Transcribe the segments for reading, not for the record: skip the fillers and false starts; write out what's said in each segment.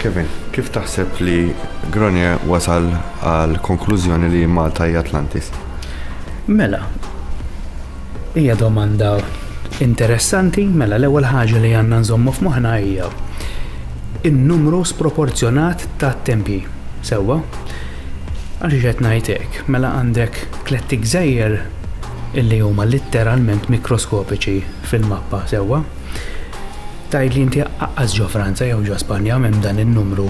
Kevin, kif taħseb li Gronier wasal għal konklużjoni li Malta hija Atlantis? Mela, hija domanda interessanti, mela l-ewwel ħaġa li għandna nżommu f'moħħna hija in-numru sproporzjonat tat-tempji. Sewwa? Għaliex qed ngħid hekk, mela għandek tliet gżejjer illi huma litteralment mikroskopiċi fil-mappa, sewwa? Tgħid li inti aqqas ġo Franza jew ġo Spanja m'hemm dan in-numru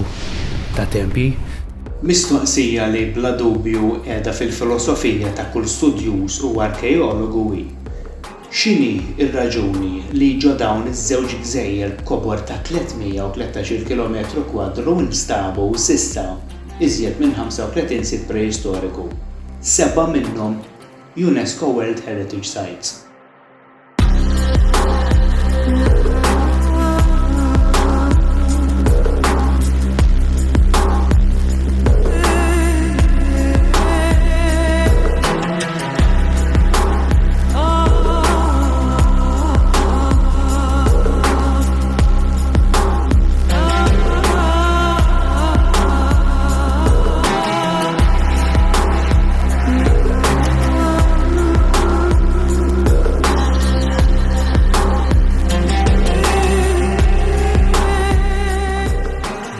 ta' tempji. Mistoqsija li bla dubju qiegħda fil-filosofija ta' kull studjuż u arkeologu hi. X'inhi r-raġuni li ġo dawn iż-żewġ gżejjer b'kobor ta' 313 km kwadru nstabu s'issa iżjed minn 35 sit preistoriku. 7 minnhom UNESCO World Heritage Sites.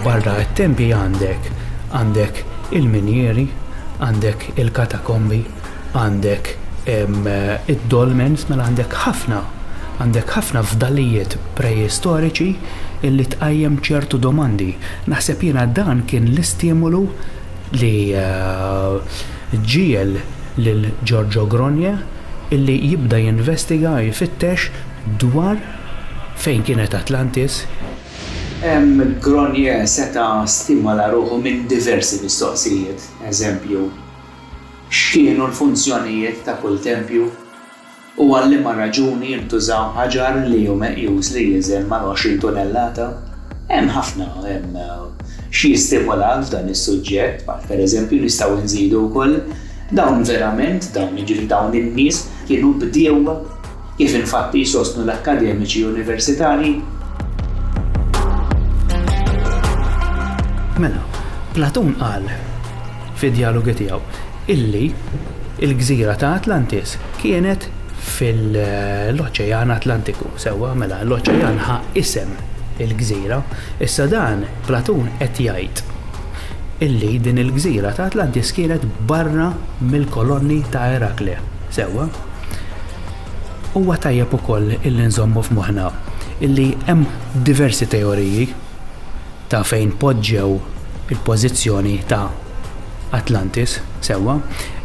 Barra t-tempji għandek il-minjeri, għandek il-katakombi, għandek id-dolmens, mela għandek ħafna fdalijiet preistoriċi illi tqajjem ċertu domandi. Naħseb jiena dan kien l-istimulu li ġiel lil Giorgio Gronier illi jibda jinvestiga jfittex dwar fejn kienet Atlantis. Gronier seta stimola ruħu minn diversi mistoqsijiet. Eżempju, x'kienu l-funzjonijiet ta' kull tempju u għal liema raġuni jintużaw ħaġar li hu meqjus li jiżel mal-20 tonnellata. Hemm ħafna xi jistimola f'dan is-suġġett, pereżempju nistgħu nżidu wkoll dawn verament dawn in-nies kienu bdiewa kif infatti jsostnu l-akkademiċi universitarji. Mela, Platon qal fid-dialogi tiegħu illi l-gżira ta' Atlantis kienet fil-Oċean Atlantiku. Sewwa, mela l-Oċean ħa isem il-gżira, issa dan Platon qed jgħid illi din il-gżira ta' Atlantis kienet barra mill-kolonni ta' Herakle. Sewwa. Huwa tajjeb ukoll illi nżommu f'moħħna illi hemm diversi teoriji ta' fejn poġġew il-pożizzjoni ta' Atlantis, sewwa,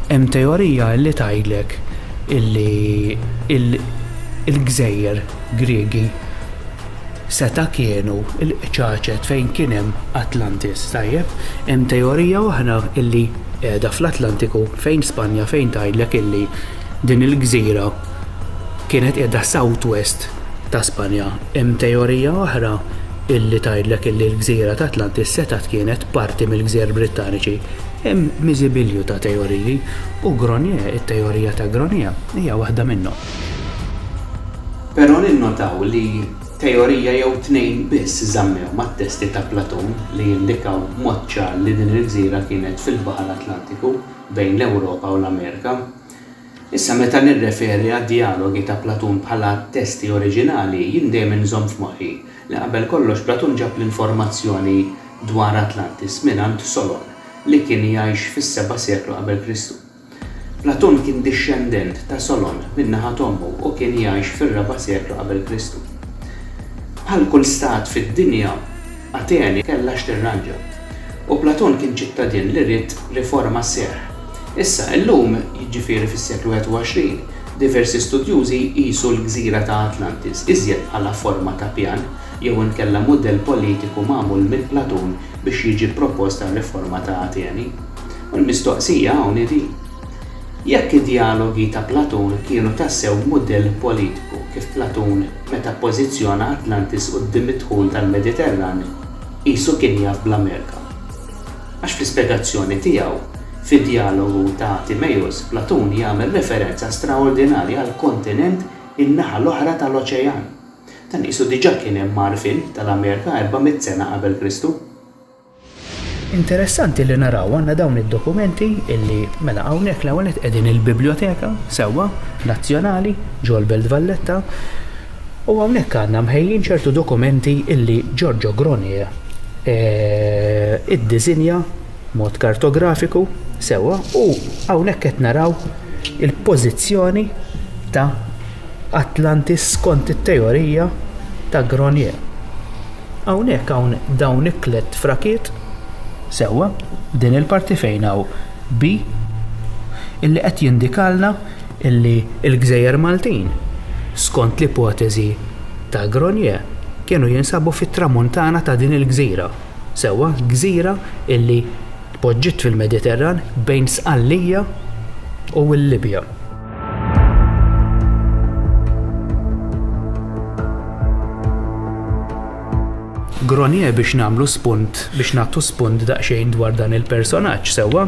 hemm teorija li tgħidlek illi il-gżejjer Griegi seta' kienu il-ċaċet fejn kien hemm Atlantis, tajjeb. Hemm teorija oħra illi qiegħda fl-Atlantiku fejn Spanja fejn tgħidlek illi din il-gżira kienet qiegħda southwest ta' Spanja. Hemm teorija oħra illi tgħidlek illi l-gżira ta' Atlantis setat kienet parti mill-Gżejjer Brittaniċi. Hemm miżibilju ta' teoriji u Gronier, it-teorija ta' Gronier hija waħda minnhom. Però ninnotaw li teorija jew tnejn biss żammew mat-testi ta' Platon li jindikaw mod ċar li din il-gżira kienet fil-Baħar Atlantiku bejn l-Ewropa u l-Amerika. Issa meta nirreferi għad-dialogi ta' Platon bħala testi oriġinali jien dejjem inżomm f'moħħi li qabel kollox Platon ġab l-informazzjoni dwar Atlantis mingħand Solon li kien jgħix fis-7 seklu qabel Kristu. Platon kien dixxendent ta' Solon min-naħa ommu u kien jgħix fir-4 seklu qabel Kristu. Bħal kull stat fid-dinja, Ateni kellha x'tirranġa u Platon kien ċittadin li ried riforma sseħħ Issa, illum jiġifieri fis-seklu 21, diversi studjużi qisu l-Gżira ta' Atlantis iżjed bħala forma ta' pjan jew inkella mudell politiku magħmul minn Platun biex jiġi proposta riforma ta' Ateni. U l-mistoqsija hawn din. Jekk id-dialogi ta' Platun kienu tassew mudell politiku kif Platun meta ppożizzjona Atlantis quddiem id-dħul tal-Mediterran qisu kien jaf bl-Amerika. Għax fl-ispjegazzjoni tiegħu fid-dialogu ta' Timejus, Platun jagħmel referenza straordinarja għal kontinent in-naħa l-oħra tal-oċean. Dan qisu diġà kien hemm marfin tal-Amerika 400 sena qabel Kristu. Interessanti li naraw għandna dawn id-dokumenti illi mela hawnhekk l-ewwel qegħdin il-biblioteka sewwa nazzjonali ġol Belt Valletta u hawnhekk għandna mħejjin ċertu dokumenti illi Giorgio Gronier iddiżinja mod kartografiku sewwa u hawnhekk qed naraw il-pożizzjoni ta' Atlantis skont it-teorija ta' Gronier. Hawnhekk hawn dawn it-tliet frakiet sewwa din il-parti fejn hawn B illi qed jindikalna illi l-Gżejjer Maltin skont l-ipotezi ta' Gronier kienu jinsabu fit-tramuntana ta' din il-gżira. Sewwa gżira illi poġġiet fil-Mediterran bejn Sqallija u l-Libja. Gronier biex nagħmlu spunt, biex nagħtu spunt daqsxejn dwar dan il-personaġġ sewwa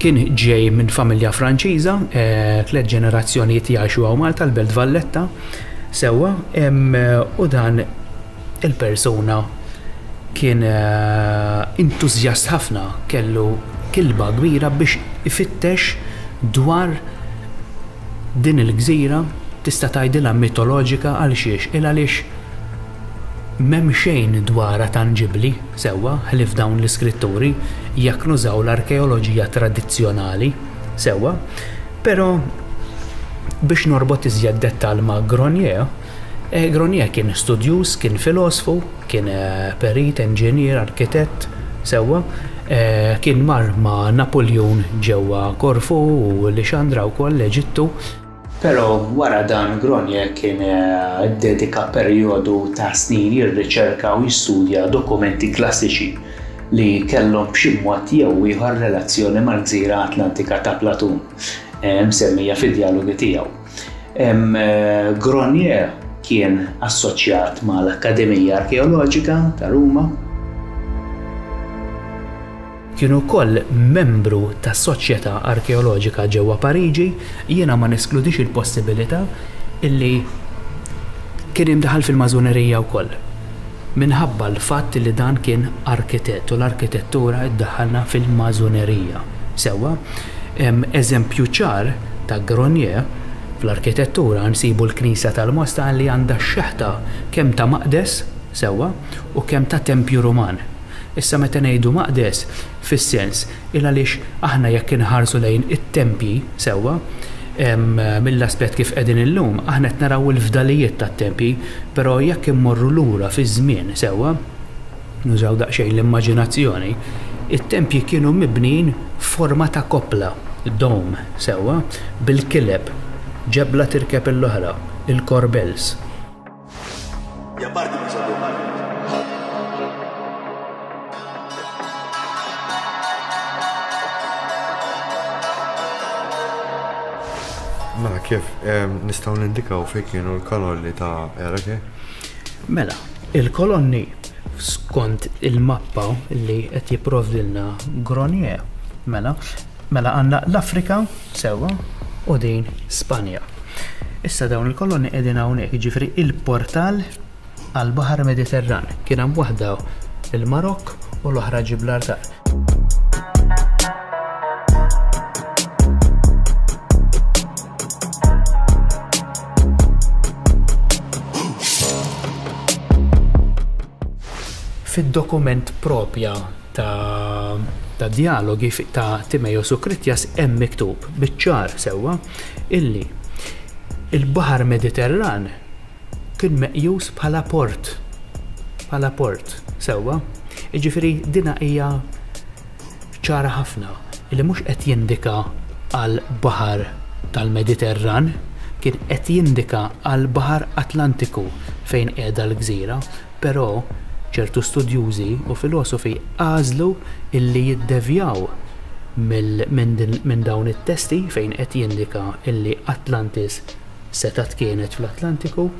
kien ġej minn familja Franċiża, 3 ġenerazzjonijiet jgħixu hawn Malta l-Belt Valletta sewwa u dan il-persuna kien entużjast ħafna, kellu kilba kbira biex ifittex dwar din il-gżira tista' tgħidilha mitoloġika għal xiex il għaliex m'hemm xejn dwarha tanġibbli sewwa ħlief dawn l-iskritturi jekk nużaw l-arkeoloġija tradizzjonali sewwa, però biex norbot iżjed dettall ma' Gronier, Gronier kien studjuż, kien filosofu, kien perit, inġinier, arkitett sewwa, kien mar ma' Napoleon ġewwa Korfu u Lixandra wkoll l-Eġittu. Però wara dan Gronier kien dedika perjodu ta' snin jirriċerka u jistudja dokumenti klassiċi li kellhom b'xi mod jew ieħor relazzjoni mal-Gżira Atlantika ta' Platun, msemmija fid-dialogi tiegħu. Gronier kien assoċjat mal-Akkademija Arkeoloġika ta' Ruma. Kienu wkoll membru tas Soċjetà Arkeoloġika ġewwa Pariġi, jiena ma neskludix il-possibilità illi kien imdaħal fil-mażunerija wkoll. Minħabba l-fatt li dan kien arkitett u l-arkitettura iddaħħalna fil-mażunerija. Sewwa, eżempju ċar ta' Gronier fl-arkitettura nsibu l-Knisja tal-Mosta li għandha x-xeħta kemm ta' maqdes sewwa u kemm ta' tempju Ruman. Issa meta ngħidu maqdes fis-sens il għaliex aħna jekk inħarsu lejn it-tempji sewwa mill-aspett kif qegħdin illum aħna qed naraw il-fdalijiet tat-tempji, però jekk immorru lura fi żmien sewwa nużaw daqsxejn l-immaġinazzjoni, it-tempji kienu mibnin f'forma ta' koppla, dom sewwa bil-kileb, ġebla tirkeb il-oħra, il-korbels. Mela kif nistgħu nindikaw fejn kienu l-kolonni ta' Ereke? Mela, il-kolonni skont il-mappa li qed jipprovdilna Gronier, mela għandna l-Afrika sewwa u din Spanja. Issa dawn il-kolonni qegħdin hawnhekk, jiġifieri il-portal għall-Baħar Mediterran. Kien hemm waħda il-Marokk u l-oħra Ġibraltar. Fid-dokument propja ta' dialogi ta' Timejus u Kritjas hemm miktub biċ-ċar sewwa illi il-Baħar Mediterran kien meqjus bħala port sewwa. Jiġifieri dina hija ċara ħafna li mhux qed jindika għal baħar tal-Mediterran, kien qed jindika għal baħar Atlantiku fejn qiegħda l-gżira, però ċertu studjużi u filosofi għażlu illi jiddevjaw minn dawn it-testi fejn qed jindika illi Atlantis setat kienet fl-Atlantiku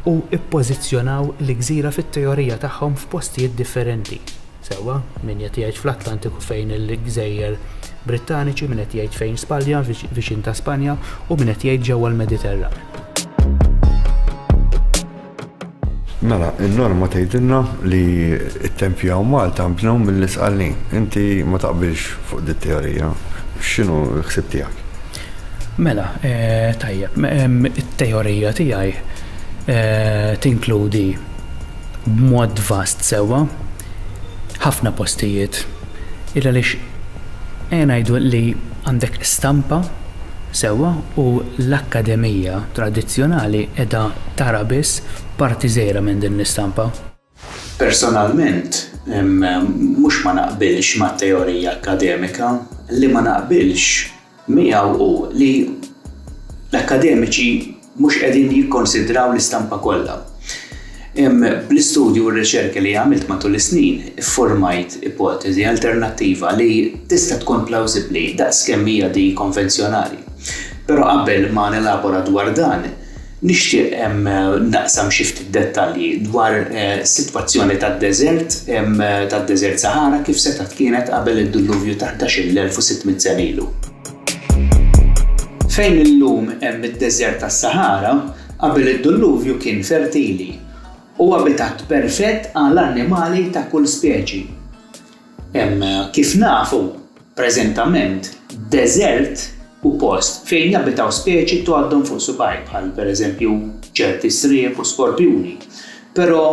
u ippożizzjonaw l-gżira fit-teorija tagħhom f'postijiet differenti. Sewwa min qed jgħid fl-Atlantiku fejn il-Gżejjer Brittaniċi, min qed jgħid fejn Spanja, viċin ta' Spanja u min qed jgħid ġewwa l-Mediterran. Mela, il-norma tgħidilna li t-Tempju Malta mbnew mill-isqallin. Inti ma taqbilx fuq dit-teorija. X'inhu l-ħsieb tiegħek? Mela, tajjeb, it-teorija tiegħi tinkludi b'mod vast sewwa ħafna postijiet għaliex ngħidu li għandek stampa sewwa u l-akkademija tradizzjonali qiegħda tara biss parti żgħira minn din l-istampa. Personalment, mhux ma naqbilx mat-teorija akkademika, li ma naqbilx miegħu hu li l-akademiċi mhux qegħdin jikkonsidraw l-istampa kollha. Bl-istudju u r-riċerka li għamilt matul is-snin, formajt ipotezi alternattiva li tista' tkun plawsibbli daqskemm hija di konvenzjonali. Però qabel ma nelabora dwar dan, nixtieq naqsam xi ftit dettalji dwar sitwazzjoni tad-deżert Sahara kif setat kienet qabel id-diluvju ta' 11,600 sena ilu. Fejn illum hemm id-deżert tas-Sahara, qabel id-diluvju kien fertili u abitat perfett għal annimali ta' kull speċi. Kif nafu, preżentament, deżert u post fejn jabitaw speċi għaddhom fuq subaj bħal pereżempju ċerti sriep u skorpjuni. Però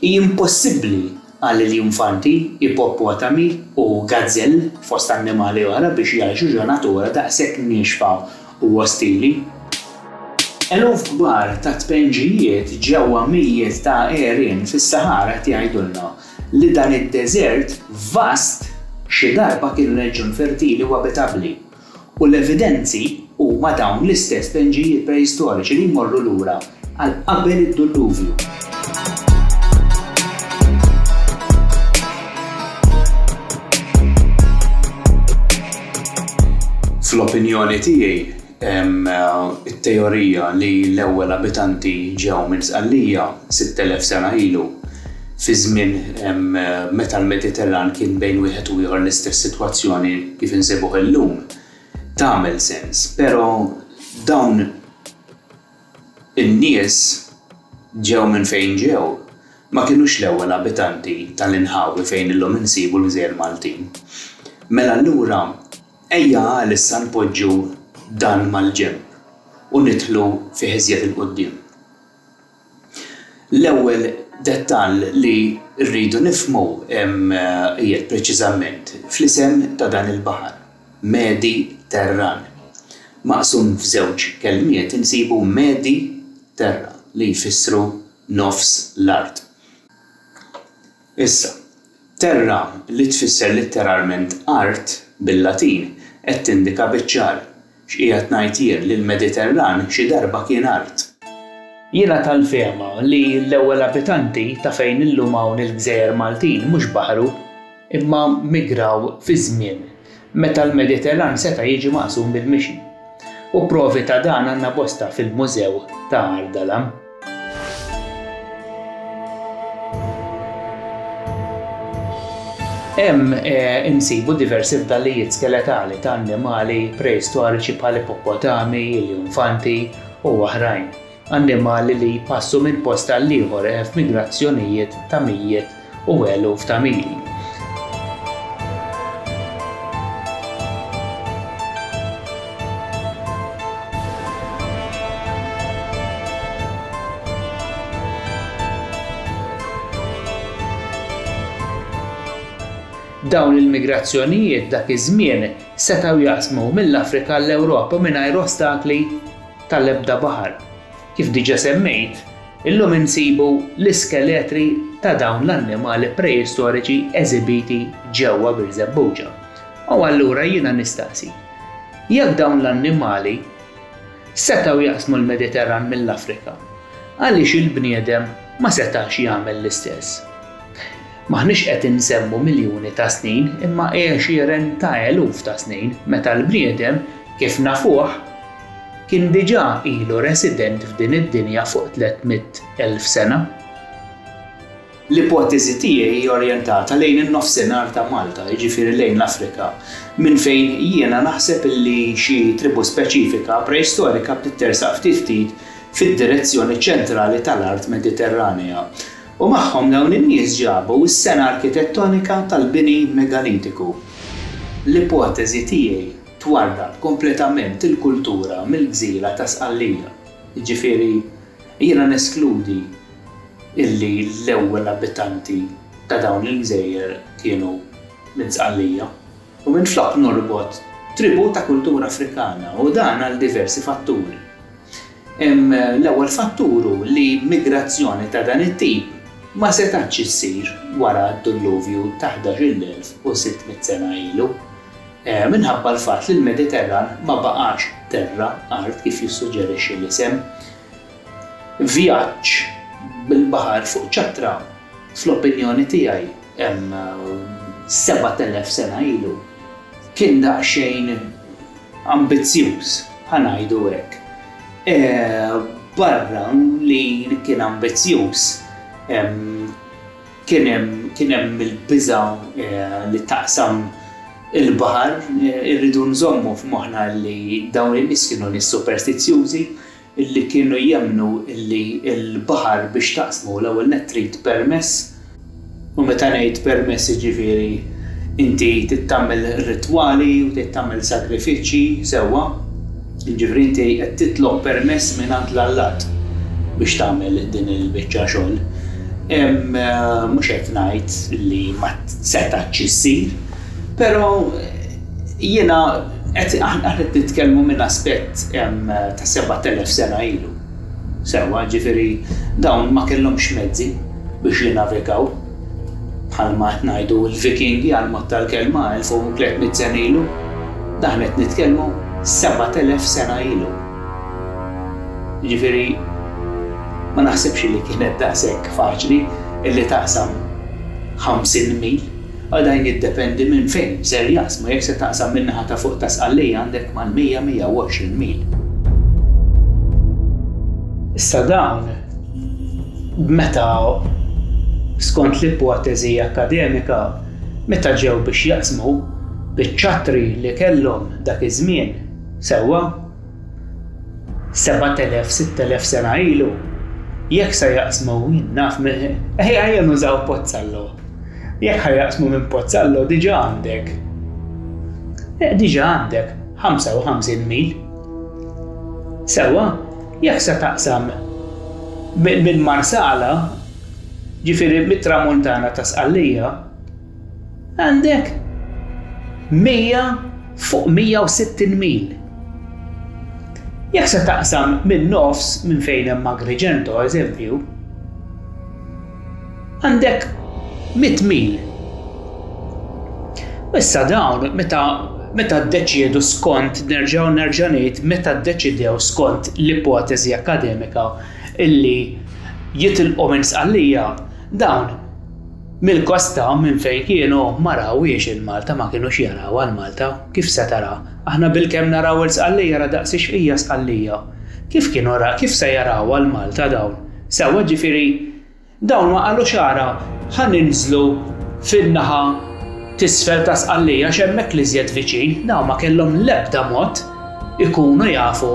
impossibbli għal l-infanti, ippopotami u gazzell fost annimali oħra biex jgħixu ġonatura daqshekk nixfa u ostili. Eluf kbar ta' tpenġijiet ġewwa mijiet ta' għerien fis-Sahara jgħidulna li dan id-deżert vast xi darba kien reġjun fertili u abitabbli. U l-evidenzi huma dawn l-istess tpenġijiet preistoriċi li jmorru lura għal qabel id-diluvju. Fl-opinjoni tiegħi, it-teorija li l-ewwel abitanti ġew minn Sqallija 6,000 sena ilu fi żmien meta l-Mediterran kien bejn wieħed u ieħor l-istess sitwazzjoni kif insibuh illum tagħmel sens, però dawn in-nies ġew minn fejn ġew ma kinux l-ewwel abitanti tal-inħawi fejn illum insibu l-Gżejjer Maltin. Mela allura ejja issa npoġġu dan mal-ġenb u nidħlu fi ħiżjed il-qudiem. L-ewwel dettall li rridu nifhmu qiegħed preċiżament fl-isem ta' dan il-baħar, Mediterran. Maqsum f'żewġ kelmiet insibu Mediterra li jfissru nofs l-art. Issa, terra li tfisser letteralment art bil-Latin qed tindika biċ-ċar x'qiegħed ngħid jien li l-Mediterran xi darba kien art. Jiena tal-fehma li l-ewwel abitanti ta' fejn illum hawn il-Gżejjer Maltin mhux baħru imma migraw fi żmien meta l-Mediterran seta' jiġi maqsum bil-mixi. U provi ta' dan għandna bosta fil-Mużew ta' Ardalam. Hemm insibu diversi fdallijiet skeletali ta' annimali preistoriċi bħal ippopotami, l-infanti u oħrajn. Annimali li jpassu minn post għal ieħor f'migrazzjonijiet ta' mijiet u eluf ta' mili. Dawn il-migrazzjonijiet dak iż-żmien setgħu jaqsmu mill-Afrika l-Ewropa mingħajr ostakli tal-ebda baħar. Kif diġà semmejt, illum insibu l-iskeletri ta' dawn l-annimali preistoriċi eżibiti ġewwa Bir Żebbuġa. U allura jiena nistaqsi. Jekk dawn l-annimali setgħu jaqsmu l-Mediterran mill-Afrika, għaliex il-bniedem ma setax jagħmel l-istess. Maħniex qed insemmu miljuni ta' snin imma għexieren ta' eluf ta' snin meta l-bniedem kif nafuh kien diġà ilu resident f'din id-dinja fuq 300,000 sena. L-ipotezi tiegħi orjentata lejn in-nofsinhar ta' Malta, jiġifieri lejn l-Afrika, minn fejn jiena naħseb li xi tribu speċifika preistorika tittersaq ftit fid-direzzjoni ċentrali tal-Art Mediterranea. U magħhom dawn in-nies ġabu s-sena arkitettonika tal-bini megalitiku. L-ipotezi tiegħi twarrab kompletament il-kultura mill-gżira ta' Sqallija. Jiġifieri jiena neskludi illi l-ewwel abitanti ta' dawn il-gżejjer kienu minn Sqallija. U minflok norbot tribu ta' kultura Afrikana u dan għal diversi fatturi. L-ewwel fatturu li migrazzjoni ta' dan it-tip ma setax issir wara d-dilluvju ta' 11,600 sena ilu. Minħabba l-fatt li l-Mediterran ma baqax terra art kif jissuġġerixxi l-isem. Vjaġġ bil-baħar fuq ċatra, fl-opinjoni tiegħi hemm 7,000 sena ilu. Kien daqsxejn ambizzjuż, ħanajdu hekk. Barra li kien ambizzjuż kien hemm il-biża li taqsam il-baħar, irridu nżommu f'moħħna li dawn in-nies kienu nies superstizzjużi illi kienu jemmnu illi l-baħar biex taqsmu l-ewwel nett trid permess. U meta ngħid permess jiġifieri inti tittamel ritwali u tittamel sagrifiċċji sewwa. Jiġifieri inti qed titlob permess mingħand l-Allat biex tagħmel din il-biċċa xogħol. Mhux qed ngħid li ma setax issir, però jiena aħna qed nitkellmu minn aspett ta' 7,000 sena ilu. Sewwa, ġifieri dawn ma kellhomx mezzi biex jinnavigaw. Bħalma qed ngħidu l-Vikingi għal mod tal-kelma 1300 sena ilu. Dan qed nitkellmu 7,000 sena ilu. Ġifieri ma naħsibx li kienet daqshekk faċli illi taqsam 50 mil. Għadajn jiddependi minn fejn ser jaqsmu, jekk se taqsam min-naħa ta' fuq ta' Sqallija għandek mal-100-120 mil. Issa dawn meta skont l-ipotezi akademika meta ġew biex jaqsmu biċ-ċatri li kellhom dak iż-żmien sewwa 7,000-6,000 sena ilu jekk se jaqsmu naf ejja nużaw Pozzallo. Jekk ħajjaqsmu minn Pozzallo diġà għandek 55 mil. Sewwa, jekk se taqsam minn Marsala, ġifieri mit-tramuntana ta' Sqallija, għandek 160 mil. Jekk se taqsam minn nofs minn fejn hemm Agrigento, eżempju, għandek 100 mil. Issa dawn meta ddeċiedu skont nerġa' ngħid meta ddeċidew skont l-ipotezi akademika illi jitilqu minn Sqallija dawn mill-kosta minn fejn kienu ma rawiex il-Malta ma kinux jaraw għal-Malta kif se tara. Aħna bilkemm naraw il-Sqallija ra daqs x'hija Sqallija. Kif se jaraw għal-Malta dawn? Sewwa ġifieri dawn ma qalu xara ħaninżlu fin-naħa t'isfel ta' Sqallija x'hemmhekk li żjed viċin, dawn ma kellhom l-ebda mod ikunu jafu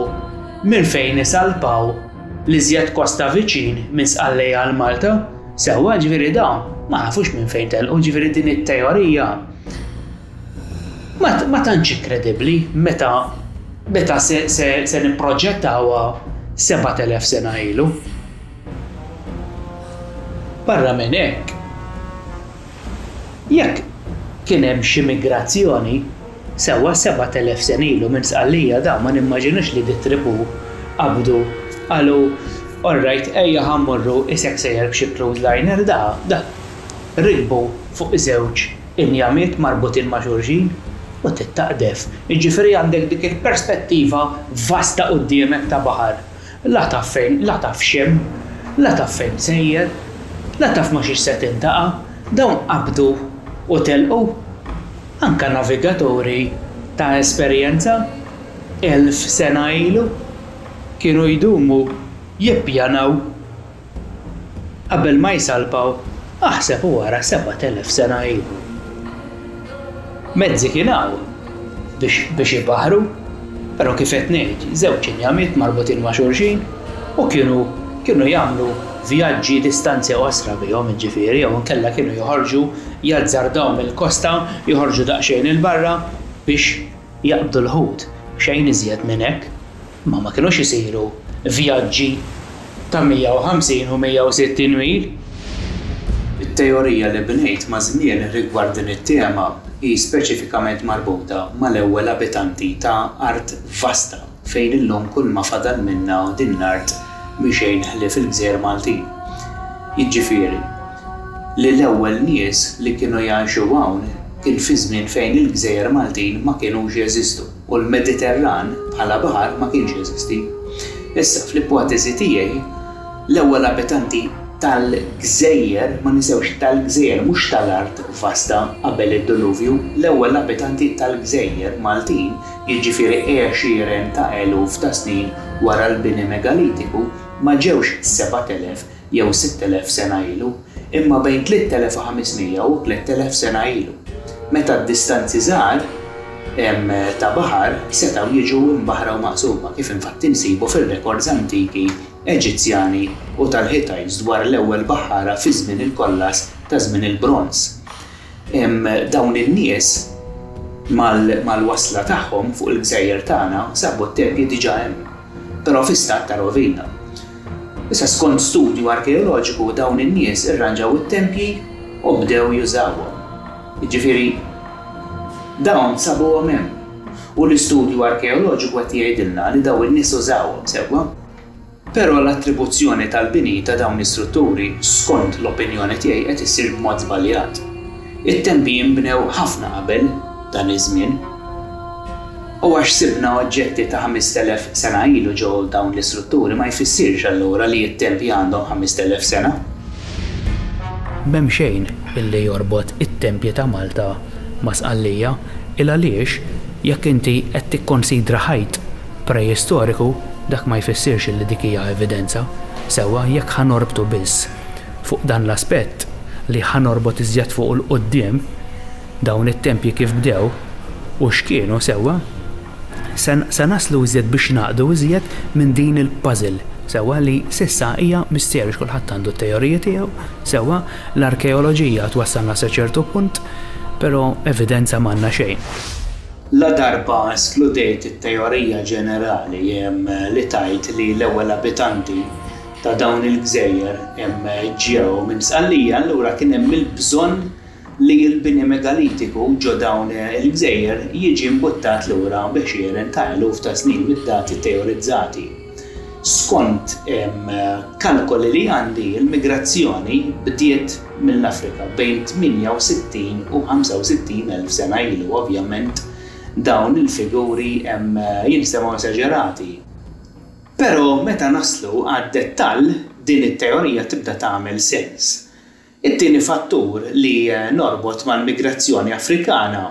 minn fejn isalpaw li żjed kosta viċin minn Sqallija għal Malta. Sewwa ġifieri dawn ma nafux minn fejn telqu, ġifieri din it-teorija ma tantx kredibbli meta se nipproġettawha 7,000 sena ilu. Barra minn hekk, jekk kien hemm xi migrazzjoni sewwa 7,000 sena ilu minn Sqallija dawn ma nimmaġinux li dit-tribu qabdu qalu Alright, ejja ħammurru isek sejjer b'xi cruise liner da rikbu fuq żewġ injamiet marbutin ma' xulxin u tittaqdef. Jiġifieri għandek dik il-perspettiva vasta quddiemek ta' baħar. La taf fejn, la taf xemm, la taf fejn sejjer, la taf ma xiex se tintaqa', dawn qabdu u telqu. Anka navigaturi ta' esperjenza 1000 sena ilu kienu jdumu jippjanaw qabel ma jsalpaw aħseb wara 7000 sena ilu. Mezzi kienaw biex jibaħru, però kif qed ngħid, żewġ injamiet marbutin ma' xulxin u kienu jagħmlu vjaġġi distanzi qosra bihom jiġifieri jew inkella kienu joħorġu jazzardaw mill-kosta, joħorġu daqsxejn il-barra biex jaqbdu l-ħut. Xejn iżjed minn hekk, ma kinux isiru vjaġġi ta' 150 u 160 mil. It-teorija li bnejt ma' żmien rigward din it-tema hi speċifikament marbuta mal-ewwel abitanti ta' art vasta fejn illum kull ma fadal minnha din l-art mixejn ħlief il-Gżejjer Maltin. Jiġifieri li l-ewwel nies li kienu jgħixu hawn kien fi żmien fejn il-Gżejjer Maltin ma kinux jeżistu u l-Mediterran bħala baħar ma kienx jeżisti. Issa fl-ipotezi tiegħi l-ewwel abitanti tal-Gżejjer, ma nisewx tal-Gżejjer mhux tal-art vasta qabel id-diluvju, l-ewwel abitanti tal-Gżejjer Maltin, jiġifieri 20 ta' eluf ta' snin wara l-bini megalitiku, ma ġewx 7000 jew 6000 sena ilu, imma bejn 3500 u 3000 sena ilu. Meta d-distanzi żgħar ta' baħar setgħu jiġu mbaħra u maqsuma kif infatti insibu fir-rekords antiki Eġizzjani u tal-Hittites dwar l-ewwel baħħara fi żmien il-kollas ta' żmien il-Bronż. Dawn in-nies mal-wasla tagħhom fuq il-Gżejjer tagħna sabu t-tempji diġà hemm, però fi stat ta' rovina. Issa skont studju arkeoloġiku dawn in-nies irranġaw it-tempji u bdew jużawhom. Jiġifieri dawn sabuhom hemm u l-istudju arkeoloġiku qed jgħidilna li dawn in-nies użawhom sewwa. Però l-attribuzzjoni tal-bini ta' dawn l-istrutturi skont l-opinjoni tiegħi qed issir b'mod żbaljat. It-tempji nbnew ħafna qabel dan iż-żmien. U għax sibna oġġetti ta' 5000 sena ilu ġew dawn l-istrutturi ma jfissirx allura li t-tempji għandhom 5000 sena. M'hemm xejn illi jorbot it-tempji ta' Malta ma' Sqallija il għaliex jekk inti qed tikkonsidra ħajt preistoriku dak ma jfissirx li dik hija evidenza. Sewwa jekk ħanorbtu biss fuq dan l-aspett li ħanorbot iżjed fuq il-qudiem dawn it-tempji kif bdew u x'kienu sewwa se naslu iżjed biex naqdu iżjed minn din il-puzzle sewwa li s'issa hija misterju kulħadd għandu t-teorija tiegħu sewwa l-arkeoloġija twassalna sa ċertu punt, però evidenza m'għandna xejn. La darba eskludejt it-teorija ġenerali li tajt li l-ewwel abitanti ta' dawn il-Gżejjer ġew minn Sqallija, allura kien hemm il-bżonn li l-bini megalitiku ġo dawn il-Gżejjer jiġi mbuttat lura b'għexieren ta' eluf ta' snin bid-dati teorizzati. Skont kalkoli li għandi il-migrazzjoni bdiet mill-Afrika bejn 68 u 65 elf sena ilu, ovvjament dawn il-figuri jinsemgħu esaġerati. Però meta naslu għad-dettall din it-teorija tibda tagħmel sens. It-tieni fattur li norbot mal-migrazzjoni Afrikana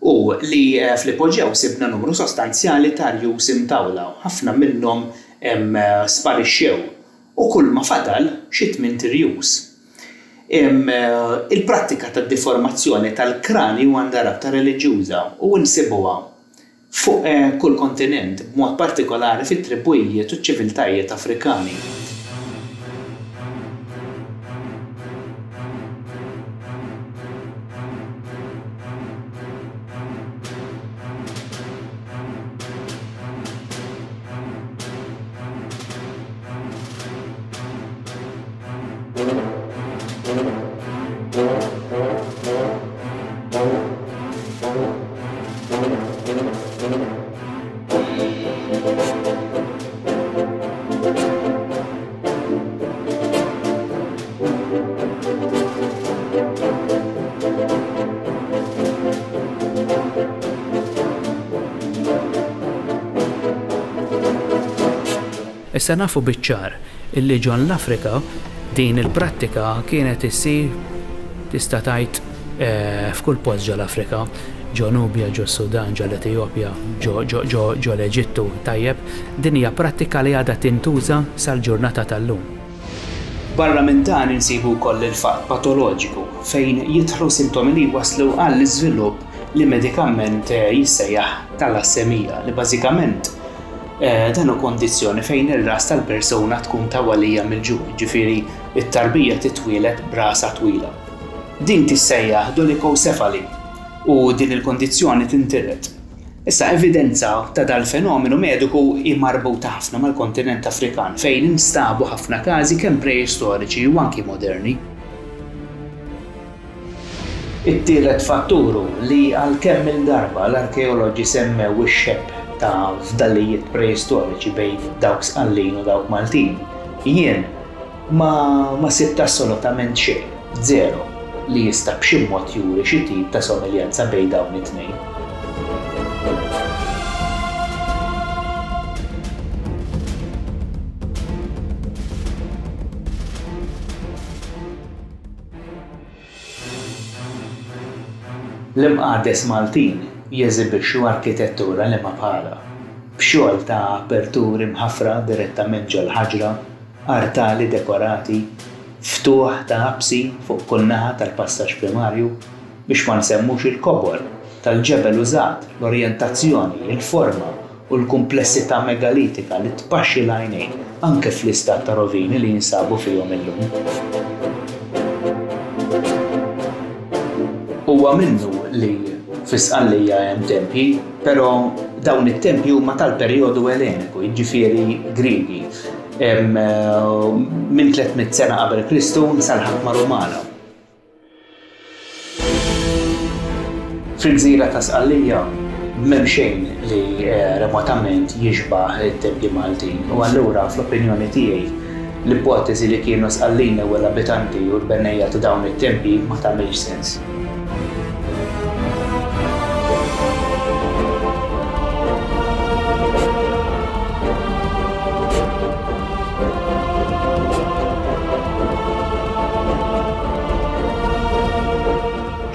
u li fl-ipoġew sibna numru sostanzjali ta' rjus imtawla, ħafna minnhom sparixxew u kull ma fadal xi 8 rjus. Il-prattika tad deformazzjoni tal-krani għandha rabta reliġjuża u nsibuha fuq kull kontinent b'mod partikolari fit-tribwijiet u ċ-ċiviltajiet Afrikani. Issa nafu biċ-ċar illi ġon l-Afrika din il-prattika kienet issir tista' tgħid f'kull post ġo l-Afrika, ġo Nubja, ġo Sudan, ġo l-Etjopja, ġo l-Eġittu, tajjeb, din hija prattika li għadha tintuża sal-ġurnata tal-lum. Barra minn dan insibu wkoll il-fatt patoloġiku fejn jidħlu sintomi li waslu għall-iżvilupp li medikament jissejjaħ tal-assemija li bażikament dan hu kondizzjoni fejn ir-ras tal-persuna tkun tawalija mill-ġuħ, ġifieri it-tarbija titwielet b'rasa twila. Din tissejjaħ dolikosefali u din il-kondizzjoni tintiret. Issa evidenza ta' dal-fenomenu mediku marbuta ħafna mal-kontinent Afrikan fejn instabu ħafna każi kemm preistoriċi u anki moderni. It-tielet fatturu li għalkemm il-darba l-arkeoloġi semmew ix-xepp ta' fdallijiet preistoriċi bejn dawk Sqallin u dawk Maltin, jien ma sibt assolutament xejn, zero, li jista' b'xi mod juri xi tip ta' someljanza bejn dawn it-tnejn. L-imqades Maltin jeżibixxu arkitettura li ma bħala, b'xogħol ta' aperturi mħaffra direttament ġol-ħaġra, artali dekorati, ftuħ ta' absi fuq kull naħa tal-passaġġ primarju biex ma nsemmux il-kobor tal-ġebel użat, l-orjentazzjoni, il-forma u l-kumplessità megalitika li tpaxxi l-għajnejn anke fl-istat ta' rovini li jinsabu fihom illum. Huwa minnu li fi Sqallija hemm tempji, però dawn it-tempji huma tal-perjodu Elleniku, jiġifieri Griegi, minn 300 sena qabel Kristu sal-ħakma Rumana. Fil-gżira ta' Sqallija m'hemm xejn li remotament jixbaħ it-tempji Maltin u allura fl-opinjoni tiegħi l-ipotezi li kienu Sqallin ewwel abitanti u l-bennejja ta' dawn it-tempji ma tagħmilx sens.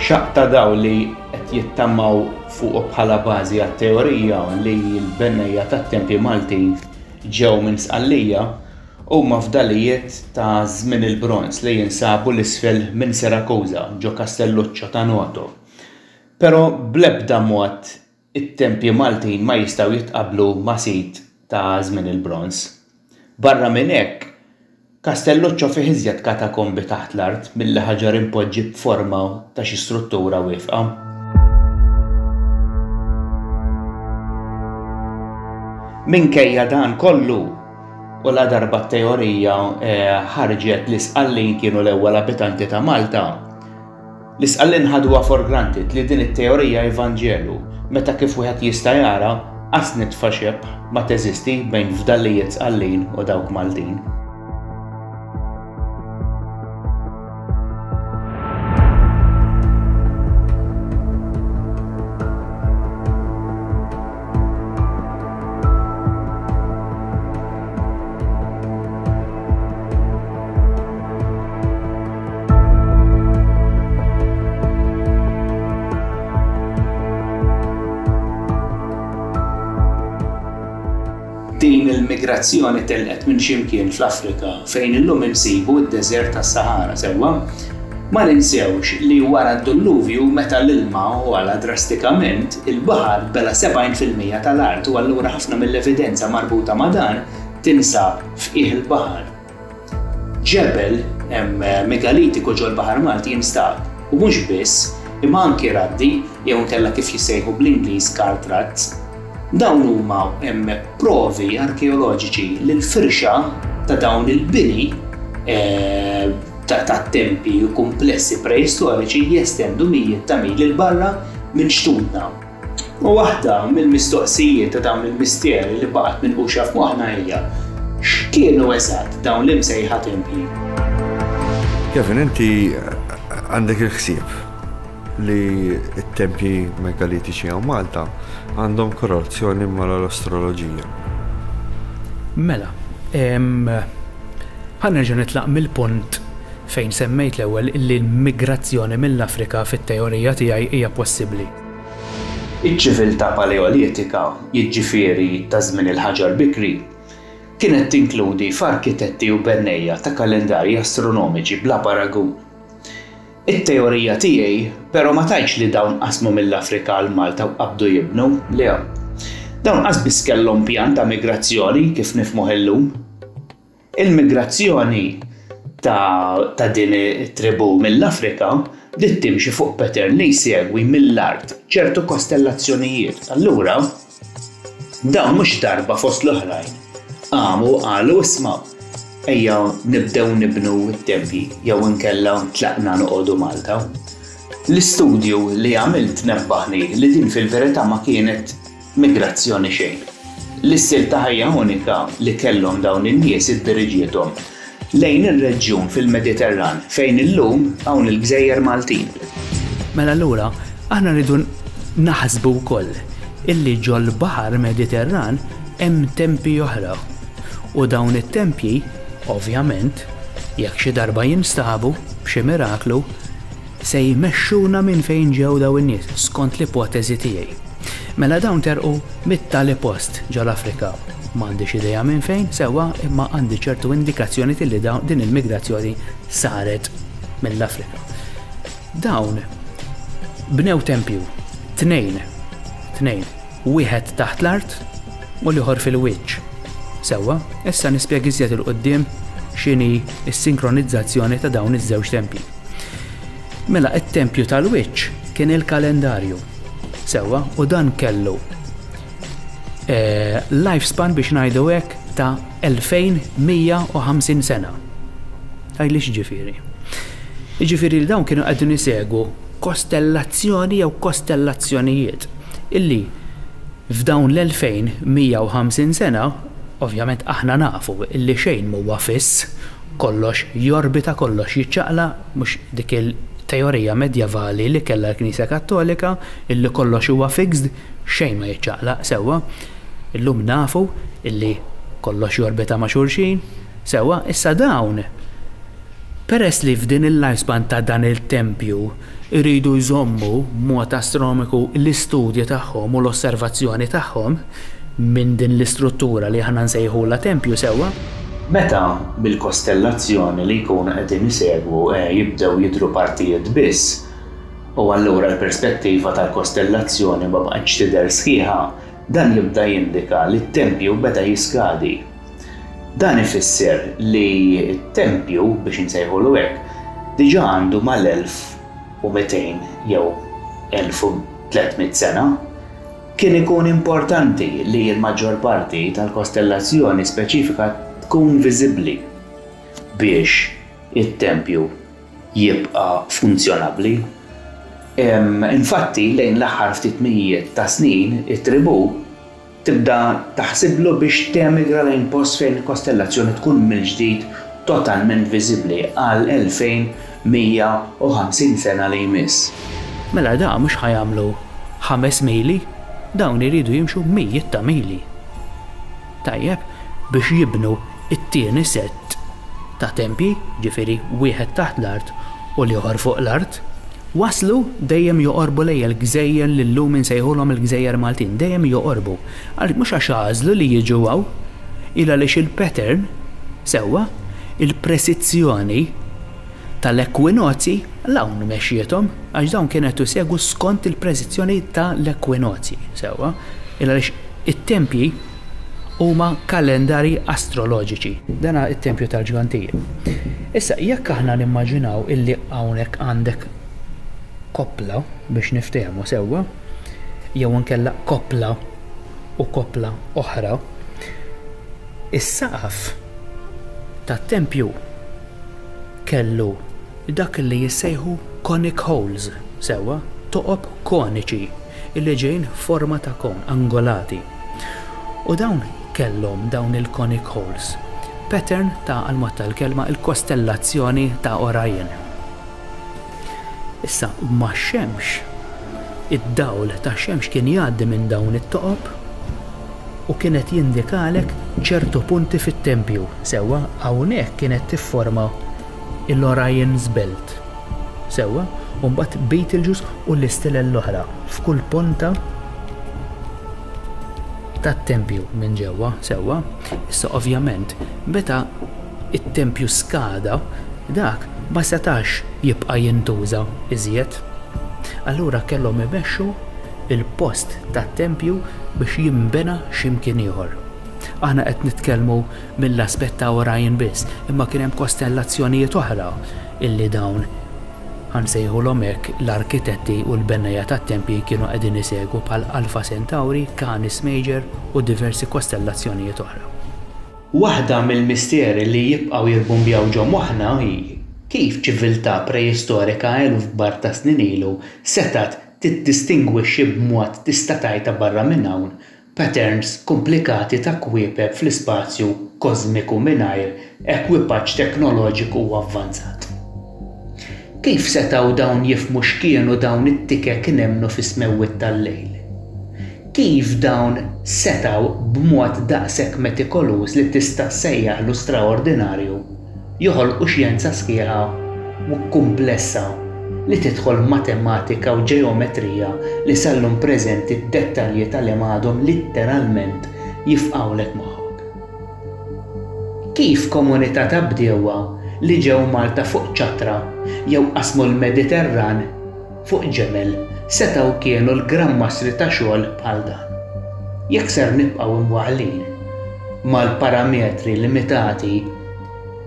Xaqta daw li qed jittammaw fuq bħala bażi għat-teorija li l-bennejja tat-tempji Maltin ġew minn Sqallija huma fdalijiet ta' żmien il-Bronż li jinsabu l-isfel minn Sirakuża ġo Castelluccio ta' Noto. Però bl-ebda mod it-tempji Maltin ma jistgħu jitqabblu ma' sit ta' żmien il-Bronż. Barra minn hekk, Castelluccio fih iżjed katakombi taħt l-art milli ħaġar impoġġi b'forma ta' xi struttura wiefqa. Minkejja dan kollu u la darba t-teorija ħarġet li Sqallin kienu l-ewwel abitanti ta' Malta. Li Sqallin ħadwa for granted li din it-teorija evanġelu meta kif wieħed jista' jara qas nitfa' xepp ma teżisti bejn fdallijiet Sqallin u dawk Maltin. Din il-migrazzjoni telqet minn ximkien fl-Afrika fejn illum insibu d-deżert tas-Sahara sewwa. Ma ninsewx li wara d-dilluvju meta l-ilma għala drastikament il-baħar bela 70% tal-art u allura ħafna mill-evidenza marbuta ma' dan tinsab f'qiegħ il-baħar. Ġebel megalitiku ġol baħar Malti jinstab u mhux biss imma anki raddi jew nkella kif jissejħu bl-Ingliż Caltrats. Dawn huma provi arkeoloġiċi li l-firxa ta' dawn il-bini ta' tempi u komplessi preistoriċi jestendu mijiet ta' mil il-barra minn xtutna. U waħda mill-mistoqsijiet ta' dawn il-mistieri li baqgħet minquxa f'moħħna hija x'kienu eżatt dawn l-imsejħa tempji. Kevin, inti għandek il-ħsieb li t-tempji megalitiċi għaw Malta għandhom korrelazzjoni mal-astroloġija. Mela, Ħanerġa' nitlaq mill-punt fejn semmejt l-ewwel illi l-migrazzjoni mill-Afrika fit-teorija tiegħi hija possibbli. Iċ-ċiviltà paleolitika, jiġifieri ta' żmien il-ħaġar bikri, kienet tinkludi f'arkitetti u bennejja ta' kalendarji astronomiċi bla paragun. It-teorija tiegħi però ma tgħidx li dawn qasmu mill-Afrika għal Malta u qabdu jibnu, le. Dawn qasbis kellhom pjan ta' migrazzjoni kif nifhmuh illum. Il-migrazzjoni ta' din it-tribu mill-Afrika li timxi fuq pattern li jsegwi mill-art ċertu kostellazzjonijiet. Allura, dawn mhux darba fost l-oħrajn. Qalu isma' ejja nibdew nibnu t-tempji jew inkella tlaqna noqogħdu Malta. L-istudju li għamilt nebbaħni li din fil-verità ma kienet migrazzjoni xejn. L-istil ta' ħajja unika li kellhom dawn in-nies iddiriġiethom lejn ir-reġjun fil-Mediterran fejn illum hawn il-Gżejjer Maltin. Mela allura aħna rridu naħsbu wkoll illi ġol baħar Mediterran hemm tempji oħra. U dawn it-tempji, ovvjament, jekk xi darba jinstabu b'xi miraklu, se jmexxuna minn fejn ġew dawn in-nies skont l-ipotezi tiegħi. Mela dawn terqu mit-tali post ġol-Afrika. M'għandix idea minn fejn sewwa imma għandi ċertu indikazzjoni li din il-migrazzjoni saret mill-Afrika. Dawn bnew tempju, tnejn, wieħed taħt l-art u l-ieħor fil-wiċċ. Sewwa, issa nispjeg iżjed il-qudiem x'inhi s-sinkronizzazzjoni ta' dawn iż-żewġ tempji. Mela t-tempju tal-wiċċ kien il-kalendarju. Sewwa, u dan kellu lifespan biex ngħidu hekk ta' 2150 sena. Għajli x'ġifieri. Jiġifieri li dawn kienu qegħdin isegwu kostellazzjoni jew kostellazzjonijiet illi f'dawn l-2150 sena, ovvjament aħna nafu illi xejn huwa fiss, kollox jorbita, kollox jiċċaqla, mhux dik il-teorija medjevali li kellha l-Knisja Kattolika illi kollox huwa fixed, xejn ma jiċċaqla sewwa. Illum nafu illi kollox jorbita ma' xulxin, sewwa issa dawn. Peress li f'din il-lifespan ta' dan il-tempju iridu jżommu mod astronomiku l-istudji tagħhom u l-osservazzjoni tagħhom minn din l-istruttura li aħna nsejħula tempju sewwa. Meta bil-kostellazzjoni li jkunu qegħdin isegwu jibdew jidhru partijiet biss, u allura l-perspettiva tal-kostellazzjoni ma baqgħetx tidher sħiħa, dan jibda jindika li t-tempju beda jiskadi. Dan ifisser li t-tempju biex nsejħulu hekk diġà għandu mal-1200 jew 1300 sena kien ikun importanti li l-maġġor parti tal-kostellazzjoni speċifika tkun viżibbli biex it-tempju jibqa' funzjonabbli. Infatti lejn l-aħħar ftit mijiet ta' snin it-tribù tibda taħsiblu biex temigra lejn post fejn il-kostellazzjoni tkun mill-ġdid totalment viżibbli għal 2150 sena li jmiss. Mela da mhux ħajamlu 5 mili, dawn iridu jimxu mijiet ta' mili. Tajjeb biex jibnu it-tieni sett ta' tempji, ġifieri wieħed taħt l-art u l-ieħor fuq l-art, waslu dejjem joqorbu lejja l-Gżejjer li llum insejħulhom il-Gżejjer Maltin, dejjem joqorbu. Mhux għax għażlu li jiġu hawn, il għaliex il-pattern sewwa il-presizzjoni tal-ekwinozzi l-hawn mexxiethom għax dawn kienet isegwu skont il-presizzjoni tal-ekwinozzi sewwa. Il għaliex it-tempji huma kalendari astroloġiċi. Dana it-tempju tal-Ġgantija. Issa jekk aħna nimmaġinaw illi hawnhekk għandek koppla biex niftehmu sewwa, jew inkella koppla u koppla oħra, is-saqaf tat-tempju kellu dak li jissejħu conic holes sewwa, toqob koniċi illi ġejjin forma ta' kon, angolati. U dawn kellhom dawn il-conic holes pattern ta' għal-mod tal-kelma il-kostellazzjoni ta' Orion. Issa ma' xemx, id-dawl ta' xemx kien jgħaddi minn dawn it-toqob u kienet jindikalek ċertu punti fit-tempju. Sewwa hawnhekk kienet tifforma l-Orion's Belt. Sewwa, u mbagħad Betelgeuse u l-istela l-oħra f'kull ponta tat-tempju minn ġewwa. Sewwa, issa ovvjament meta it-tempju skada dak ma setax jibqa' jintuża iżjed. Allura kellhom imexxu il-post tat-tempju biex jinbena x'imkien ieħor. Aħna qed nitkellmu mill-aspett ta' Orion biss, imma kien hemm kostellazzjonijiet oħra illi dawn ħansejħulhom hekk l-arkitetti u l-bennejja tat-tempji kienu qegħdin isegwu bħal Alpha Centauri, Canis Major u diversi kostellazzjonijiet oħra. Waħda mill-mistieri li jibqgħu jirbumbjaw ġo moħħna hi kif ċiviltà preistorika eluf kbar ta' snin ilu setat tiddistingwixxi b'mod tista' tgħidha barra minn hawn patterns komplikati ta' kwiebeb fl-ispazju kosmiku mingħajr ekwipaġġ teknoloġiku u avvanzat. Kif setgħu dawn jifhmu x'kienu dawn it-tikek nemnu fis-smewwiet tal-lejl? Kif dawn setgħu b'mod daqshekk metikoluż li tista' ssejjaħlu straordinarju joħolqu xjenza sħiħa u komplessa li tidħol matematika u ġeometrija li sallum preżenti d-dettalji tal-hemm għadhom litteralment jifqawlek moħħok. Kif komunità ta' bdiewa li ġew Malta fuq ċatra jew qasmu l-Mediterran fuq ġemel setgħu kienu l-grammastri ta' xogħol bħal dan. Jekk ser nibqgħu imwaħħlin mal-parametri limitati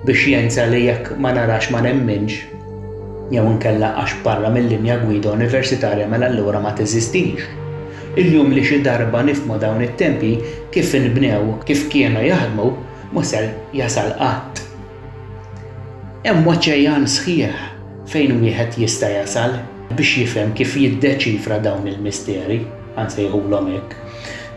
biex xjenza li jekk ma narax ma nemminx jew inkella għax barra mill-linja gwida universitarja mela allura ma teżistix. Illum li xi darba nifhmu dawn it-tempji kif inbnew kif kienu jaħdmu mhux ser jasal qatt. Hemm oċean sħiħ fejn wieħed jista' jasal biex jifhem kif jiddeċifra dawn il-mistieri, nsejħulhom hekk.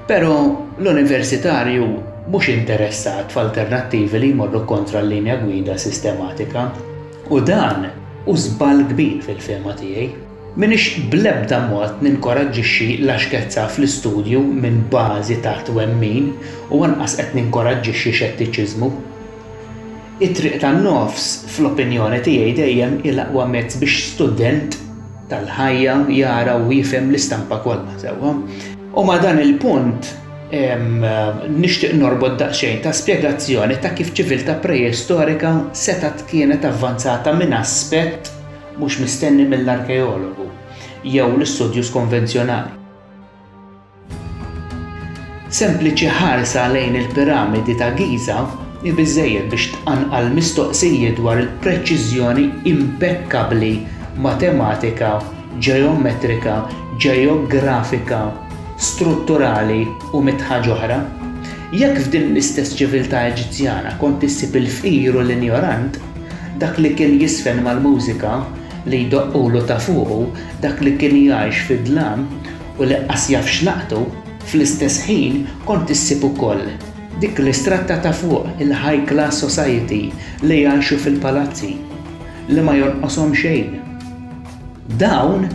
Però l-universitarju mhux interessat f'alternattivi li jmorru kontra l-linja gwida sistematika u dan u żball kbir fil-fehma tiegħi. M'iniex bl-ebda mod ninkoraġġixxi l-għaxkezza fl-istudju minn bażi ta' twemmin u anqas qed ninkoraġġixxi xettiċiżmu. It-triq tan-nofs fl-opinjoni tiegħi dejjem il-aqwa mezz biex student tal-ħajja jara u jifhem l-istampa kollha sewwa. U ma' dan il-punt nixtieq norbod daqsxejn ta' spjegazzjoni ta' kif ċiviltà preistorika setat kienet avvanzata minn aspett mhux mistenni mill-arkeologu jew l-istudjus konvenzjonali. Sempliċi ħarsa lejn il-piramidi ta' Giza biżżejjed biex tqanqal mistoqsijiet dwar il-preċiżjoni impekkabbli matematika, ġeometrika, ġeografika, strutturali u mitħaġ oħra. Jekk f'din l-istess ċiviltà Eġizzjana kont issib il-fqir u l-injorant, dak li kien jisfen mal-mużika li jdoqqulu ta' fuqu, dak li kien jgħix fid-dlam u li qas jaf x'laqtu, fl-istess ħin kont issib ukoll dik l-istratta ta' fuq il-high class society li jgħixu fil-palazzi li ma jonqoshom xejn. Dawn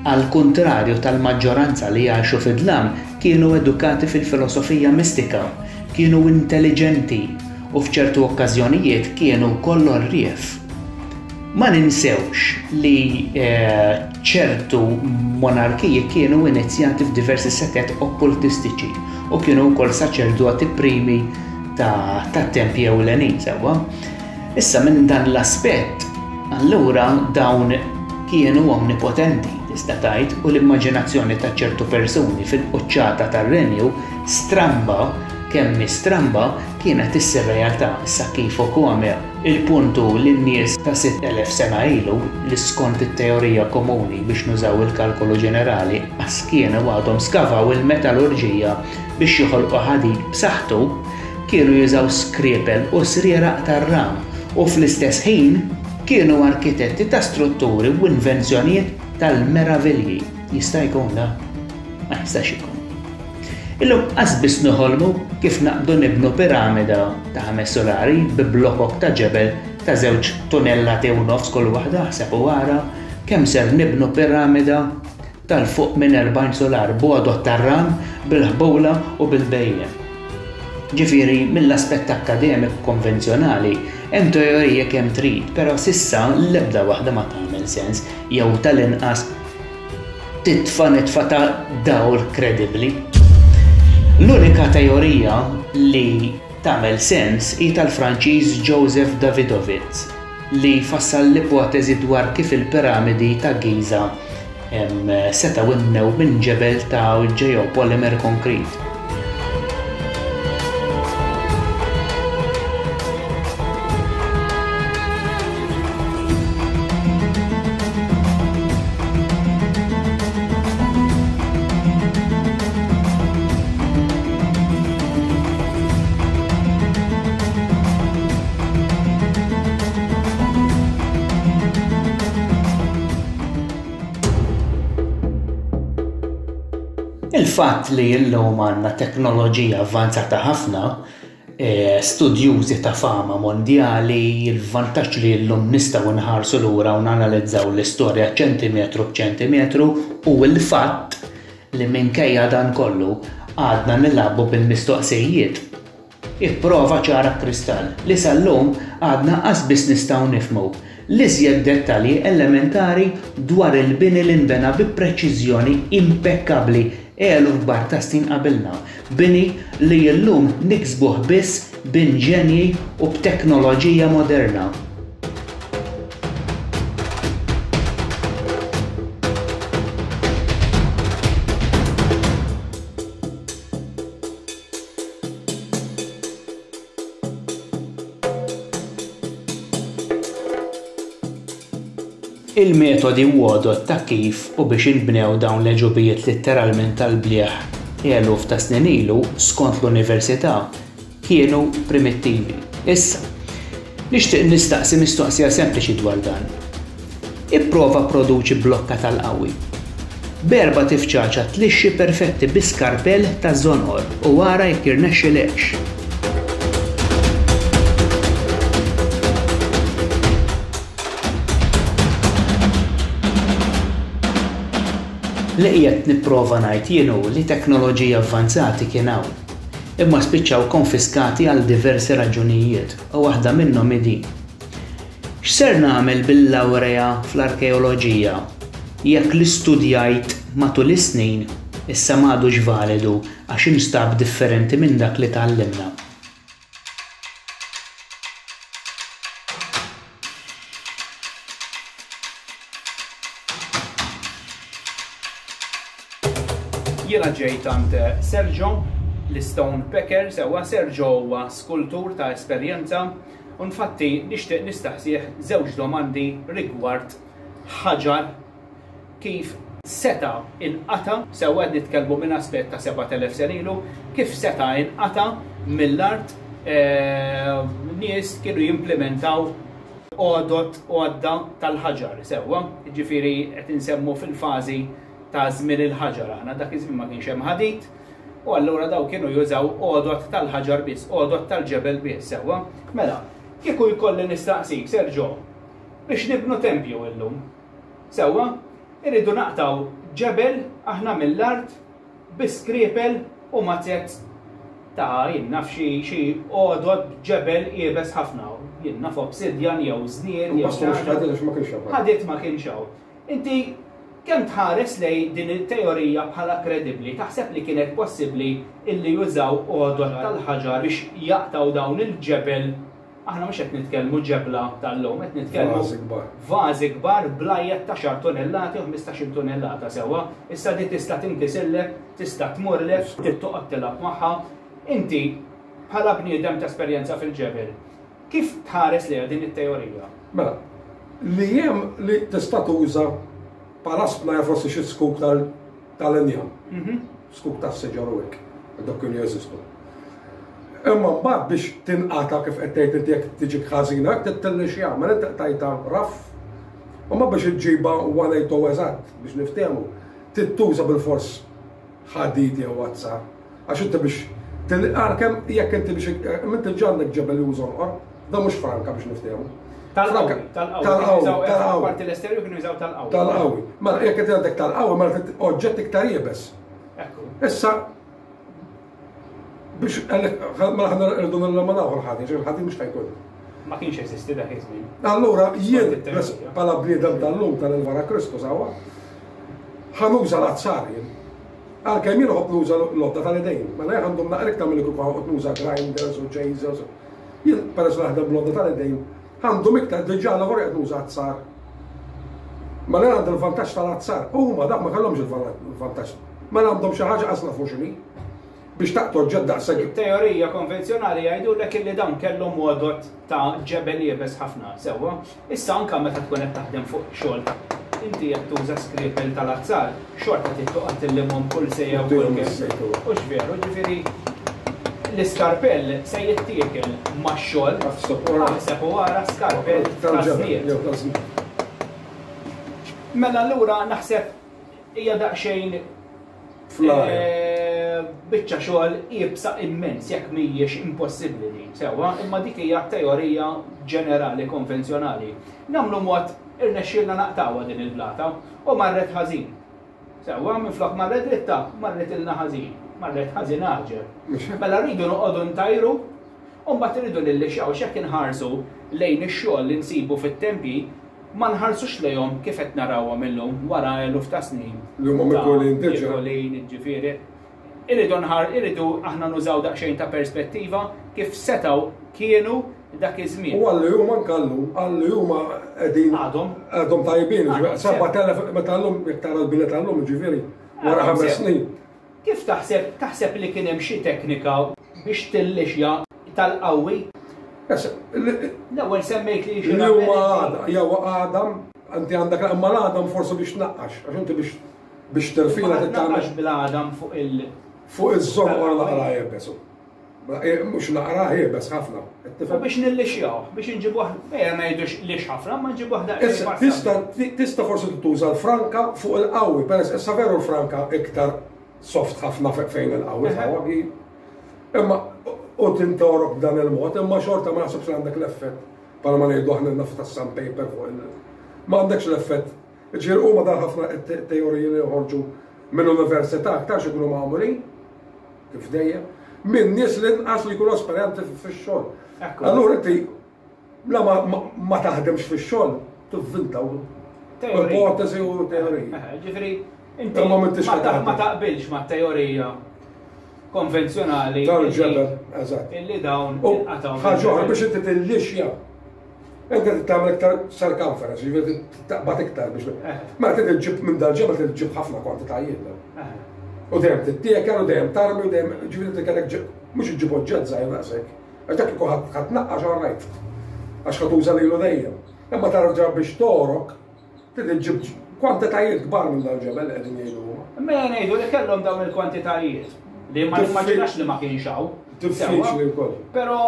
għal kontrarju tal-maġġoranza li jgħixu fid-dlam kienu edukati fil-filosofija mistika, kienu intelligenti u f'ċertu okkażjonijiet kienu kollu rrief. Ma ninsewx li ċertu monarkiji kienu inizjati f'diversi setet okkultistiċi u kienu wkoll saċerdoti primi ta' tempji ewlenin sewwa. Issa minn dan l-aspett, allura dawn kienu omnipotenti tista' tgħid u l-immaġinazzjoni ta' ċertu persuni fil-quċċata tar-renju stramba kemm stramba kienet is-realtà issa kif ukoll il-puntu li n-nies ta' 6,000 sena ilu li skont it-teorija komuni biex nużaw il-kalkolu ġenerali qas kienu għadhom skavaw il-metallurġija biex joħolqu ħadid b'saħħtu kienu jużaw skriepel u srieraq tar-ram u fl-istess ħin kienu arkitetti ta' strutturi u invenzjonijiet tal-meravilji. Jista' jkun da? Ma jistax ikun. Illum qasbis noħolmu kif naqdu nibnu piramida ta' 5 solari bi blokkok ta' ġebel ta' 2 tunellati u nofs kull waħda ħseb u wara kemm ser nibnu piramida tal-fuq minn 40 solar b'għodot tar-ram, bil-ħbula u bil-bejjem. Ġifieri mill-aspett akademiku konvenzjonali hemm teorija kemm trid, però s'issa l-ebda waħda ma tagħmel sens jew tal-inqas nitfa' ta' dawl kredibbli. L-unika teorija li tagħmel sens hi tal-Franċiż Joseph Davidovits li fassal l-ipotezi dwar kif il-piramidi ta' Giza setgħu innew minn ġebel ta' geopolymer konkrit. Il-fatt li llum għandna teknoloġija avvanzata ħafna, studjużi ta' fama mondjali, il-vantaġġ li llum nistgħu nħarsu lura u nanalizzaw l-istorja ċentimetru b'ċentimetru u l-fatt li minkejja dan kollu għadna nilagħbu bil-mistoqsijiet. Ipprova ċara kristall li sal-lum għadna qasbis nistgħu nifhmu l-iżjed dettalji elementari dwar il-bini li nbena bi preċiżjoni impeccabbli kbar ta' snin qabilna, bini li llum niksbuh biss b'inġenji u b'teknoloġija moderna. Il-metodi għodot ta' kif u biex inbnew dawn l-eġubijiet litteralment tal-blieħ eluf ta' snin ilu skont l-università kienu primittivi. Issa, nixtieq nistaqsi mistoqsija sempliċi dwar dan. Ipprova produċi blokka tal-qawwi. Berba tifċaċa tlixxi perfetti bi skarpell ta' żonqor u wara jekk irnexxilekx. Li qiegħed nipprova ngħid jienu li teknoloġija avvanzati kien hawn, imma spiċċaw konfiskati għal diversi raġunijiet u waħda minnhom din. X'ser nagħmel bil-lawrea fl-arkeoloġija jekk li studjajt matul is-snin issa m'għadux validu għax instab differenti minn dak li tgħallimna. Jiena ġejt għand Sergio l-Stone Pecker, sewwa Sergio huwa skultur ta' esperjenza u infatti nixtieq nistaqsih żewġ domandi rigward ħaġar kif seta' inqata' sewwa qed nitkellmu minn aspett ta' 7000 sen ilu, kif seta' inqata' mill-art nies kienu jimplementaw għodda tal-ħaġar sewwa, jiġifieri qed insemmu fil-fażi ta' żmien il-ħaġar aħna dak iż-żmien ma kienx hemm ħadid u allura daw kienu jużaw għodot tal-ħaġar biss, għodot tal-ġebel biss sewwa. Mela, kieku jkolli nistaqsik, Sergio, biex nibnu tempju illum. Sewwa, irridu naqtaw ġebel aħna mill-art biskripel u mazzett ta' jinnaf xi għodot ġebel qiebes ħafna. Jinnaf obsidjan jew żnier jew ħadiet ma kienx hawn. Inti kemm tħares lej din it-teorija bħala kredibbli, taħseb li kienet possibbli illi jużaw għodot tal-ħaġar biex jaqtaw dawn il-ġebel, aħna mhux qed nitkellmu ġebla tal-lum, qed nitkellmu vażi kbar blajjed ta' 10 tonnellati u 15 tonnellata sewwa, issa di tista' tinkisillek, tista' tmurlek, tittoqgħod tilab magħha. Inti bħala bniedem ta' esperjenza fil-ġebel, kif tħares lejha din it-teorija? Mela, li hemm li tista' tuża bħala spna forsi xi skuk tal-injam, skuk tas-siġar u hekk, dak kienu jeżistu. Imma mbagħad biex tinqata kif qed tgħid inti jekk tiġik ħażina hekk tittelli xi jagħmel inti tajta raff. Imma biex iġġiba 180 eżatt biex niftehmu, tittuża bil-fors ħadid jew wazza. Għax inti biex tilqar kemm jekk inti biex inti ġandek ġebel jużonqor, da mhux franka biex niftehmu. Tal-qawwi, tal-qawwi. Parti l-esterju kienu jużaw tal-qawwi. Tal-qawwi. Ma jekk qed għandek tal-qawwi ma oġġett iktar jiebes. Ekku. Issa biex ma ħadna rridu nillamanaw il-ħadin, il-ħadin mhux ħajkun. Ma kienx jeżisti dak iż-żmien. Allura jien bħala bniedem tal-lum tal-Elvara Kristu sawwa ħanuża l-azzar jien. Għalkemm jien uħobb nuża l-odda tal-idejn, ma lejn għandhom naqra iktar milli kieku ħoqgħod nuża grinders u chasers. Jien peress li naħdem l-odda tal-idejn għandhom iktar diġà lavor qed nuża azzar. Ma lejn għandhom il-vantaġġ tal-azzar. Huma dak ma kellhomx il-vantaġġ. Ma għandhom xi ħaġa qasna fuq xini biex taqtor ġedda segħ. Il-teorija konvenzjonali jgħidulek illi dawn kellhom modot ta' ġebel jiebes ħafna sewwa. Issa anke meta tkun qed taħdem fuq xogħol. Inti jekk tuża skripel tal-azzar, xorta tittoqgħod tillimhom kull sejja u kull kemm. U x'veru, ġifieri l-iskarpell se jittiekel max-xogħol naħseb wara skarpell tal-żniet. Mela allura naħseb hija daqsxejn biċċa xogħol jibsa immens jekk mhijiex impossibbli din sewwa, imma dik hija teorija ġenerali konvenzjonali. Nagħmlu mod irnexxielna naqtawha din il-blata u marret ħażin. Sewwa minflok marret dritta, marret ilna ħażin, marret ħażin aġer. Mela rridu noqogħdu ntajru u mbagħad irridu nillixxaw x'hekk inħarsu lejn ix-xogħol li nsibu fit-tempji ma nħarsux lejhom kif qed narawhom illum wara eluf ta' snin. Li huma mikolin diġà. Mikolin, ġifieri. Irridu aħna nużaw daqsxejn ta' perspettiva kif setgħu kienu dak iż-żmien. U għalli huma nkallu, għalli huma qegħdin għadhom tajbin, 7,000 meta llum jekk tara l-bilet tal-lum ġifieri wara 5 snin. Kif taħseb li kien hemm xi teknika biex tillixja tal-qawwi? L-ewwel semmejt li xi huma għadam, inti għandek imma l-għadam forsi biex tnaqqax, għax inti biex terfina tagħmel bil-għadam fuq iż-żomm wara naqra jebes. Mhux naqra jebes ħafna. U biex nillixjaw, biex inġibuh ejja ma jgħidux lix ħafna, ma nġibuh daqsxejn. Tista' forsi tuża l-franka fuq il-qawwi, peress issa veru l-franka iktar soft ħafna fejn il-qawwi. Imma u tintorok b'dan il-mod, imma xorta ma naħsibx li għandek l-effett. Bħala ma ngħidu aħna nafta ta' sandpaper fuq ma għandekx l-effett. Ġier huma dar ħafna teoriji li joħorġu mill-università aktar xi jkunu magħmulin kif dejjem minn nies li nqas li jkunu esperjenti fix-xogħol. Allura inti la ma taħdemx fix-xogħol tivvintaw ipotesi u teorija. Ġifieri inti ma taqbilx mat-teorija konvenzjonali tal-ġebel, eżatt. Illi dawn inqataw. Ħaġa oħra biex inti tillixja. Inti tagħmel iktar circumference, ġifieri taqbad iktar biex. Ma trid iġġib minn dal-ġebel trid iġġib ħafna kwantitajiet. U dejjem tittiekel u dejjem tarmi u dejjem ġifieri tikelek mhux iġġib oġġett żgħir naqsek. Għax dak ikun ħadd tnaqqax orrajt. Għax ħadd tuża lilu dejjem. Imma tarġa biex torok trid iġġib kwantitajiet kbar minn dal-ġebel li qegħdin jgħidu huma. Imma ngħidu li kellhom dawn il-kwantitajiet. Li ma nimmaġinax li ma kienx hawn. Diffiċli wkoll. Però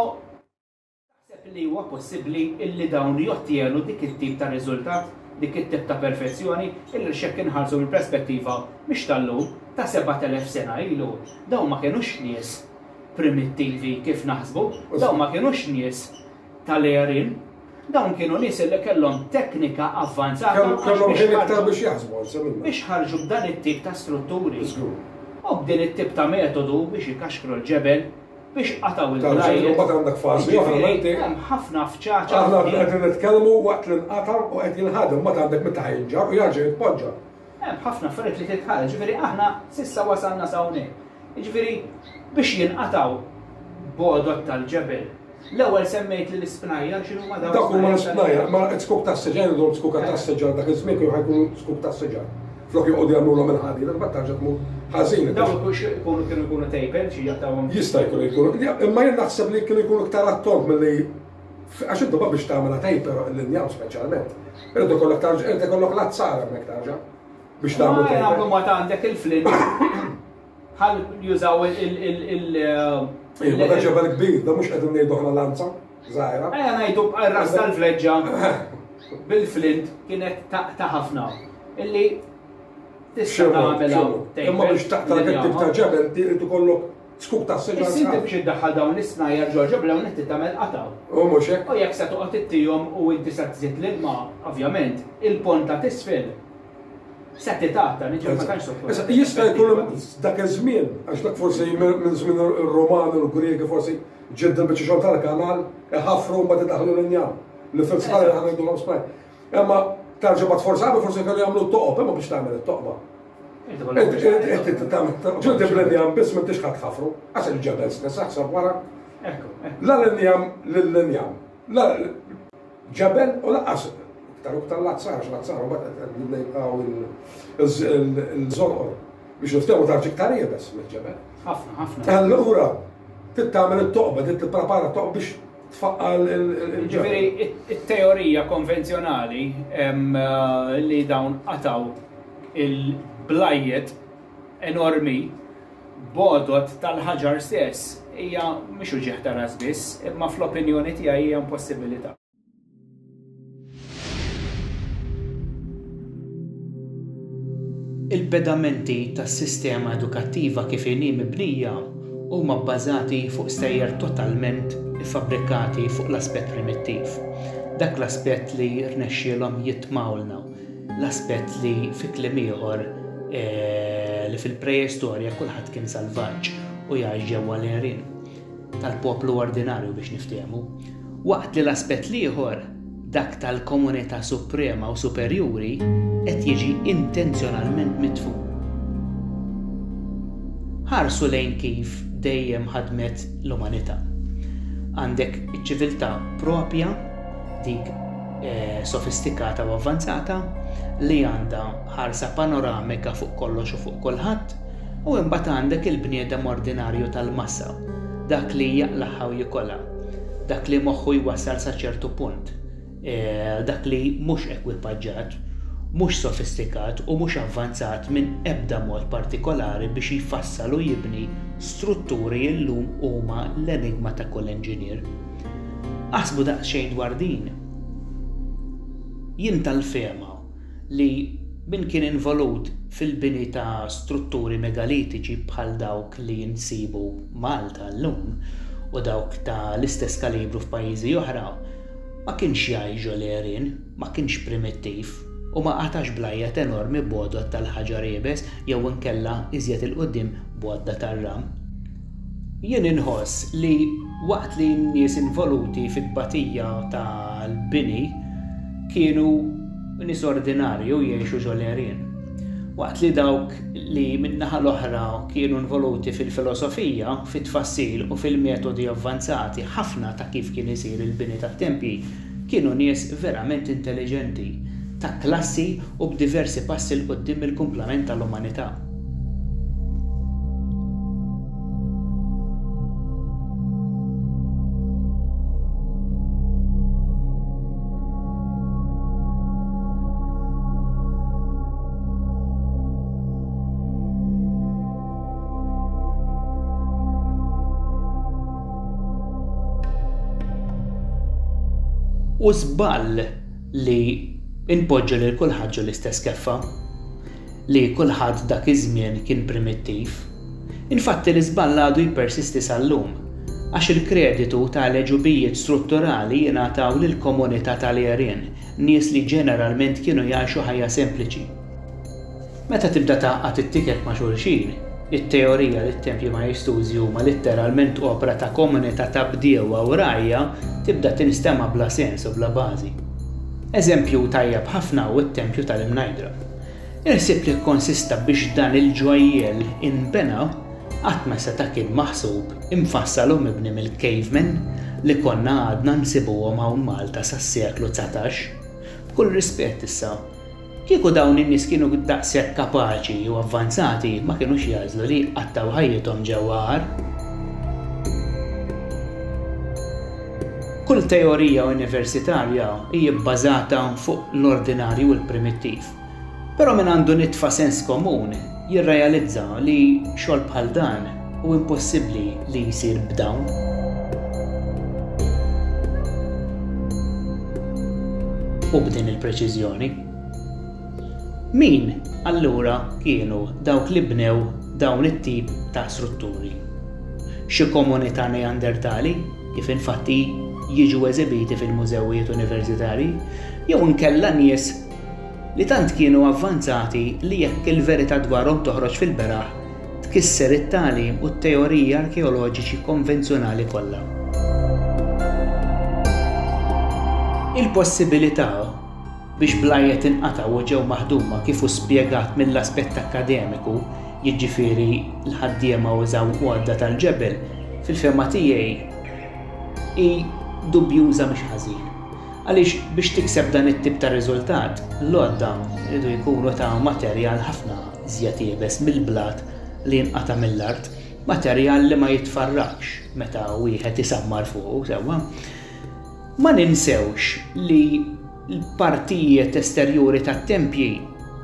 naħseb li huwa possibbli illi dawn jottienu dik it-tip ta' riżultat, dik it-tip ta' perfezzjoni illi xekk inħarsu mill-perspettiva mhix tal-lum ta' 7,000 sena ilu. Dawn ma kienux nies primittivi kif naħsbu, dawn ma kienux nies tal-erin, dawn kienu nies li kellhom teknika avvanzata biex ħarġu b'dan it-tip ta' strutturi. U b'din it-tip ta' metodu biex ikaxkru l-ġebel biex qataw il-blajiet. Hemm ħafna fċaċa. Aħna qegħdin nitkellmu waqt li nqataw u qed jinħadem ma għandek meta jinġar u jarġa' jitpoġġa. Hemm ħafna affarijiet li titħallel, ġifieri aħna s'issa wasalna hawnhekk. Jiġifieri biex jinqataw bodot tal-ġebel. L-ewwel semmejt li l-ispnajjar x'inhu ma dawn. Dak huma l-ispnajjar, ma skuk tas-seġar idhom skuk tas-seġar dak iż-żmien kienu ħajkunu skuk tas-seġar. Flok joqgħdu jagħmluhom il-ħadid, imbagħad tarġa' tmur ħażin. Dawn kienu jkunu tejpel xi jattawhom. Jista' jkunu. Imma jien naħseb li kienu jkunu iktar attont milli għax intu biex tagħmilha tejper l-injam speċjalment. Irid ikollok tarġa' irid ikollok l-azzar hemmhekk tarġa' biex tagħmel tejper. Nagħmlu ma għandek il-flint. Ħal jużaw Ma da ġebel kbir, da mhux qegħdin ngħidu aħna lanza żgħira. Ejja ngħidu r-ras tal-vleġġa bil-flint kienet ta' ħafna. Illi tista' tagħmilha imma biex taqta' dak it-tip ta' ġebel trid ikollok skuk ta' s-seġar. Is-sinti biex iddaħħal dawn is-snajjar Ġorġa Blawn qed tagħmel qataw. U mhux hekk. U jekk se toqgħod ittihom u inti se tżid l-ilma, ovvjament, il-pont ta' tisfel se titgħata niġi ma tantx sokkur. Jista' jkun dak iż-żmien, għax dak forsi minn żmien ir-Roman u l-Griegi forsi ġedda biex xogħol tal-kanal, ħafru ma tidaħlu l-injam. Li fil-sqajja ħana jgħidu l-spaj. Imma tarġa' bad forsabi forsi kellu jagħmlu t-toqob, imma biex tagħmel it-toqba. Ġuddi bl-injam biss m'intix ħadd ħafru, għax il-ġebel stess aħseb wara. La l-injam lill-injam. La ġebel u laqqas taruk tal-lazzar, x-lazzar, u bat nibnejqaw il-żonqor biex niftemu tarġi ktar jibes mill-ġebel. Ħafna. Allura, tittamel it-toqba, titprepara t-toqba biex tfaqqa il-ġebel. Ġifieri it-teorija konvenzjonali li dawn qataw il-blajjet enormi bodot tal-ħaġar stess hija mhix uġieħ ta' ras biss, imma fl-opinjoni tiegħi hija impossibilità. Il-pedamenti tas-sistema edukattiva kif inhi mibnija huma bbażati fuq stejjer totalment iffabbrikati fuq l-aspett primittiv. Dak l-aspett li rnexxielhom jitmawlna, l-aspett li fi kliem ieħor li fil-preistorja kulħadd kien salvaġġ u jgħix ġewwa l-għerien tal-poplu ordinarju biex niftehmu, waqt li l-aspett ieħor dak tal-komunità suprema u superjuri qed jiġi intenzjonalment mitfu. Ħarsu lejn kif dejjem ħadmet l-umanità. Għandek iċ-ċiviltà propja, dik sofistikata u avvanzata, li għandha ħarsa panoramika fuq kollox u fuq kulħadd, u imbagħad għandek il-bniedem ordinarju tal-massa, dak li jaqlaħħa u jikolla, dak li moħħu jwassal sa ċertu punt, dak li mhux ekwipaġġat, mhux sofistikat u mhux avvanzat minn ebda mod partikolari biex jfassal u jibni strutturi llum huma l-enigma ta' kull inġinier. Aħsbu daqsxejn dwar din. Jien tal-fema li min kien involut fil-bini ta' strutturi megalitiċi bħal dawk li jinsibu Malta llum u dawk ta' l-istess kalibru f'pajjiżi oħra, ma kienx jgħixu l-għerien, ma kienx primittiv u ma qatax blajjat enormi bodot tal-ħaġar jebes jew inkella iżjed il-qudiem bodda tar-ram. Jien inħoss li waqt li n-nies involuti fit-tbatija tal-bini kienu nies ordinarju jgħixu ġol-għerien. Waqt li dawk li min-naħa l-oħra kienu involuti fil-filosofija, fit-tfassil u fil-metodi avvanzati ħafna ta' kif kien isir il-bini tat-tempji, kienu nies verament intelligenti, ta' klassi u b'diversi passi l-qoddim il-kumplament tal-umanità. U żball li inpoġġa lil kulħadd ġo l-istess keffa, li kulħadd dak iż-żmien kien primittiv. Infatti l-iżball għadu jippersisti sal-lum, għax il-kreditu tal-eġubijiet strutturali jingħataw lill-komunità tal-għerien, nies li ġeneralment kienu jgħixu ħajja sempliċi. Meta tibda taqgħod it-tiket ma' xulxin, it-teorija li t-tempji ma jistużi huma letteralment opra ta' komunità ta' bdiewa u rajja tibda tinstema' bla sens u bla bażi. Eżempju tajjeb ħafna u t-tempju tal-Imnajdra. Irsib li konsista biex dan il-ġojjel inbena qatt ma seta' kien maħsub infassal u mibni mill-cavemen li konna għadna nsibuhom hawn Malta sas-seklu 19. B'kull rispett issa, kieku dawn in-nies kienu daqshekk kapaċi u avvanzati ma kienux jażlu li qattaw ħajjithom ġewwa għar. Kull teorija universitarja hija bbażata fuq l-ordinarju u l-primittiv. Però min għandu nitfa' sens komun jirrealizza li xogħol bħal dan hu impossibbli li jsir b'dawn. U b'din il-preċiżjoni. Min allura kienu dawk li bnew dawn it-tip ta' strutturi? xi komunità neandertali kif infatti jiġu eżibiti fil-mużewijiet universitarji, jew inkella nies li tant kienu avvanzati li jekk il-verità dwarhom toħroġ fil-beraħ tkisser it-tagħlim u t-teoriji arkeoloġiċi konvenzjonali kollha. Il-possibilità biex blajiet inqataw u ġew maħduma kif hu spjegat mill-aspett akademiku, jiġifieri l-ħaddiema użaw għodda tal-ġebel, fil-fema tiegħi hi dubjuża mhix ħażin. Għaliex biex tikseb dan it-tip ta' riżultat, l-għodda jridu jkunu ta' materjal ħafna iżjed jibes mill-blat li jinqata' mill-art, materjal li ma jitfarrakx meta wieħed isammar fuq sewwa. Ma ninsewx li l-partijiet esterjuri tat-tempji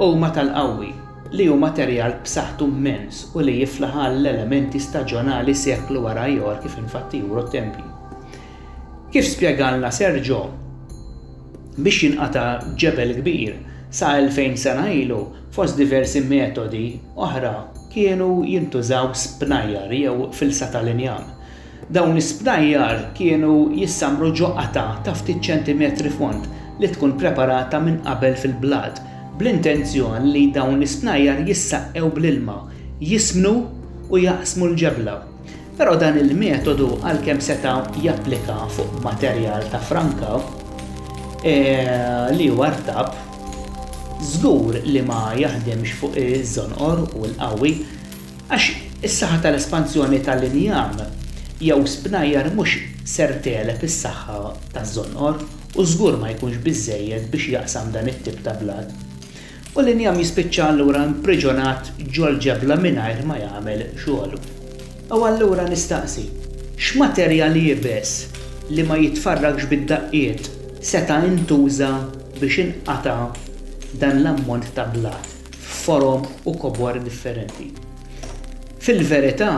huma tal-qawwi li hu materjal b'saħħtu immens u li jiflaħ l-elementi staġjonali seklu wara ieħor kif infatti juru t-tempji. Kif spjegalna Sergio, biex jinqata' ġebel kbir sa 2000 sena ilu fost diversi metodi oħra kienu jintużaw spnajjar jew filsa tal-injam. Dawn is-spnajjar kienu jissamru ġoqqata ta' ftit ċentimetri fond li tkun preparata minn qabel fil-blad bl-intenzjon li dawn is-spnajjar jissaqqew bl-ilma, jismnu u jaqsmu l-ġebla. Però dan il-metodu għalkemm seta' japplika fuq materjal ta' franka li huwa rtab, żgur li ma jaħdemx fuq iż-żonqor u l-qawwi għax is-saħħa tal-espansjoni tal-injam jew spnajjar mhux ser telep is-saħħa taż-żonqor u żgur ma jkunx biżżejjed biex jaqsam dan it-tip ta' blad. U l-injam jispiċċa allura impriġunat ġol ġebla mingħajr ma jagħmel xogħlu. U allura nistaqsi, x'materjal jibes li ma jitfarrakx bid-daqqiet seta' intuża biex inqata' dan l-ammont ta' blad f'forom u kobor differenti. Fil-verità,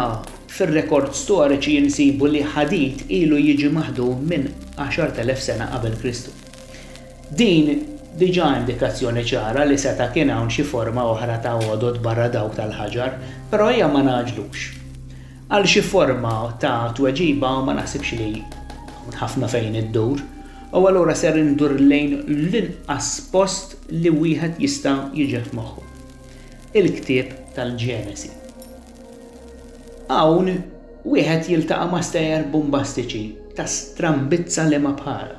fir-rekord storiċi jinsibu li ħadid ilu jiġi maħdum minn 10,000 sena qabel Kristu. Din diġà indikazzjoni ċara li seta' kien hawn xi forma oħra ta' għodod barra dawk tal-ħaġar, però hija ma naġlux. Għal xi forma ta' tweġiba ma naħsibx li ħafna fejn iddur, u allura ser indur lejn l-inqas post li wieħed jista' jiġi f'moħħu. Il-ktieb tal-Ġenesi. Hawn wieħed jiltaqa' ma' stejjer bombastiċi ta' strambizza li ma bħala.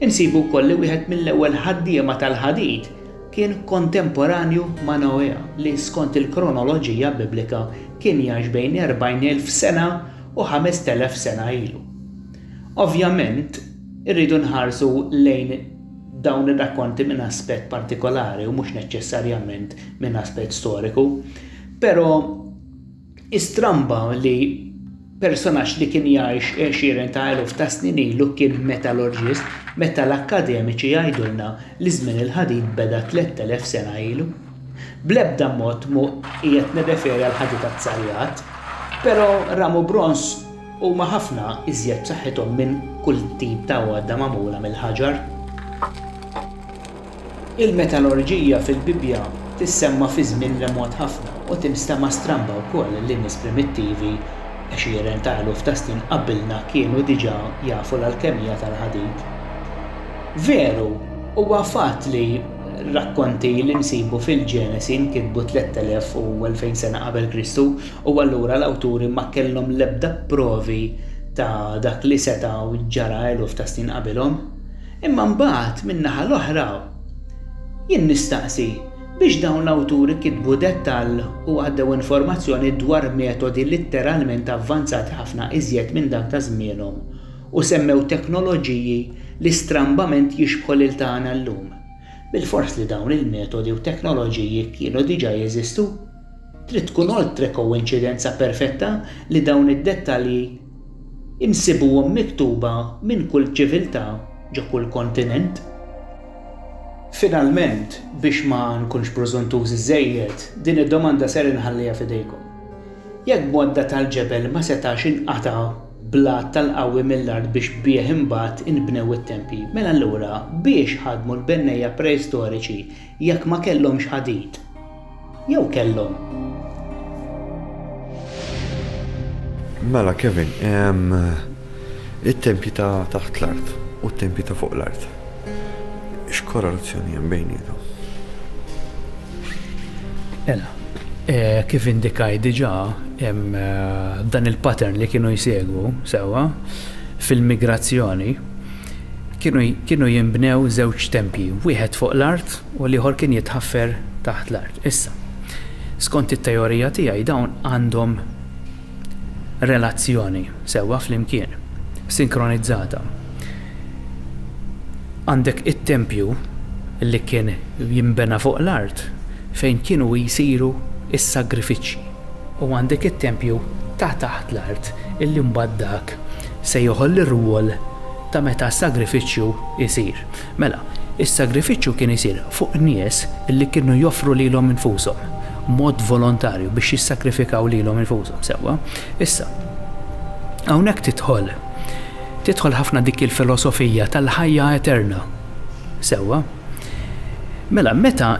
Insibu wkoll li wieħed mill-ewwel ħaddiema tal-ħadid kien kontemporanju ma' Noe li skont il-kronoloġija biblika kien jgħix bejn 40,000 sena u 5,000 sena ilu. Ovvjament, irridu nħarsu lejn dawn ir-rakkonti minn aspett partikolari u mhux neċessarjament minn aspett storiku, però istramba li personaġġ li kien jgħix 20,000 ta' snin ilu kien metallurġist meta l-akkademiċi jgħidulna li żmien il-ħadid beda 3,000 sena ilu. Bl-ebda mod mu qiegħed nirreferi għal ħadid azzarjat, però ramu brons huma ħafna iżjed b'saħħithom minn kull tip ta' għodda magħmula mill-ħaġar. Il-metallurġija fil-Bibja tissemma fi żmien remot ħafna u tinstema' stramba wkoll li nies primittivi 20,000 ta' snin qabilna kienu diġà jafu l-alkemija tal-ħadid. Veru, huwa fatt li rakkonti li nsibu fil-Ġenesi nkitbu 3,000 u 2000 sena qabel Kristu u allura l-awturi ma kellhom l-ebda provi ta' dak li setgħu ġara 1000 ta' snin qabilhom. Imma mbagħad min-naħa l-oħra jien nistaqsi biex dawn l-awturi kitbu dettall u għaddew informazzjoni dwar metodi letteralment avvanzati ħafna iżjed minn dak ta' żmienhom u semmew teknoloġiji li strambament jixbħu lil tagħna llum. Bil-fors li dawn il-metodi u teknoloġiji kienu diġà jeżistu, trid tkun oltre koinċidenza perfetta li dawn id-dettalji insibuhom miktuba minn kull ċiviltà ġo kull kontinent. Finalment, biex ma nkunx preżuntuż iżejjed, din id-domanda ser inħallija f'idejkom. Jekk bodda tal-ġebel ma setax inqata' blat tal-qawwi mill-art biex bih imbagħad inbnew it-tempji, mela allura biex ħadmu l-bennejja preistoriċi jekk ma kellhomx ħadid. Jew kellhom. Mela, Kevin, it-tempji ta' taħt l-art u t-tempji ta' fuq l-art. X'korrelazzjoni hemm bejnietom? Kif indikaj diġà hemm dan il-pattern li kienu jsegwu sewwa fil-migrazzjoni kienu jinbnew żewġ tempji, wieħed fuq l-art u l-ieħor kien jitħaffer taħt l-art. Issa, skont it-teorija tiegħi dawn għandhom relazzjoni sewwa flimkien, sinkronizzata. Għandek it-tempju li kien jinbena fuq l-art fejn kienu jisiru is-sagrifiċċji u għandek it-tempju ta' taħt l-art illi mbagħad dak se joħol ir-rwol ta' meta s-sagrifiċċju jsir. Mela, is-sagrifiċċju kien isir fuq nies illi kienu joffru lilhom infushom mod volontarju biex jissakrifikaw lilhom infushom sewwa. Issa, hawnhekk tidħol ħafna dik il-filosofija tal-ħajja eterna. Sewwa. Mela, meta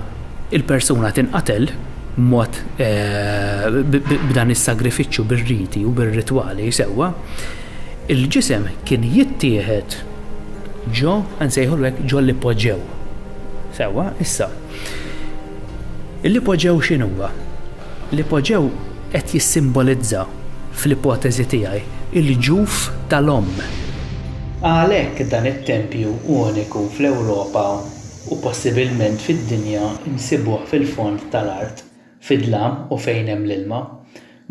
il-persuna tinqatel mod b'dan is-sagrifiċċju bir-riti u bir-ritwali sewwa, il-ġisem kien jittieħed ġo l-ipoġġew. Sewwa, issa. L-ipoġġew x'inhuwa? L-ipoġġew qed jissimbolizza fl-ipotezi tiegħi il-ġuf tal-omm. Għalhekk dan it-tempju uniku fl-Ewropa u possibilment fid-dinja insibuh fil-fond tal-art fid-dlam u fejn hemm l-ilma.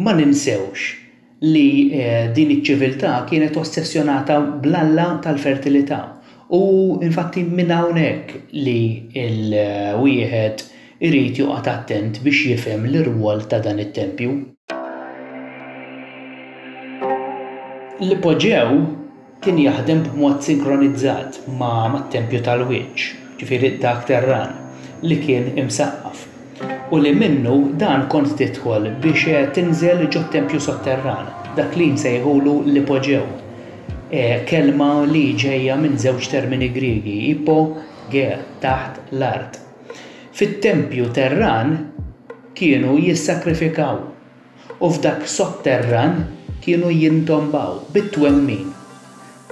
Ma ninsewx li din iċ-ċiviltà kienet ossessjonata bl-alla tal-fertilità u infatti minn hawnhekk li l-wieħed irid joqgħod attent biex jifhem l-irwol ta' dan it-tempju. L-ipoġġew kien jaħdem b'mod sinkronizzat ma' tempju tal-wiċċ, ġifieri dak terran li kien imsaqqaf. U li minnu dan kont tidħol biex tinżel ġo tempju sotterran, dak li nsejħulu l-ipoġġew. Kelma li ġejja minn żewġ termini Griegi, ipo, ge, taħt l-art. Fit-tempju terran kienu jissakrifikaw u f'dak sotterran kienu jintombaw bit-twemmin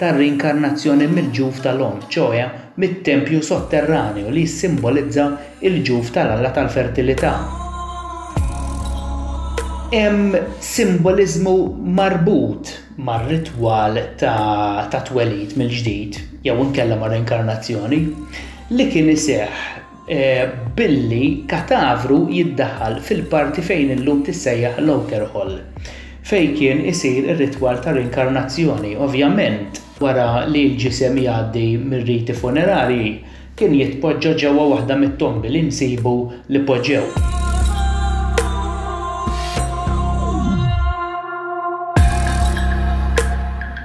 tar-rinkarnazzjoni mill-ġuf tal-omm, ċoja mit-tempju sotterranju li jissimbolizza il-ġuf tal-alla tal-fertilità. Hemm simbolizmu marbut mar-ritwal ta' twelid mill-ġdid jew inkella mar-rinkarnazzjoni li kien iseħħ billi katavru jiddaħħal fil-parti fejn illum tissejjaħ l-Outer Hall fejn kien isir ir-ritwal ta' rinkarnazzjoni. Ovvjament, wara li l-ġisem jgħaddi mir-riti funerari, kien jitpoġġa ġewwa waħda mit-tombi li nsibu l-ipoġġew.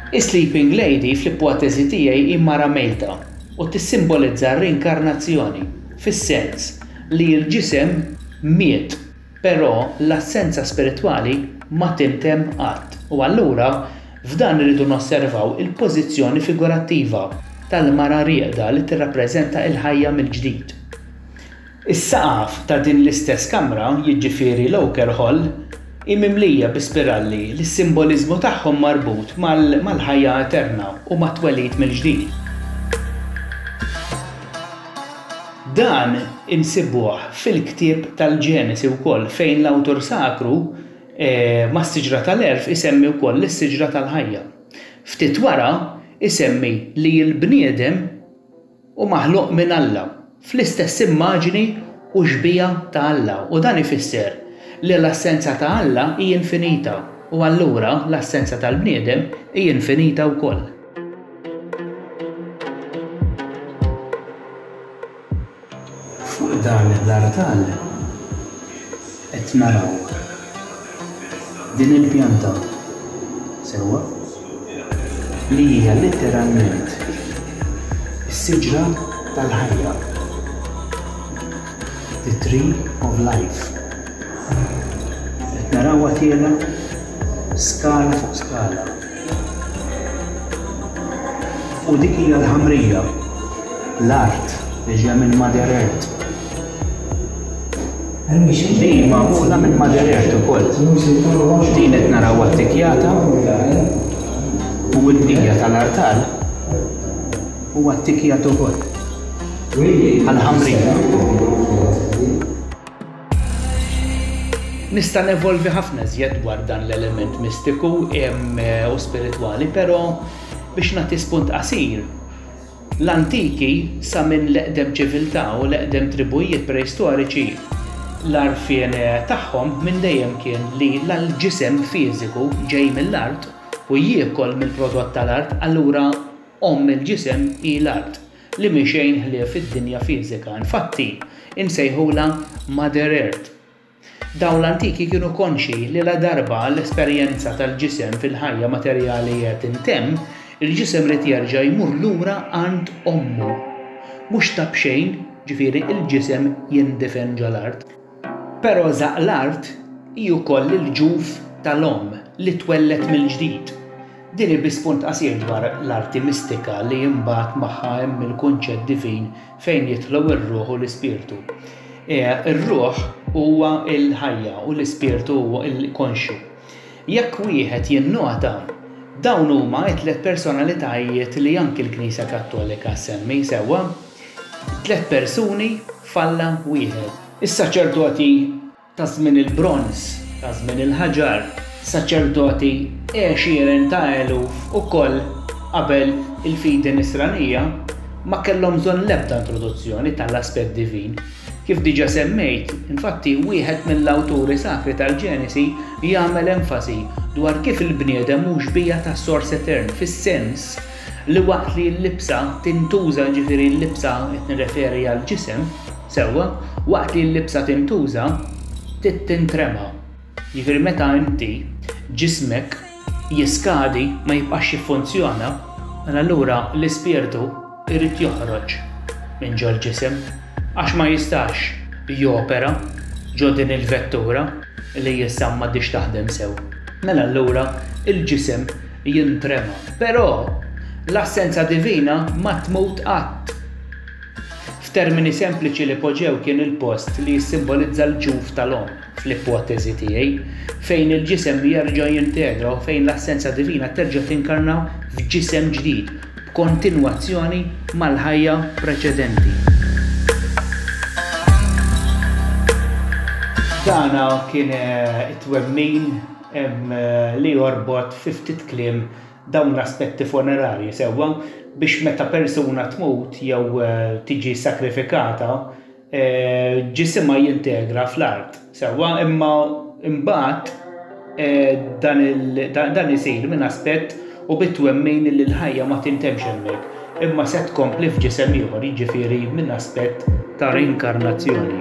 Is-Sleeping Lady fl-ipotezi tiegħi hi mara mejta u tissimbolizza r-rinkarnazzjoni fis-sens li l-ġisem miet, però l-assenza spiritwali ma tintemm qatt. U allura f'dan irridu nosservaw il-pożizzjoni figurattiva tal-mara rieqda li tirrappreżenta l-ħajja mill-ġdid. Is-saqaf ta' din l-istess kamra, jiġifieri l-Outer Hall, imimlija bi spiralli li s-simboliżmu tagħhom marbut mal-ħajja eterna u mat-twelid mill-ġdid. Dan insibuh fil-ktieb tal-Ġenesi wkoll fejn l-awtur sakru mas-siġra tal-erf isemmi wkoll is-siġra tal-ħajja. Ftit wara isemmi li l-bniedem u maħluq minn Alla fl-istess immaġini u xbija ta' Alla u dan ifisser li l-assenza ta' Alla hija infinita u allura l-assenza tal-bniedem hija infinita wkoll. Fuq dan l-artal qed naraw din il-pjanta sewwa li hija letteralment is-siġra tal-ħajja. The Tree of Life. Qed narawha tiela skala fuq skala. U dik hija l-ħamrija, l-art li ġej minn Mother Earth. Din magħmula minn Maderert ukoll. Din qed naraw għat-tikjata u l-bnija tal-artal huwa t-tikjat ukoll. Għal-ħamrija. Nista' nevolvi ħafna żjed dwar dan l-element mistiku u spiritwali, però biex nagħti spunt qasir, l-antiki sa minn l-eqdem ċiviltà u l-eqdem tribujiet preistoriċi l-arfien tagħhom minn dejjem kien li l-ġisem fiżiku ġej mill-art u jiekol mill-prodott tal-art, allura il-ġisem hi l-art li mixejn ħlief fid-dinja fiżika. Infatti, insejħula Mother Earth. Dawn l-antiki kienu konxi li la darba l-esperjenza tal-ġisem fil-ħajja materjali qed intemm, il-ġisem rid jerġa' jmur lura għand ommu. Mhux ta' bxejn, ġifieri il-ġisem jindefen ġal-art. Però żaq l-art hi wkoll il-ġuf tal-omm li twellet mill-ġdid. Din bispunt qasir dwar l-arti mistika li jimbagħad magħha hemm il-kunċett divin fejn jidħlu ir-ruħ u l-ispirtu. Ir-ruħ huwa l-ħajja u l-ispirtu huwa l-konxu. Jekk wieħed jinnota, dawn huma t-tliet personalitajiet li anke l-Knisja Kattolika semmi sewwa, 3 persuni falla wieħed. Is-saċerdoti ta' żmien il-bronż, ta' żmien il-ħaġar, saċerdoti 20 ta' eluf ukoll qabel il-fidi nisranija ma kellhom bżonn l-ebda introduzzjoni tal-aspett divin. Kif diġà semmejt, infatti wieħed mill-awturi sakri tal-Ġenesi jagħmel enfasi dwar kif il-bniedem mhux bija ta' sors etern fis-sens li waqt li l-libsa tintuża, ġifieri l-libsa qed nirreferi għal ġisem sewwa, waqt li l-libsa tintuża tintrema. Ġifieri meta inti ġismek jiskadi ma jibqax jiffunzjona, allura l-ispirtu irid joħroġ minn ġol ġisem għax ma jistax jopera ġo din il-vettura li issa m'għadix taħdem sew. Mela allura il-ġisem jintrema. Però l-assenza divina ma tmut qatt. F'termini sempliċi li poġġew kien il-post li jissimbolizza l-ġuf tal-omm fl-ipotezi tiegħi fejn il-ġisem jerġa' jintegra u fejn l-assenza divina terġa' tinkarna f'ġisem ġdid b'kontinwazzjoni mal-ħajja preċedenti. Dana kien it-twemmin li jorbot fi ftit kliem dawn l-aspetti funerarji sewwa biex meta persuna tmut jew tiġi sakrifikata ġisimha jintegra fl-art. Sewwa imma imbagħad dan isir minn aspett u bit-twemmin li l-ħajja ma tintemx hemmhekk imma se tkompli f'ġisem ieħor, jiġifieri minn aspett ta' reinkarnazzjoni.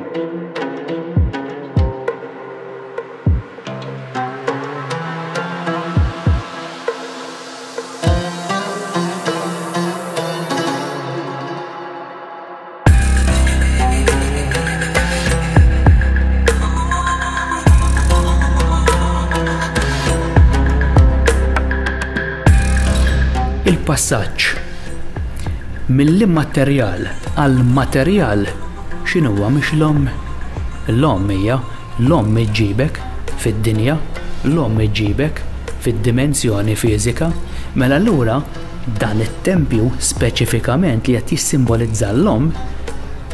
Il-passaġġ mill-immaterjal għal materjal x'inhuwa mhix l-omm? L-omm hija l-omm iġġibek fid-dinja, l-omm iġġibek fid-dimensjoni fiżika, mela allura dan it-tempju speċifikament li qed jissimbolizza l-omm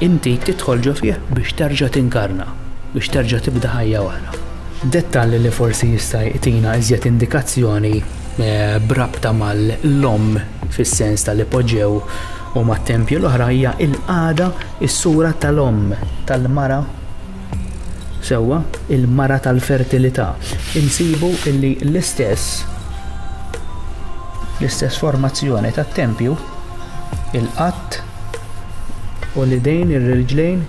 inti tidħol ġo fih biex terġa' tinkarna, biex terġa' tibda ħajja oħra. Dettalli li forsi jista' jagħtina iżjed indikazzjoni brabta mal-omm fis-sens tal-ipoġġew u mat-tempju l-oħra hija l-qagħda is-sura tal-omm tal-mara sewwa il-mara tal-fertilità. Insibu illi l-istess formazzjoni tat-tempju il-qatt u l-idejn ir-riġlejn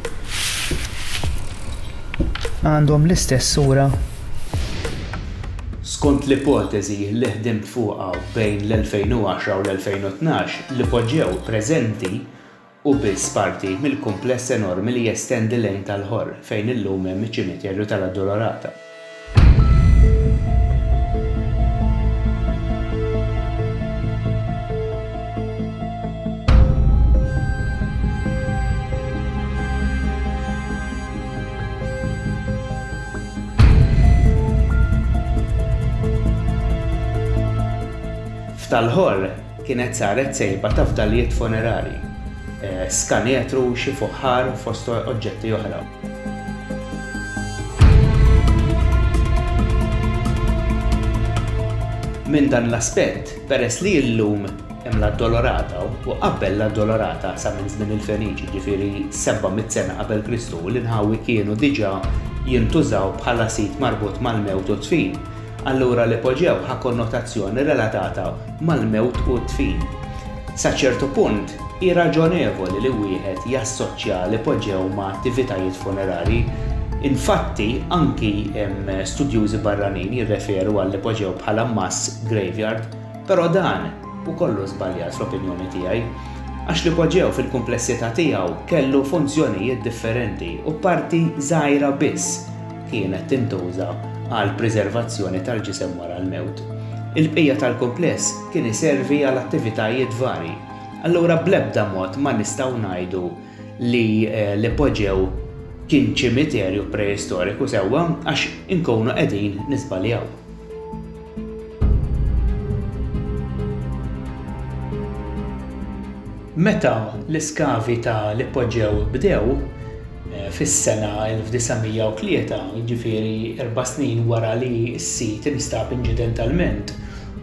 għandhom l-istess sura. Skont l-ipotezi li ħdimt fuqha bejn l-2010 u l-2012 li poġġew preżenti u biss parti mill-kumpless enormi li jestendi lejn tal-ħorr fejn illum hemm iċ-ċimiterju tal-Addolorata. F'tal-ħor kienet saret sejba ta' fdalijiet funerari, skanetru, xi fuħħar fost oġġetti oħra. Minn dan l-aspett, peress li llum hemm l-Addolorata u qabel l-Addolorata sa minn żmien il-Feniċi, ġifieri 700 sena qabel Kristu, l-inħawi kienu diġà jintużaw bħala sit marbut mal-mewt u t-tfin. Allura l-ipoġew ħa konnotazzjoni relatata mal-mewt u t-tfin. Sa ċertu punt, hi raġonevoli li wieħed jassoċja l-ipoġew ma' attivitajiet funerari. Infatti, anki studjużi barranin jirreferu għall-ipoġew bħala mass graveyard, però dan u kollu żbaljat fl-opinjoni tiegħi, għax l-ipoġew fil-komplessità tiegħu kellu funzjonijiet differenti u parti żgħira biss kienet tintuża għal preservazzjoni tal-ġisem wara l-mewt. Il-bqija tal-kompless kien iservi għal attivitajiet vari. Allura bl-ebda mod ma nistgħu ngħidu li l-ipoġew kien ċimiterju preistoriku sewwa għax inkunu qegħdin niżbaljaw. Meta l-iskavi ta' l-ipoġew bdew fis-sena 1903, jiġifieri 4 snin wara li s-sit instab inċidentalment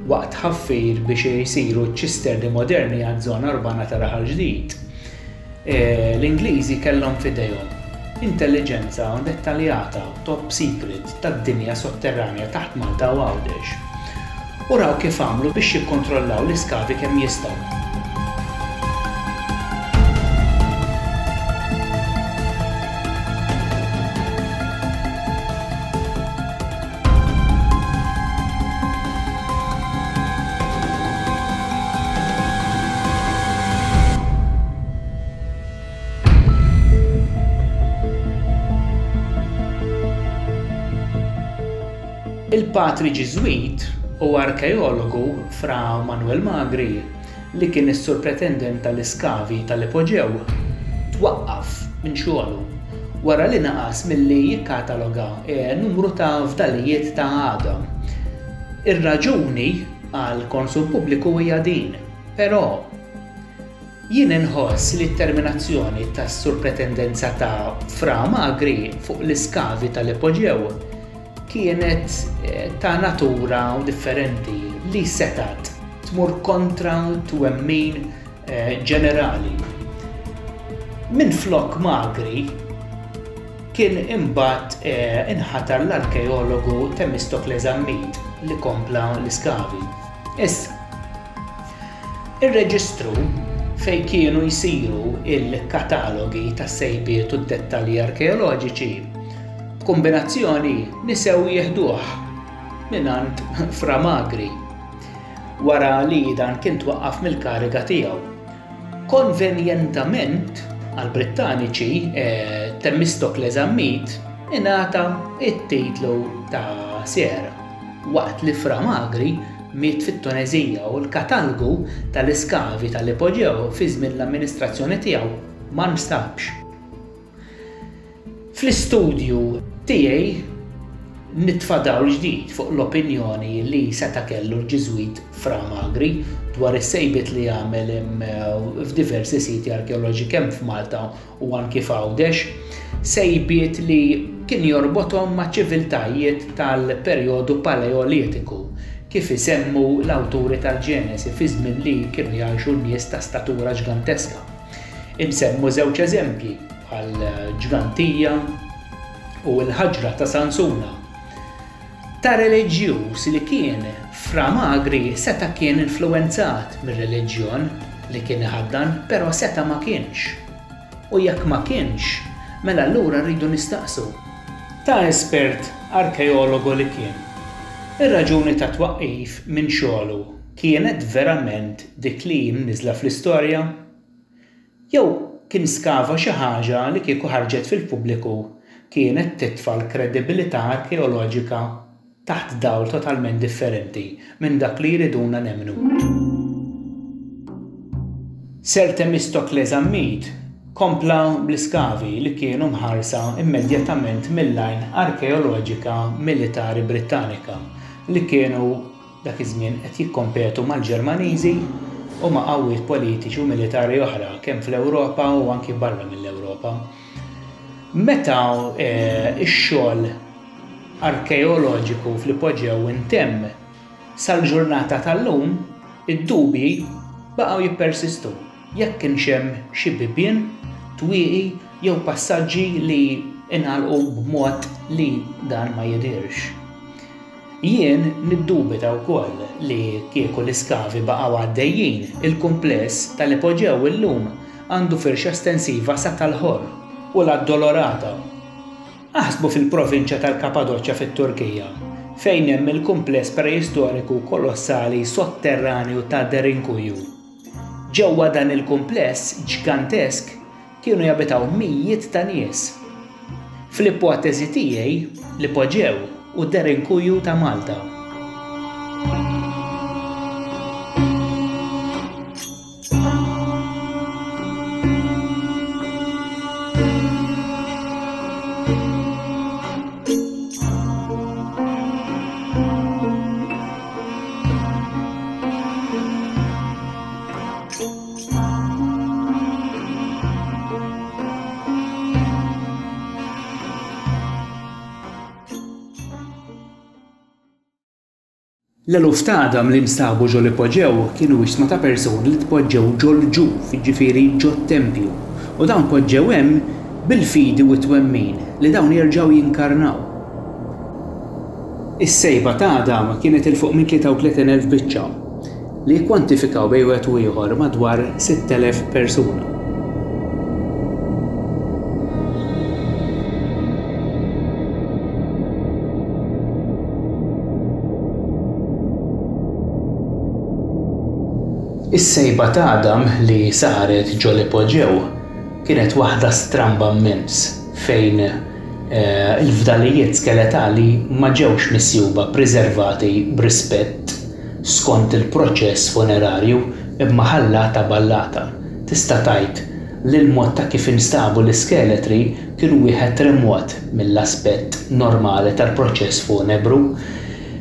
waqt ħaffir biex jsiru ċisterni moderni għaż-żona urbana ta' Raħal Ġdid, l-Ingliżi kellhom f'idejhom intelligenza dettaljata top secret tad-dinja sotterranja taħt Malta u Għawdex. U raw kif għamlu biex jikkontrollaw l-iskavi kemm jistgħu. Il-patri Ġiżwit u arkeologu Fra Manuel Magri li kien is-surpretendent tal-iskavi tal-ipoġew twaqqaf minn xogħlu wara li naqas milli jikkataloga numru ta' fdalijiet ta' għada. Ir-raġuni għal konsum pubbliku hija din, però jien inħoss li t-terminazzjoni tas-surpretendenza ta' Fra Magri fuq l-iskavi tal-ipoġew kienet ta' natura differenti li setat tmur kontra twemmin ġenerali. Minflok Magri kien imbagħad inħatar l-arkeologu Themistokles Ammit li kompla l-iskavi. Issa, ir-reġistru fejn kienu jsiru il-katalogi tas-sejbiet u d-dettalji arkeoloġiċi kombinazzjoni nisew jieħduh minant Fra Magri wara li dan kien twaqqaf mill-kariga tiegħu. Konvenjentament għall-Brittaniċi Themistokles Ammit ingħata it-titlu ta' Sier waqt li Fra Magri miet fit-Tunezija u l-katalgu tal-iskavi tal-ipoġew fi żmien l-amministrazzjoni tiegħu ma nstabx. Fl-istudju tiegħi nitfadaw ġdid fuq l-opinjoni li seta' kellu l-Ġiżwit Fra Magri dwar is-sejbiet li għamel f'diversi siti arkeoloġiċi kemm f'Malta u anki f'Għawdex, sejbiet li kien jorbothom ma' ċiviltajiet tal-perjodu Paleolitiku kif isemmu l-awturi tal-Ġenesi fi żmien li kienu jgħixu nies ta' statura ġganteska. Insemmu żewġ eżempji bħal-ġgantija u l-ħaġra ta' Sansuna. Ta' reliġjuż li kien Fra Magri seta' kien influenzat mir-reliġjon li kien iħaddan, però seta' ma kienx. U jekk ma kienx, mela allura rridu nistaqsu. Ta' espert arkeologu li kien. Ir-raġuni ta' twaqqif minn xogħlu kienet verament dik li niżla fl-istorja? Jew kien skava xi ħaġa li kieku ħarġet fil-pubbliku kienet titfa' l-kredibilità arkeoloġika taħt dawl totalment differenti minn dak li jriduna nemmnu. Ser Themistokles Ammit kompla bl-iskavi li kienu mħarsa immedjatament mill-lajn arkeoloġika militari Brittanika li kienu dak iż-żmien qed jikkompetu mal-Ġermaniżi u ma' qawwiet politiċi u militari oħra kemm fl-Ewropa u anki barra mill-Ewropa. Meta x-xogħol arkeoloġiku fl-Ipoġġew intemm sal-ġurnata tal-lum, id-dubji baqgħu jippersistu jekk kienx hemm xi bibien, twieqi jew passaġġi li ingħalqu b'mod li dan ma jidhirx. Jien niddubita wkoll li kieku l-iskavi baqgħu għaddejjin il-kumpless tal-Ipoġġew illum għandu firxa estensiva sa tal-Ħorr u l-Addolorata. Aħsbu fil-provinċja tal-Kapadoċċja fit-Turkija fejn hemm il-kumpless preistoriku kolossali sotterranju ta' Derinkuju. Ġewwa dan il-kumpless ġigantesk kienu jabitaw mijiet ta' nies. Fl-ipotezi tiegħi l-Ipoġġew u Derinkuju ta' Malta. L-eluf ta' għadam li nstabu ġol Ipoġġew kienu wisma ta' persuni li tpoġġew ġol ġuf, jiġifieri ġol tempju, u dawn poġġew hemm bil-fidi u twemmin li dawn jerġgħu jinkarnaw. Is-sejba ta' għadam kienet il fuq minn 33,000 biċċa li jikkwantifikaw bejn wieħed u ieħor madwar 6,000 persuna. Is-sejba ta' għadam li saret ġol Ipoġġew kienet waħda stramba immens fejn il-fdalijiet skeletali ma ġewx misjuba preservati b'rispett skont il-proċess funerarju imma ħallata ballata. Tista' tgħid li l-mod ta' kif instabu l-iskeletri kien wieħed remot mill-aspett normali tal-proċess funebru.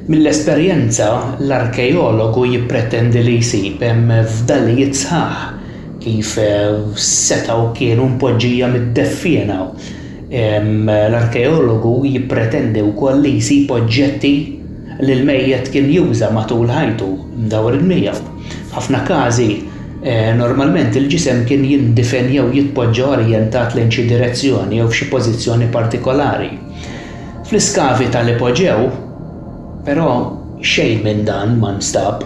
Mill-esperjenza l-arkeologu jippretendi li jsib hemm fdalijiet sħaħ kif setgħu kienu mpoġġija mid-deffiena. L-arkeologu jippretendi wkoll li jsib oġġetti li l-mejjed kien juża matul ħajtu mdawr il-mija. F'ħafna każi normalment il-ġisem kien jindifen jew jitpoġġa orjentat lejn xi direzzjoni jew f'xi pożizzjoni partikolari. Fl-iskavi tal-Ipoġġew però xejn minn dan ma nstab.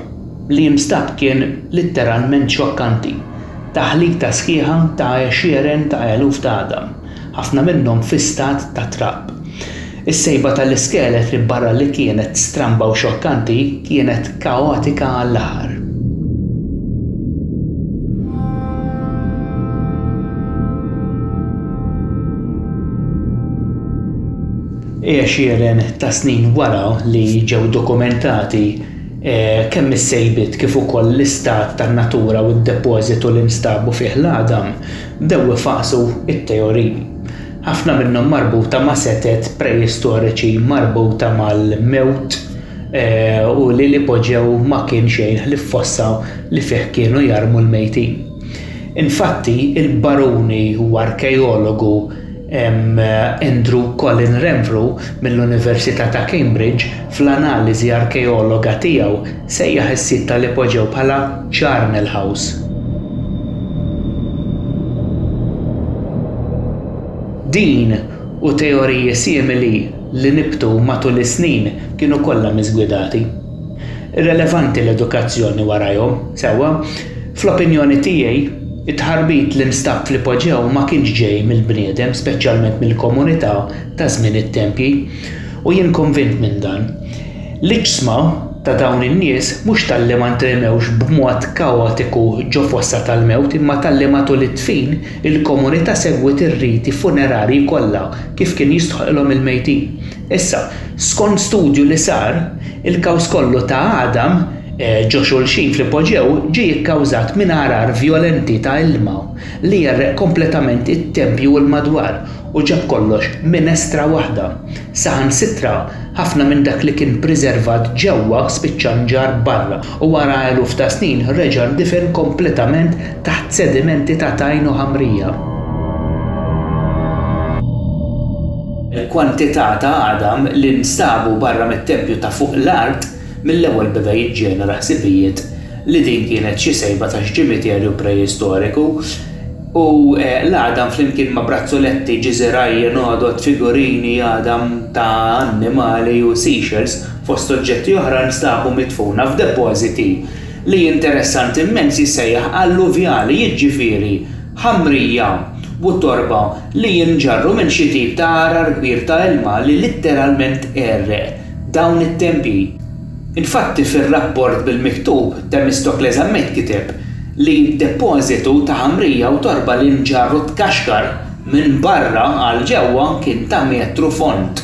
Li nstab kien litteralment xokkanti. Taħlik ta' sħiħa ta' għexieren ta' eluf ta' għadam. Ħafna minnhom fi stat ta' trapp. Is-sejba tal-iskeletri barra li kienet stramba u xokkanti kienet kaotika għall-aħħar. Għexieren ta' snin wara li ġew dokumentati kemm is-sejbiet kif ukoll l-istat tan-natura u d-depożitu li nstabu fih l-għadam bdew ifaqsu t-teoriji. Ħafna minnhom marbuta ma' setet preistoriċi marbuta mal-mewt u li l-Ipoġġew ma kien xejn li fossa li fih kienu jarmu l-mejtin. Infatti il-baruni u arkeologu Andrew Colin Renfrew mill-Università ta' Cambridge fl-analiżi arkeologa tiegħu sejjaħ is-sit tal-Ipoġġew bħala Charnel House. Din u teoriji simili li nibtu matul is-snin kienu kollha miżgwidati. Irrelevanti l-edukazzjoni warajhom, sewwa, fl-opinjoni tiegħi it-ħarbit li nstab fl-Ipoġġew ma kienx ġej mill-bniedem, speċjalment mill-komunità ta' żmien it-tempji, u jien konvint minn dan. L-iġsma ta' dawn in-nies mhux talli ma ntremewx b'mod kaotiku ġo fossa tal-mewt imma talli matul it-tfin il-komunità segwit ir-riti funerarji kollha kif kien jistħoqlhom il-mejtin. Issa, skont studju li sar, il-kaws kollu ta' Adam ġo xulxin fl-ipoġew ġie kkawżat minn arar vjolenti ta' ilma li jerreq kompletament it-tempju u l-madwar u ġab kollox minestra waħda. Saħansitra ħafna minn dak li kien preservat ġewwa spiċċa nġar barra u wara eluf ta' snin reġa' ndifen kompletament taħt sedimenti ta' tajn u ħamrija. Il-kwantità ta' għadam li nstabu barra mit-tempju ta' fuq l-art mill-ewwel beda jiġġenera ħsibijiet li din kienet xi sejba ta' ċimiterju preistoriku u l-għadam flimkien ma' brazzoletti, ġiżerajjen, għodot, figurini, għadam ta' annimali u seashells fost oġġetti oħra nstabu mitfuna f'depożiti li interessanti immens jissejjaħ alluvjali jiġifieri ħamrija u torba li jinġarru minn xi tip ta' arar kbir ta' ilma li litteralment erreq dawn it-tempji. Infatti fir-rapport bil-miktub Themistokles Ammet kiteb li depożitu ta' ħamrija u torba li nġarru tkaxkar minn barra għal ġewwa kien ta' metru font.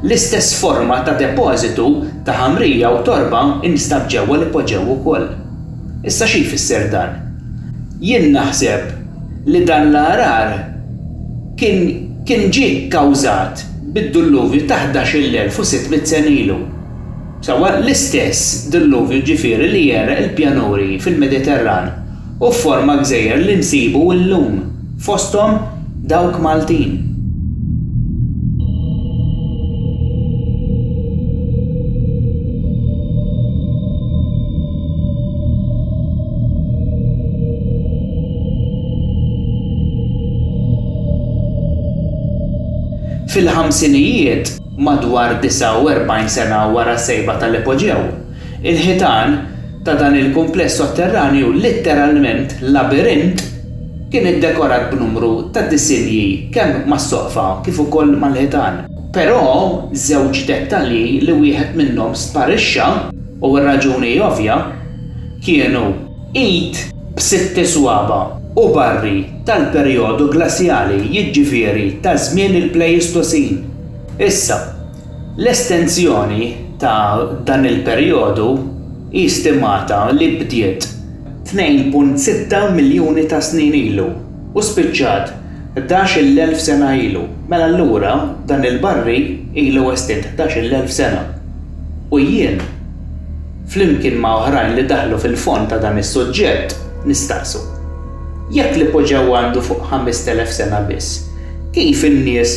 L-istess forma ta' depożitu ta' ħamrija u torba instab ġewwa l-ipoġew ukoll. Issa xi jfisser dan? Jien naħseb li dan l-arar kien ġie kkawżat bid-dilluvju ta' 11,600 sen ilu. Sawa l-istess dilluvju ġifieri li jereq il-pjanuri fil-Mediterran u f'forma gżejjer li nsibu llum fosthom dawk Maltin. Fil-ħamsinijiet madwar 49 sena wara sejba tal-ipoġew, il-ħitan ta' dan il-kumpless sotterranju litteralment labirint kien iddekorat b'numru ta' disinji kemm mas-soqfa kif ukoll mal-ħitan. Però żewġ dettalji li wieħed minnhom sparixxa u r-raġuni ovvja kienu id b'6 swaba u barri tal-perjodu glassjali jiġifieri ta' żmien il-Pleistocene. Issa, l-estensjoni ta' dan il-perjodu istimata li bdiet 2.6 miljuni ta' snin ilu u spiċċat 11,000 sena ilu. Mela allura dan il-barri ilu estint 11,000 sena. U jien, flimkien ma' oħrajn li daħlu fil-fond ta' dan is-suġġett nistaqsu. Jekk li poġew għandu fuq 5,000 sena biss, kif in-nies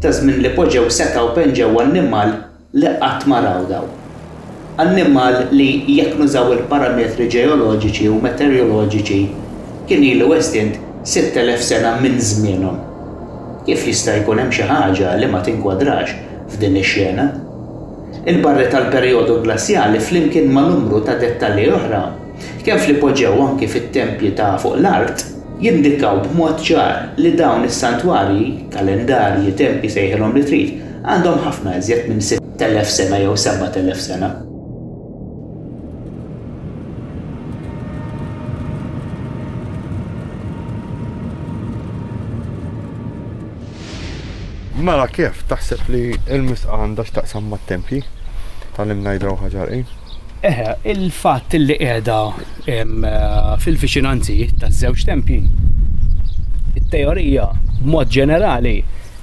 ta' żmien li poġew setgħu penġew annimal li qatt ma raw daw. Annimal li jekk nużaw il-parametri ġeoloġiċi u meteoroloġiċi kien ilu estint 6,000 sena minn żmienhom. Kif jista' jkun hemm xi ħaġa li ma tinkwadrax f'din ix-xena? Il-barri tal-perjodu glassjali flimkien ma' numru ta' dettalji oħra kemm fl-ipoġew anke fit-tempji ta' fuq l-art jindikaw b'mod ċar li dawn is-santwarji, kalendarji, tempji sejħilhom li trid għandhom ħafna iżjed minn 6,000 sena jew 7,000 sena. Mela kif taħseb li l-misqa għandha x'taqsam mat-tempji tal-imnajdraw ħaġar il-fatt li qiegħda fil-viċinanzi taż-żewġ tempji. It-teorija b'mod ġenerali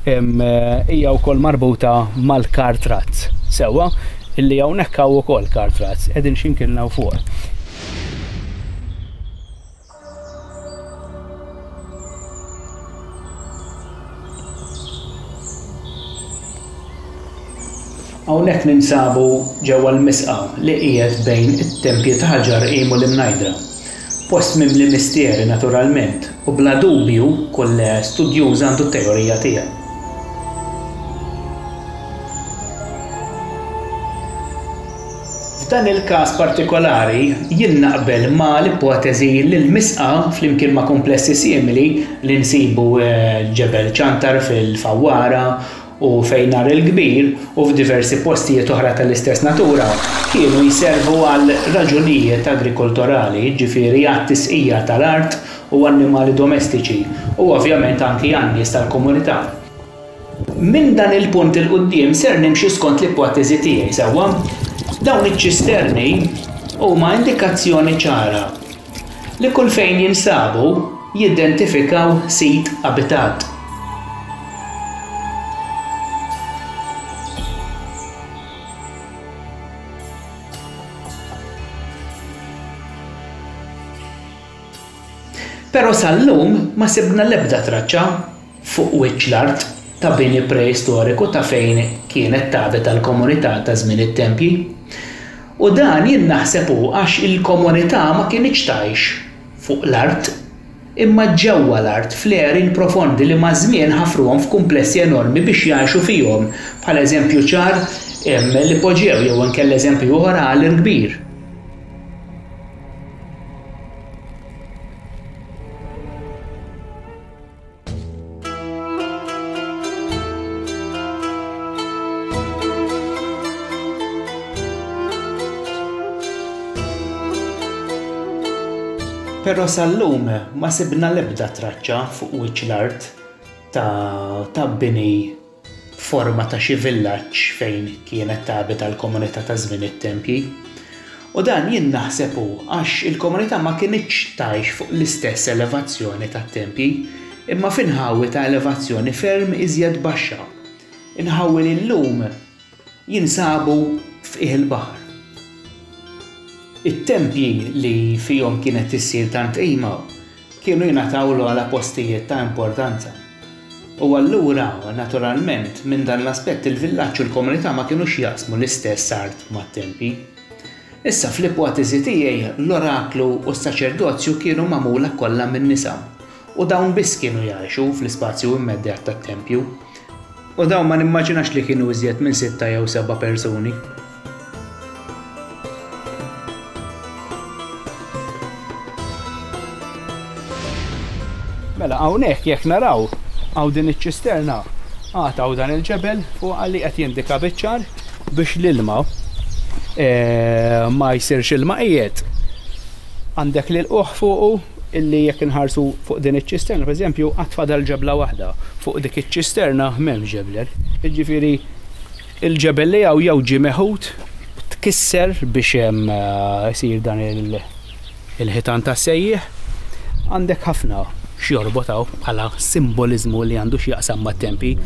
hija wkoll marbuta mal-Kartrazz. Sewwa illi hawnhekk hawn ukoll Kartrazz qegħdin x'imkien hawn fuq. Hawnhekk ninsabu ġewwa l-misqa li qiegħed bejn it-tempji ta' ħaġar qiegħu l-imnajdra. Post mimli mistieri naturalment u bla dubju kull studjuż għandu t-teorija tiegħu. F'dan il-każ partikolari jien naqbel ma' l-ipotezi li l-misqa flimkien ma' komplessi simili li nsibu ġebel ċantar fil-Fawwara u fejn nhar il-Kbir u f'diversi postijiet oħra tal-istess natura kienu jservu għal raġunijiet agrikolturali, ġifieri għat-tisqija tal-art u annimali domestiċi u ovvjament anki għan-nies tal-komunità. Minn dan il-punt il-qudiem ser nimxi skont l-ipotezi tiegħi sewwa. Dawn iċ-ċisterni huma indikazzjoni ċara li kull fejn jinsabu jidentifikaw sit abitat. Però sal-lum ma sibna l-ebda traċċa fuq wiċċ l-art ta' bini preistoriku ta' fejn kienet tabet l-komunità ta' żmien it-tempji. U dan jien naħsebu għax il-komunità ma kienx tgħix fuq l-art imma ġewwa l-art fl-erin profondi li ma' żmien ħafruhom f'kumplessi enormi biex jgħixu fihom. Bħal eżempju ċar li poġġew jew inkella eżempju oħra għall-irbir. Però sal-lum ma sibna l-ebda traċċa fuq wiċċ l-art ta' bini forma ta' xi villaġġ fejn kienet tabet l-komunità ta' żmien it-tempji. U dan jien naħsebu għax il-komunità ma kienx tgħix fuq l-istess elevazzjoni tat-tempji, imma f'inħawi ta' elevazzjoni ferm iżjed baxxa. Inħawwi li llum jinsabu f'qiegħ il-baħar. It-tempji li fihom kienet issir tant qima kienu jingħatawlu għal postijiet ta' importanza. U allura, naturalment, minn dan l-aspett il-villaġġ u l-komunità ma kienux jaqsmu l-istess art mat-tempji. Issa fl-ipotezi tiegħi l-oraklu u s-saċerdozju kienu magħmula kollha minn nisa. U dawn biss kienu jgħixu fl-ispazju immedjat tat-tempju. U dawn ma nimmaġinax li kienu iżjed minn 6 jew 7 persuni. Mela, hawnhekk jekk naraw hawn din iċ-ċisterna għataw dan il-ġebel fuq li qed jindika biċ-ċar biex l-ilma ma jsirx ilma qiegħed. Għandek l-uħ fuqu illi jekk inħarsu fuq din iċ-ċisterna, pereżempju qatt fadal ġebla waħda fuq dik iċ-ċisterna m'hemmx ġebler. Jiġifieri il-ġebel li jew ġie meħud tkisser biex hemm isir dan il-ħitan tas-sejjieħ. Għandek ħafna xjorbotaw bħala simbolizmu li għandu x'jaqsam mat-tempji.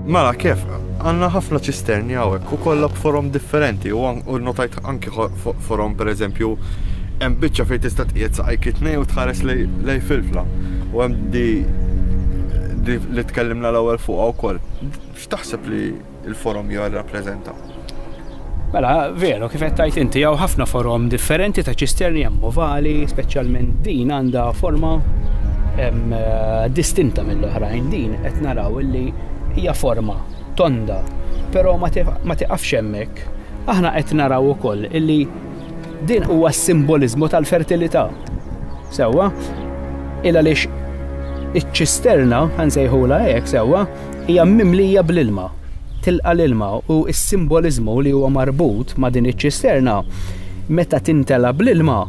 Mela kif? Għanna ħafna ċisterni għawek u kollha b'forom differenti u notajt anki forom per eżempju hemm biċċa fejn tista' tqiegħed saqajk it-tnejn u tħares lej filfla. U hemm di li tkellimna l-ewwel fuqha wkoll. X'taħseb li l-forom jirrappreżenta? Mela, veru, kif qed tgħid inti hawn ħafna forom differenti ta' ċisterni hemm ovali, speċjalment din għandha forma distinta mill-oħrajn. Din qed naraw illi hija forma tonda, però ma tiqafx hemmhekk. Aħna qed naraw ukoll illi din huwa s-simboliżmu tal-fertilità. Sewwa, il għaliex iċ-ċisterna ħansejħula hekk sewwa hija mimlija bl-ilma. Tilqa l-ilma u s-simboliżmu li huwa marbut ma' din iċ-ċisterna meta tintela bl-ilma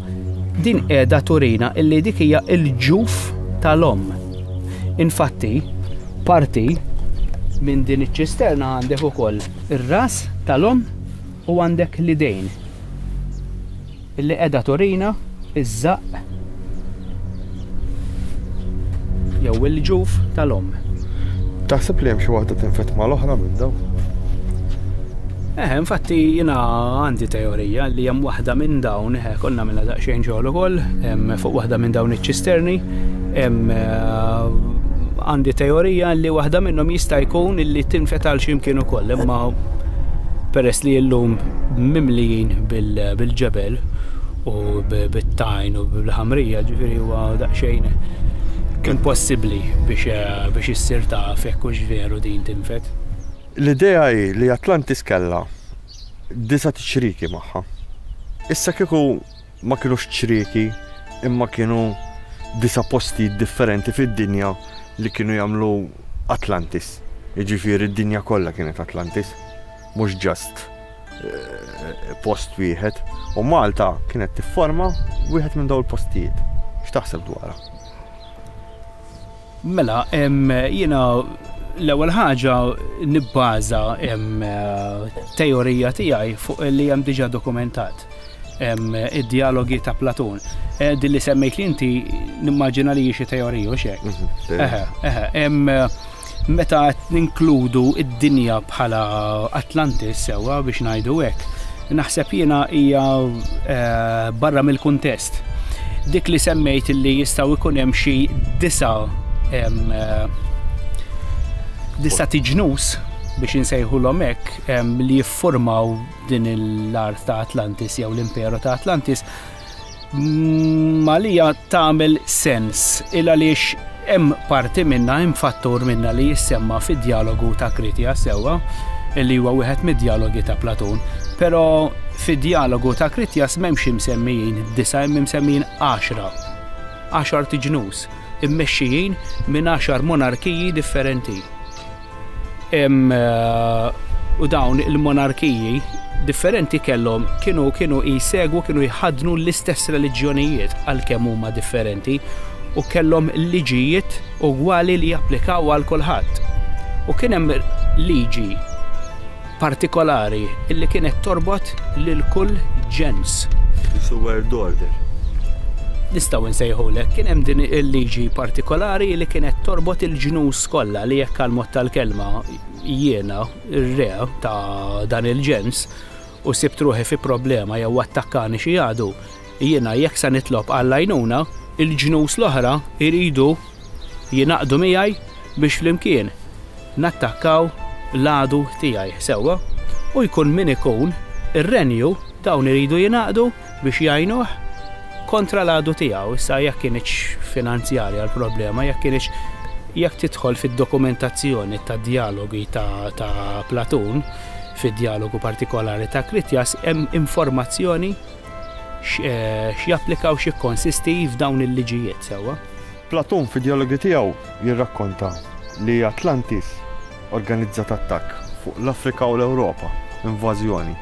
din qiegħda turina illi dik hija l-ġuf tal-omm. Infatti, parti minn din iċ-ċisterna għandek ukoll ir-ras tal-omm u għandek l-idejn. Illi qiegħda turina iż-żaq jew il-ġuf tal-omm. Taħseb li hemm xi waħda tinfett mal-oħra minn dawn? Infatti jiena għandi teorija li hemm waħda minn dawn, konna minna daqsxejn xogħol ukoll, fuq waħda minn dawn iċ-ċisterni, għandi teorija li waħda minnhom jista' jkun illi tinfet għal x'imkien ukoll, imma peress li llum mimlijin bil-ġebel u bit-tajn u bil-ħamrija, ġifieri huwa daqsxejn impossibbli biex issir taf hekk hux veru din tinfet. L-idea hi li Atlantis kellha disa' tixriki magħha. Issa kieku ma kienux ċriki imma kienu 9 postijiet differenti fid-dinja li kienu jagħmlu Atlantis. Jiġifieri d-dinja kollha kienet Atlantis, mhux ġast post wieħed. U Malta kienet tifforma wieħed minn dawn il-postijiet. X'taħseb dwarha? Mela, jiena l-ewwel ħaġa nibbaża teorija tiegħi fuq li hemm diġà dokumentat. Id-dialogi ta' Platon. Din li semmejt li inti nimmaġina li xi teorija u xejn. Meta ninkludu id-dinja bħala Atlantis sewwa biex ngħidu hekk, naħseb jiena hija barra mill-kuntest. Dik li semmejt li jistgħu jkun hemm xi 9 tiġnus biex insejħulhom hekk li jiffurmaw din l-art ta' Atlantis jew l-imperu ta' Atlantis malija tagħmel sens il għaliex hemm parti minnha hemm fattur minnha li jissemma fid-dialogu ta' Kritias sewwa li huwa wieħed mid-dialogi ta' Platon, però fid-dialogu ta' Kritias m'hemmx imsemmijin 9 hemm imsemmijin 10 tiġnus immexxijin minn 10 monarkiji differenti. U dawn il-monarkiji differenti kellhom kienu jsegwu, kienu jħadnu l-istess reliġjonijiet għalkemm huma differenti u kellhom liġijiet ugwali li japplikaw għal kulħadd. U kien hemm liġi partikolari illi kienet torbot lil kull ġens. World order. Nistgħu nsejħulek, kien hemm din il-liġi partikolari li kienet torbot il-ġnus kollha li jekk għal-mod tal-kelma jiena ir-re ta' dan il-ġens u sibt ruħi fi problema jew attakkani xi għadu, jiena jekk se nitlob għall-għajnuna, il-ġnus l-oħra jridu jingħaqdu miegħi biex flimkien nattakkaw l-għadu tiegħi sewwa u jkun min ikun ir-renju dawn iridu jingħaqdu biex jgħinuh kontra l-għadu tiegħu. Issa jekk kienx finanzjarja l-problema, jekk tidħol fid-dokumentazzjoni ta' dialogi ta' Platon, fid-dialogu partikolari ta' Kritias, hemm informazzjoni x'japplikaw x'ikkonsisti f'dawn il-liġijiet sewwa. Platon fid-dialogi tiegħu jirrakkonta li Atlantis organizzat attakk fuq l-Afrika u l-Ewropa, invażjoni.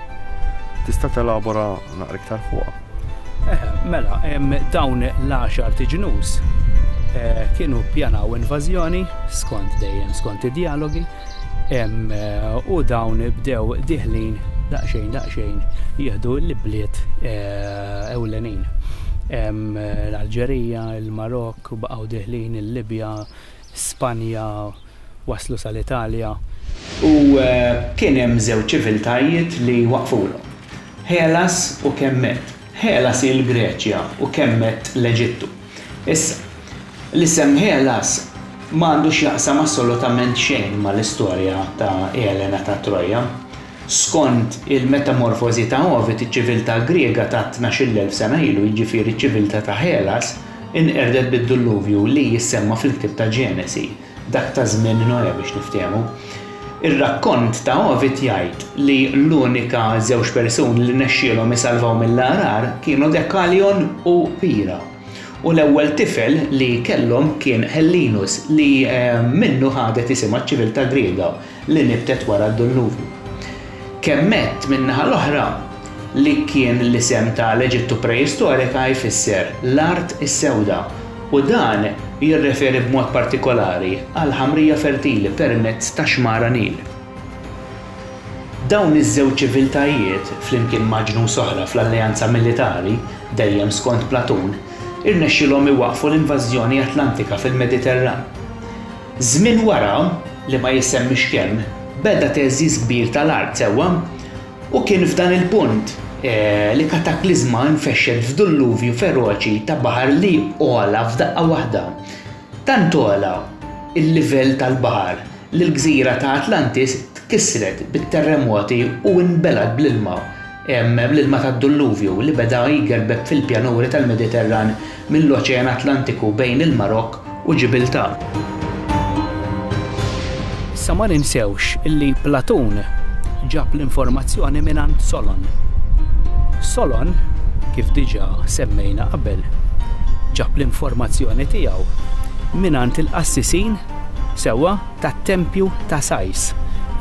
Tista' telabora naqra iktar fuqha? Mela, dawn l-10 tiġnus kienu ppjanaw invażjoni skont id-dialogi u dawn bdew diħlin daqsxejn jieħdu l-bliet ewlenin. L-Alġerija, il-Marokk u baqgħu diħlin il-Libja, Spanja, waslu sal-Italja. U kien hemm żewġ ċiviltajiet li waqfulhom. Hellas u Kemmet. Hellas il-Greċja u Kemmet l-Eġittu. Issa, l-isem Hellas m'għandux jaqsam assolutament xejn mal-istorja ta' Elena ta' Troja. Skont il-metamorfosi ta' Ovid, iċ-ċiviltà Griega ta' 12,000 sena ilu, jiġifieri ċ-ċiviltà ta' Hellas inqerdet bid-Dilluvju li jissemma fil-Ktieb ta' Ġenesi, dak ta' żmien Noe biex niftehmu. Ir-rakkont ta' Ovid jgħid li l-unika żewġ persuni li nexxielhom isalvaw mill-arar kienu Dekalion u Pira. U l-ewwel tifel li kellhom kien Hellinus li minnu ħadet isimha ċ-ċiviltà Griega li nibtet wara d-Dilluvju. Kemmet min-naħa l-oħra li kien l-isem tal-Eġittu preistorika jfisser l-art is-sewda u dan jirreferi b'mod partikolari għal ħamrija fertili permezz ta' xmara Nil. Dawn iż-żewġ ċiviltajiet flimkien ma' ġnus oħra fl-alleanza militari, dejjem skont Platon, irnexxilhom iwaqfu l-invażjoni Atlantika fil-Mediterran. Żmien wara li ma jissemmix kemm beda teżżiż kbir tal-art sewwa u kien f'dan il-punt li kataklizma nfexxet f'dilluvju feroċi ta' baħar li ola f'daqqa waħda. Tant ola il-livell tal-baħar li l-gżira ta' Atlantis tkissret bit-terremoti u nbelad bl-ilma. Bl-ilma tad-Dilluvju li beda jgerbeb fil-pjanuri tal-Mediterran mill-Oċean Atlantiku bejn il-Marokk u Ġibiltar. Issa ma ninsewx illi Platon ġab l-informazzjoni minn Solon. Solon, kif diġà semmejna qabel, ġab l-informazzjoni tiegħu minant il-qassisin sewwa tat-Tempju ta' Sajs.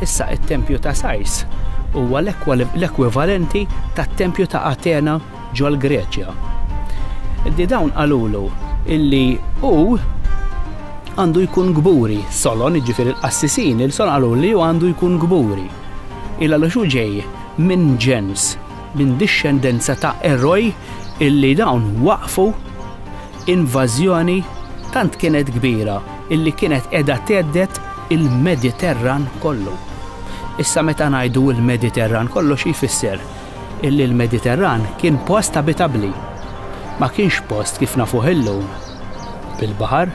Issa it-Tempju ta' Sajs huwa l-ekwivalenti tat-Tempju ta' Atena ġol Greċja. Di dawn qalulu illi hu għandu jkun gburi, Solon, ġifier il-qassisin, il-Solon qalu li hu għandu jkun gburi. Illa xu ġej minn ġens, minn discendenza ta' eroj illi dawn waqfu invażjoni tant kienet kbira illi kienet qiegħda tgħeddet il-Mediterran kollu. Issa meta ngħidu il-Mediterran kollu xi jfisser? Illi l-Mediterran kien post abitabbli. Ma kienx post kif nafuh illum bil-baħar.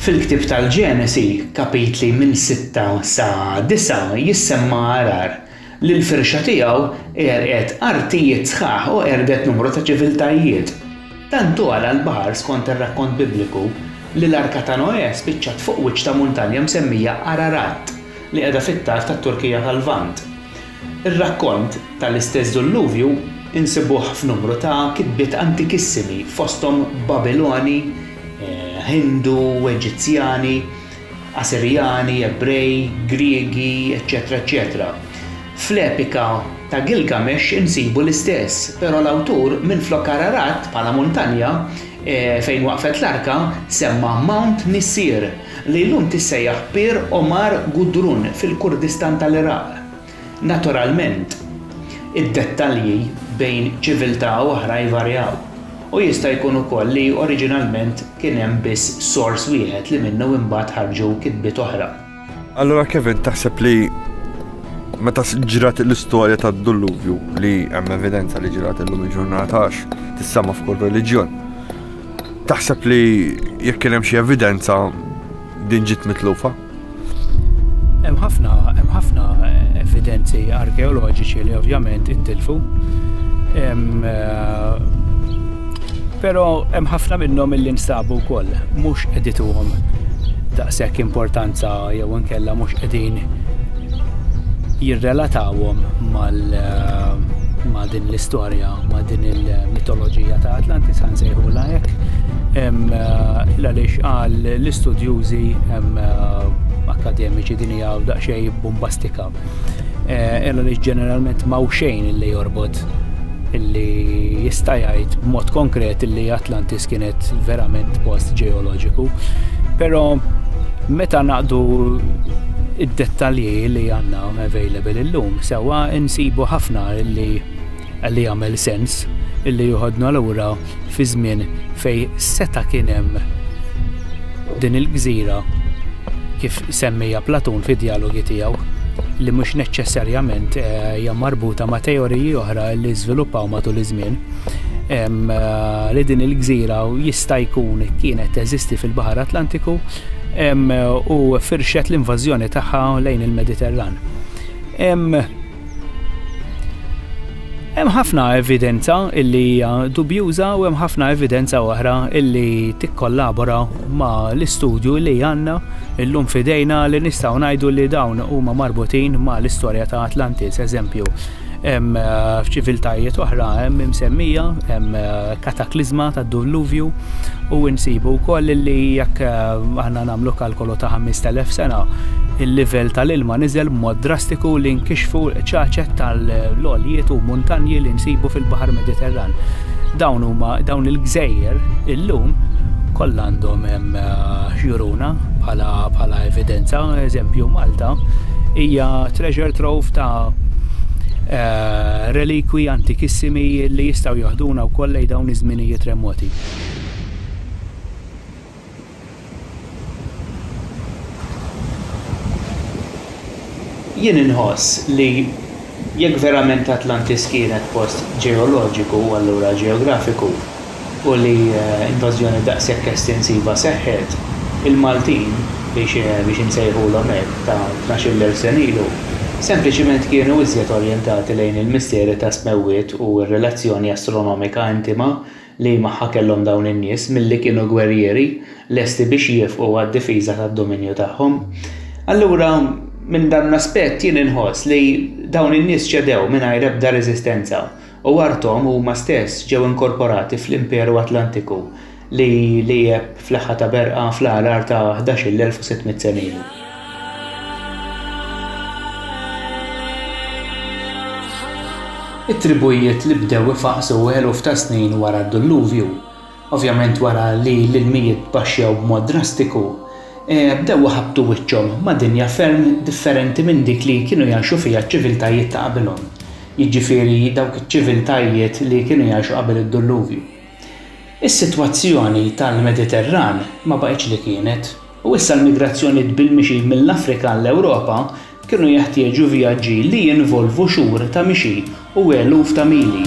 Fil-ktib tal-Ġenesi, kapitli minn 6 sa 9 jissemma Arar li l-firxa tiegħu erqet artijiet sħaħ u erdet numru ta' ċiviltajiet. Tantu għala l-baħar skont ir-rakkont Bibliku li l-Arka ta' Noè spiċċat fuq wiċċ ta' muntanja msemmija Ararat li qiegħda fit-tard tat-Turkija tal-Lvant. Ir-rakkont tal-istess Dulluvju insibuh f'numru ta' kitbiet antikissimi fosthom Babiloni, Hindu, Eġizzjani, Assirjani, Ebrej, Griegi, eccetera. Fl-epika ta' Gilgamesh insibu l-istess, però l-awtur minflok Ararat bħala muntanja fejn waqfet l-arka semma Mount Nisir li llum tissejjaħ Pir Omar Gudrun fil-Kurdistan tal-Iraq. Naturalment, id-dettalji bejn ċiviltà oħra jvarjaw u jista' jkun ukoll li oriġinalment kien hemm biss sors wieħed li minnu imbagħad ħarġu kitbiet oħra. Allura Kevin, taħseb li meta ġrat l-istorja tad-Dulluvju li hemm evidenza li ġrat illum il-ġurnata tissama f'kull reliġjon. Taħseb li jekk kien hemm xi evidenza din ġiet mitlufa? Hemm ħafna evidenzi arkeoloġiċi li ovvjament intilfu. Però hemm ħafna minnhom illi nstabu wkoll mhux qedituhom daqshekk importanza jew inkella mhux qegħdin jirrelatawhom ma' din l-istorja, ma' din il-mitoloġija ta' Atlantis ħansejħula hekk. Għaliex qal l-istudjużi akademiċi din hija daqsxejn bombastika. Għaliex ġeneralment m'hawn xejn illi jorbot illi jista' jgħid b'mod konkret illi Atlantis kienet verament post ġeoloġiku. Però meta naqdu id-dettalji li għandna available illum, sewwa insibu ħafna illi jagħmel sens illi joħodna lura fi żmien fejn seta' kien hemm din il-gżira kif semmija Platun fid-dialogi tiegħu li mhux neċessarjament hija marbuta ma' teoriji oħra li żviluppaw matul iż-żmien li din il-gżira jista' jkun kienet teżisti fil-Baħar Atlantiku u firxet l-invażjoni tagħha lejn il-Mediterran. Hemm ħafna evidenza illi hija dubjuża u hemm ħafna evidenza oħra illi tikkollabora ma' l-istudju li għandna illum fidejna li nistgħu ngħidu li dawn huma marbutin ma' l-istorja ta' Atlantis. Eżempju, hemm f'ċiviltajiet oħra hemm msemmija, hemm kataklizma tad-Dulluvju u nsibu wkoll li jekk aħna nagħmlu kalkolu ta' 5000 sena il-livell tal-ilma niżel b'mod drastiku li nkixfu ċaċet tal-logħlijiet u muntanji li nsibu fil-Baħar Mediterran. Dawn il-gżejjer illum kollha għandhom hemm xjuruna bħala evidenza. Eżempju Malta hija treasure trove ta' relikwi antikissimi li jistgħu jaħduna wkoll lejn dawn iż-żminijiet remoti. Jien inħoss li jekk verament Atlantis kienet post ġeoloġiku u allura ġeografiku u li invażjoni daqshekk estensiva seħħet, il-Maltin biex insejħulhom hekk ta' 12,000 sen ilu sempliċiment kienu iżjed orjentati lejn il-mistieri ta' smewwiet u r-relazzjoni astronomika intima li magħha kellhom dawn in-nies milli kienu gwerrieri lesti biex jifqu għad-difiża tad-dominju tagħhom. Allura minn dan l-aspett jien inħoss li dawn in-nies ċedew mingħajr ebda reżistenza u artom huma stess ġew inkorporati fl-Imperu Atlantiku li jeb fl-aħħar ta' berqa fl-għalar ta' 11,600 sena ilu. It-tribujiet li bdew ifaqsu eluf ta' snin wara d-Dilluvju, ovvjament wara li l-ilmijiet baxxew b'mod drastiku, bdew ħabtu wiċċhom ma' dinja ferm differenti minn dik li kienu jgħixu fiha ċ-ċiviltajiet ta' qabilhom. Jiġifieri dawk iċ-ċiviltajiet li kienu jgħixu qabel id-Dilluvju. Is-sitwazzjoni tal-Mediterran ma baqgħetx li kienet u issa l-migrazzjoni bil-mixi mill-Afrika l-Ewropa kienu jeħtieġu vjaġġi li jinvolvu xhur ta' mixi u eluf ta' mili.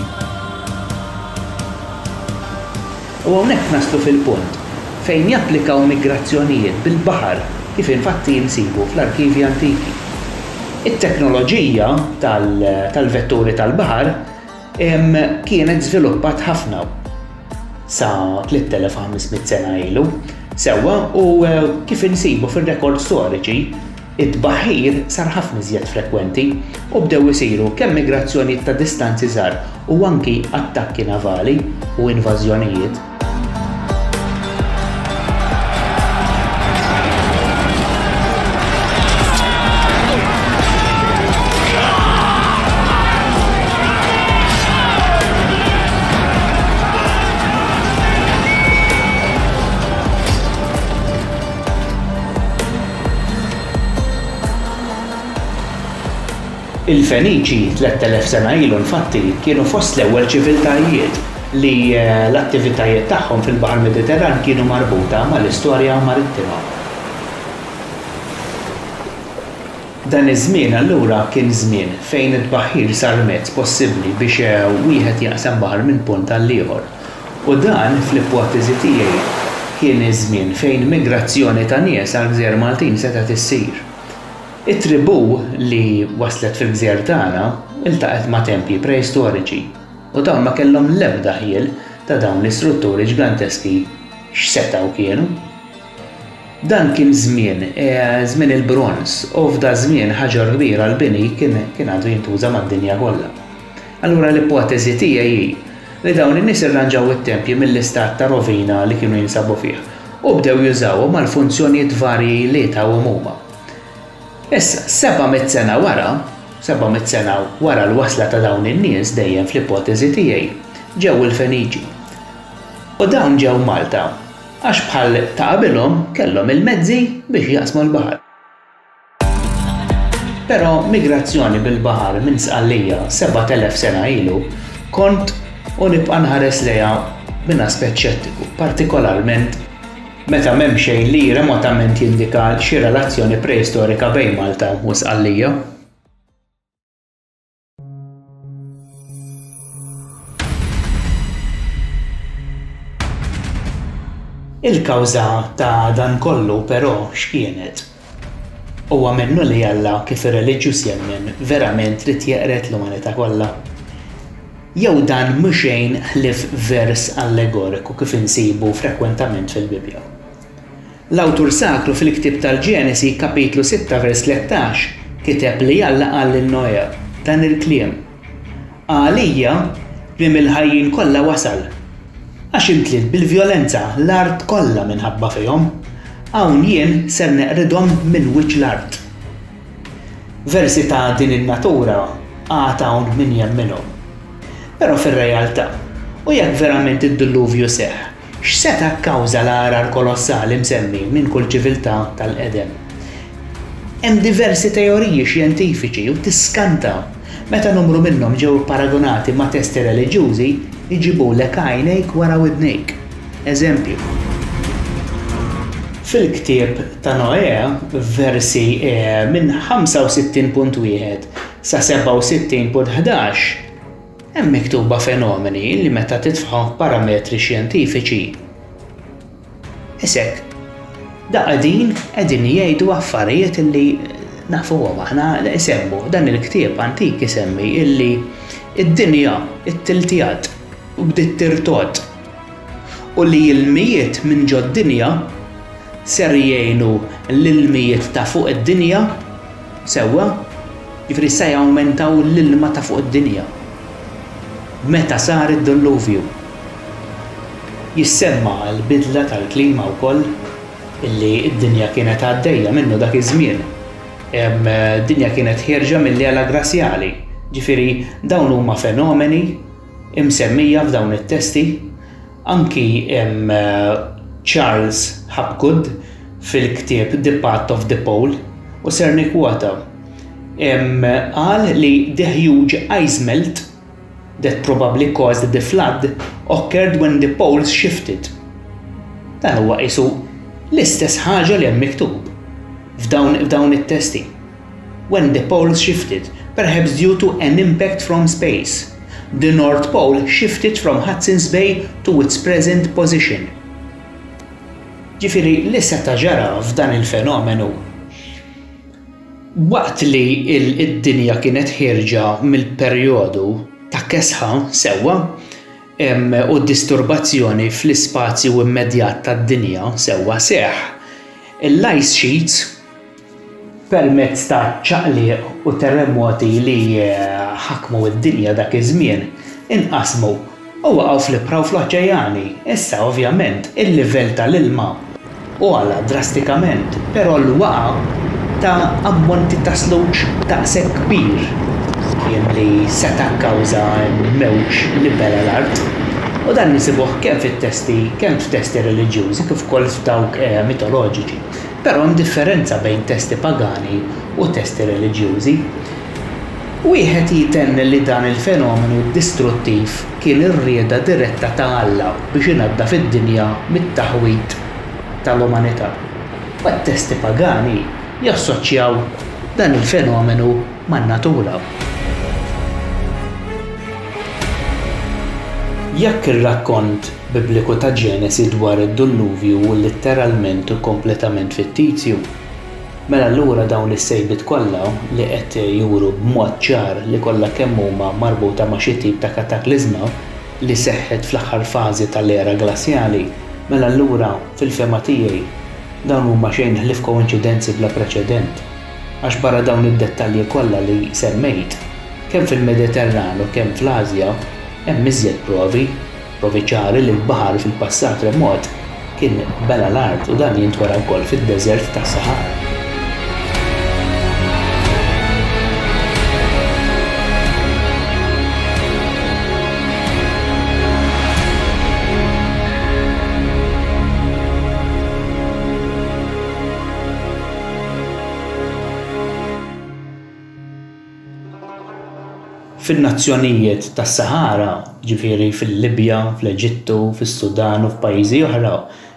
U hawnhekk naslu fil-punt fejn japplikaw migrazzjonijiet bil-baħar kif infatti jinsibu fl-arkivji antiki. It-teknoloġija tal-vetturi tal-baħar kienet żviluppat ħafna sa 3500 sena ilu sewwa u kif insibu fir-rekord storiċi it-tbaħħir sar ħafna iżjed frekwenti u bdew isiru kemm migrazzjonijiet ta' distanzi żgħar u anki attakki navali u invażjonijiet. Il-Feniċi 3000 sena ilu infatti kienu fost l-ewwel ċiviltajiet li l-attivitajiet tagħhom fil-Baħar Mediterran kienu marbuta mal-istorja marittima. Dan iż-żmien allura kien żmien fejn it-tbaħħir sar mezz possibbli biex wieħed jaqsam baħar minn punt għal ieħor. U dan fl-ipotezi tiegħi kien iż-żmien fejn migrazzjoni ta' nies għal gżejjer Maltin setgħet issir. It-tribù li waslet fil-gżejjer tagħna iltaqet ma' tempji preistoriċi u dawn ma kellhom l-ebda ħiel ta' dawn l-istrutturi ġganteski x'setgħu kienu. Dan kien żmien il-Bronż u f'da żmien ħaġar kbira l-bini kien għandu jintuża mad-dinja kollha. Allura l-ipotezi tiegħi li dawn in-nies irranġaw it-tempji mill-istat ta' rovina li kienu jinsabu fih u bdew jużawhom għal funzjonijiet varji li tawhom huma. Issa, 700 sena wara l-wasla ta' dawn in-nies dejjem fl-ipotezi tiegħi ġew il-Feniċi. U dawn ġew Malta għax bħal ta' qabilhom kellhom il-mezzi biex jaqsmu l-baħar. Però migrazzjoni bil-baħar minn sqallija 7000 sena ilu kont u nibqa' nħares lejha minn aspett xettiku, partikolarment meta m'hemm xejn li remotament jindika xi relazzjoni preistorika bejn Malta u Sqallija. Il-kawża ta' dan kollu però x'kienet? Huwa minnu li Alla kif ir-reliġjuż jemmen verament trid jeqret l-umanità kollha. Jew dan mhux xejn ħlief vers allegoriku kif insibu frekwentament fil-Bibja. L-awtur sakru fil-ktieb tal-Ġenesi kapitlu 6 vers 13 kiteb li Alla qal lil Noè dan il-kliem: Għalija riem il-ħajjin kollha wasal għax imtliet bil-vjolenza l-art kollha minħabba fihom, hawn jien ser neqridhom minn wiċċ l-art. Versi ta' din in-natura għad hawn min jemminhom. Però fir-realtà, u jekk verament id-Dilluvju seħħ, x'seta' kkawża l-għarar kolossali msemmi minn kull ċiviltà tal-qedem. Hemm diversi teoriji xjentifiċi u tiskanta meta numru minnhom ġew paragonati ma' testi reliġjużi jġibulek għajnejk wara widnejk. Eżempju. Fil-ktieb ta' Noè, versi minn 65.1 sa 67.11 hemm miktuba fenomeni li meta titfħu parametri xjentifiċi. Isek, qegħdin jgħidu affarijiet li nafuhom aħna isemmu dan il-ktieb antik isemmi illi id-dinja it-tiltijat u bdiet tirtot u li l-mijiet minn ġo d-dinja ser jgħinu l-ilmijiet ta' fuq id-dinja sewwa jiġifieri se jawmentaw l-ilma ta' fuq id-dinja. meta sar id-dilluvju. Jissemma l-bidla tal-klima wkoll illi d-dinja kienet għaddejja minnu dak iż-żmien. D-dinja kienet ħierġa mill-għela glaċjali. Ġifieri dawn huma fenomeni imsemmija f'dawn it-testi. Anki Charles Hapgood fil-ktieb The Path of the Pole u ser nikkwota. Qal li the huge ice melt that probably caused the flood occurred when the poles shifted. Dan huwa qisu l-istess ħaġa li hemm miktub f'dawn it-testi. When the poles shifted, perhaps due to an impact from space, the North Pole shifted from Hudson's Bay to its present position. Ġifieri li seta' ġara f'dan il-fenomenu waqt li d-dinja kienet ħierġa mill-perjodu ta' kesħa sewwa u d-disturbazzjoni fl-ispazju immedjat tad-dinja sewwa seħħ. Il-ice sheets permezz ta' ċaqliq u terremoti li ħakmu d-dinja dak iż-żmien inqasmu u waqgħu fl-ibħra u fl-oċeani. Issa ovvjament il-livell tal-ilma għala drastikament, però l-waqa ta' ammonti ta' sluġ daqshekk kbir kien li seta' kkawża mewġ li bela l-art. U dan nisibuh kemm f'testi reliġjużi kif ukoll f'dawk mitoloġiċi. Però hemm differenza bejn testi pagani u testi reliġjużi. Wieħed jitenni li dan il-fenomenu distruttiv kien ir-rieda diretta ta' Alla biex ingħadda fid-dinja mit-taħwit tal-umanità. U t-testi pagani jassoċjaw dan il-fenomenu man-natura. Jekk ir-rakkont Bibliku ta' Ġenesi dwar id-dilluvju letteralment u kompletament fittizju, mela allura dawn is-sejbiet kollha li qed juru b'mod ċar li kollha kemm huma marbuta ma' xi tip ta' kataklizma li seħħet fl-aħħar fażi tal-era glaċjali, mela allura fil-fema tiegħi dawn huma xejn ħlief koinċidenzi bla preċedent. Għax barra dawn id-dettalji kollha li semmejt, kemm fil-Mediterran u kemm fl-Asja, hemm iżjed provi ċari li l-baħar fil-passat remot kien bela l-art u dan jintwera wkoll fid-deżert tas-Sahara. Fin-nazzjonijiet tas-Sahara, ġifieri fil-Libja, fl-Eġittu, fis-Sudan u f'pajjiżi oħra,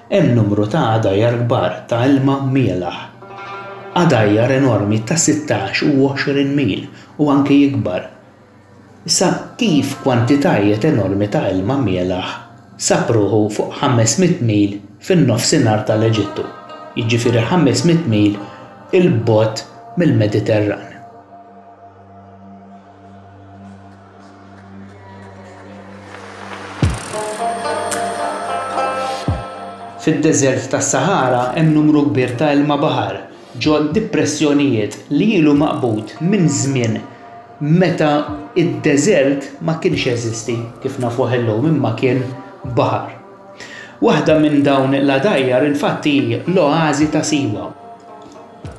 hemm numru ta' għadajjar kbar ta' ilma mielaħ. Għadajjar enormi ta' 16 u 20 mil u anke jikbar. Issa kif kwantitajiet enormi ta' ilma mielaħ sapruħu fuq 500 mil fin-nofsinhar tal-Eġittu, jiġifieri 500 mil il-bogħod mill-Mediterran. Fid-deżert tas-Sahara hemm numru kbir ta' ilma baħar ġo depressjonijiet li ilu maqbud minn żmien meta id-deżert ma kienx jeżisti kif nafuh illum imma kien baħar. Waħda minn dawn l-għadajjar infatti l-oażi ta' Siwa.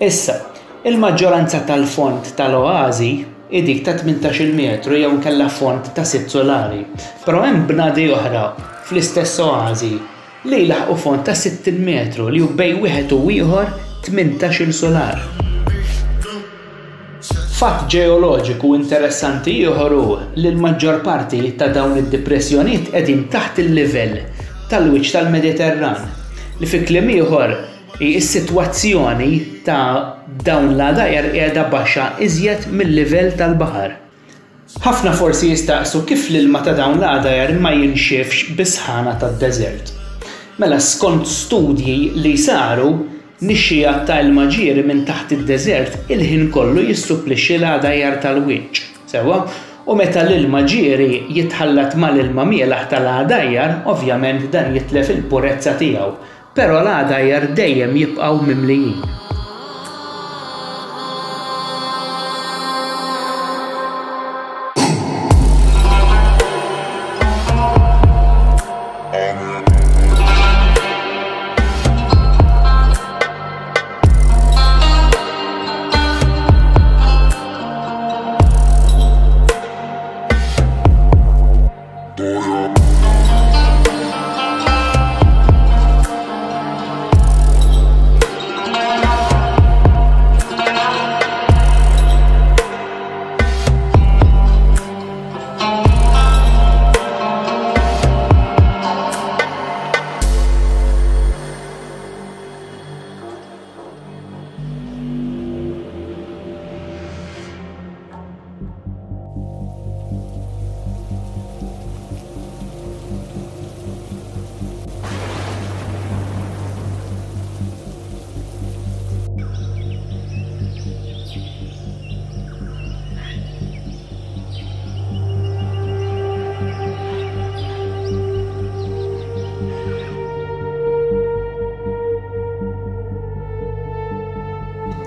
Issa, il-maġġoranza tal-font tal-oażi dik ta' 18 metru jew nkella font ta' sitt solari, però hemm bnadi oħra fl-istess oażi li jlaħqu font ta' 60 metru li hu bejn wieħed u ieħor 18 solar. Fatt ġeoloġiku interessanti ieħor hu li l-maġġor parti ta' dawn id-depressjonijiet qegħdin taħt il-livell tal-wiċċ tal-Mediterran li fi kliem ieħor is-sitwazzjoni ta' dawn l-għadajjar qiegħda baxxa iżjed mill-livell tal-baħar. Ħafna forsi jistaqsu kif l-ilma ta' dawn l-għadajjar ma jinxifx bis-sħana tad-deżert. Mela skont studji li saru nixxija ta' ilma ġieri minn taħt id-deżert il-ħin kollu jissupplixxi l-għadajjar tal-wiċċ. Sewwa, u meta l-ilma ġieri jitħallat mal-ilma mielaħ tal-għadajjar, ovvjament dan jitlef il-purezza tiegħu, però l-għadajjar dejjem jibqgħu mimlijin.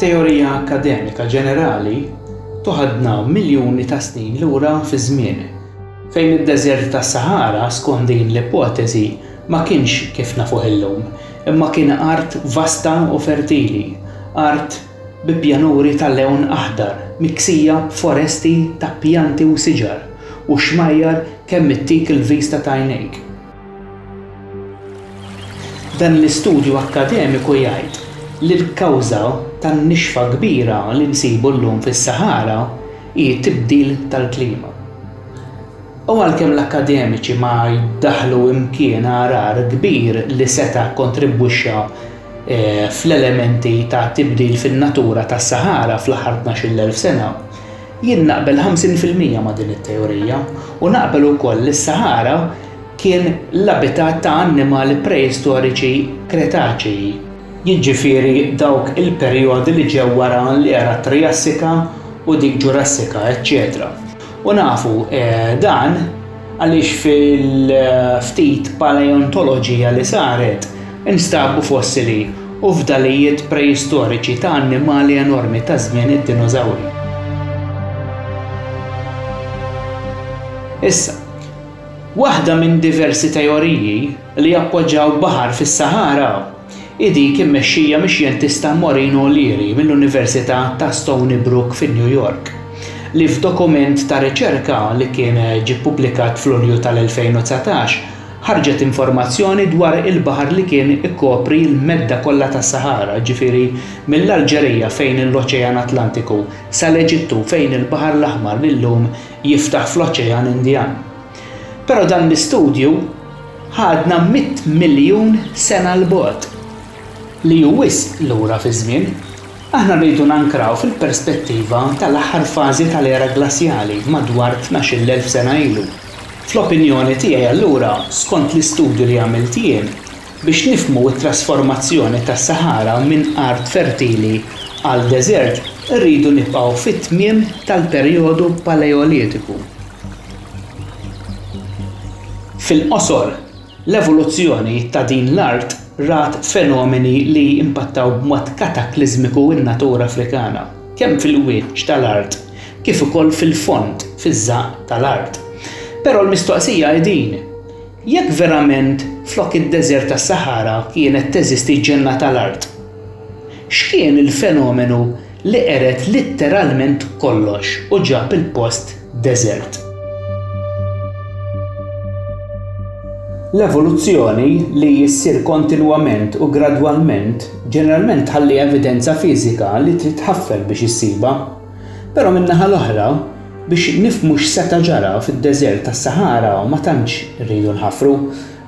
Teorija akademika ġenerali toħadna miljuni ta' snin lura fi żmien fejn id-deżert tas-Sahara skont din l-ipotezi ma kienx kif nafuh illum, imma kien art vasta u fertili, art bi pjanuri tal-lewn aħdar, miksija b'foresti ta' pjanti u siġar u xmajjar kemm ittik il-vista ta' għajnejk. Dan l-istudju akademiku jgħid li l-kawża tan-nixfa kbira li nsibu llum fis-Sahara hi tibdil tal-klima. U għalkemm l-akademiċi ma jiddaħħlu imkien arar kbir li seta' kontribwixxa fl-elementi ta' tibdil fin-natura tas-Sahara fl-aħħar 12,000 sena, jien naqbel 50% ma' din it-teorija u naqbel ukoll li s-Sahara kien l-abitat ta' annimali preistoriċi kretaċiji. Jiġifieri dawk il-perjodi li ġew wara l-era Triassika u dik Ġurassika, eċċetera. U nafu dan għaliex fil-ftit paleontoloġija li saret instabu fossili u fdalijiet preistoriċi ta' annimali enormi ta' żmien id-dinożawri. Issa, waħda minn diversi teoriji li jappoġġjaw baħar fis-Sahara dik immexxija mix-xjentista Maureen O'Leary mill-Università ta' Stony Brook fin-New York li f'dokument ta' riċerka li kien ġie ppubblikat fl-Ulju tal-2019 ħarġet informazzjoni dwar il-baħar li kien ikkopri l-medda kollha tas-Sahara, ġifieri mill-Alġerija fejn l-Oċean Atlantiku sal-Eġittu fejn il-Baħar l-Aħmar lillum jiftaħ fl-Oċean Indjan. Però dan l-istudju ħadna 100 miljun sena l-bogħod li wisq lura fi żmien. Aħna rridu nankraw fil-perspettiva tal-aħħar fażi tal-era glassjali madwar 12,000 sena ilu. Fl-opinjoni tiegħi allura, skont l-istudju li għamilt jien, biex nifhmu t-trasformazzjoni tas-Sahara minn art fertili għal deżert, rridu nibqgħu fit-tmiem tal-perjodu paleolitiku. Fil-qosor, l-evoluzzjoni ta' din l-art rat fenomeni li impattaw b'mod kataklizmiku in-natura Afrikana, kemm fil-wiċċ tal-art, kif ukoll fil-fond, fiż-żaq tal-art. Però l-mistoqsija hi din: jekk verament flok id-deżert tas-Sahara kienet teżisti ġenna tal-art, x'kien il-fenomenu li qeret litteralment kollox u ġab il-post deżert? L-evoluzzjoni li jissir kontinwament u gradwalment ġeneralment ħalli evidenza fiżika li trid tħaffel biex issiba, però min-naħa l-oħra biex nifhmu x'seta ġara fid-deżert tas-Sahara ma tantx irridu nħaffru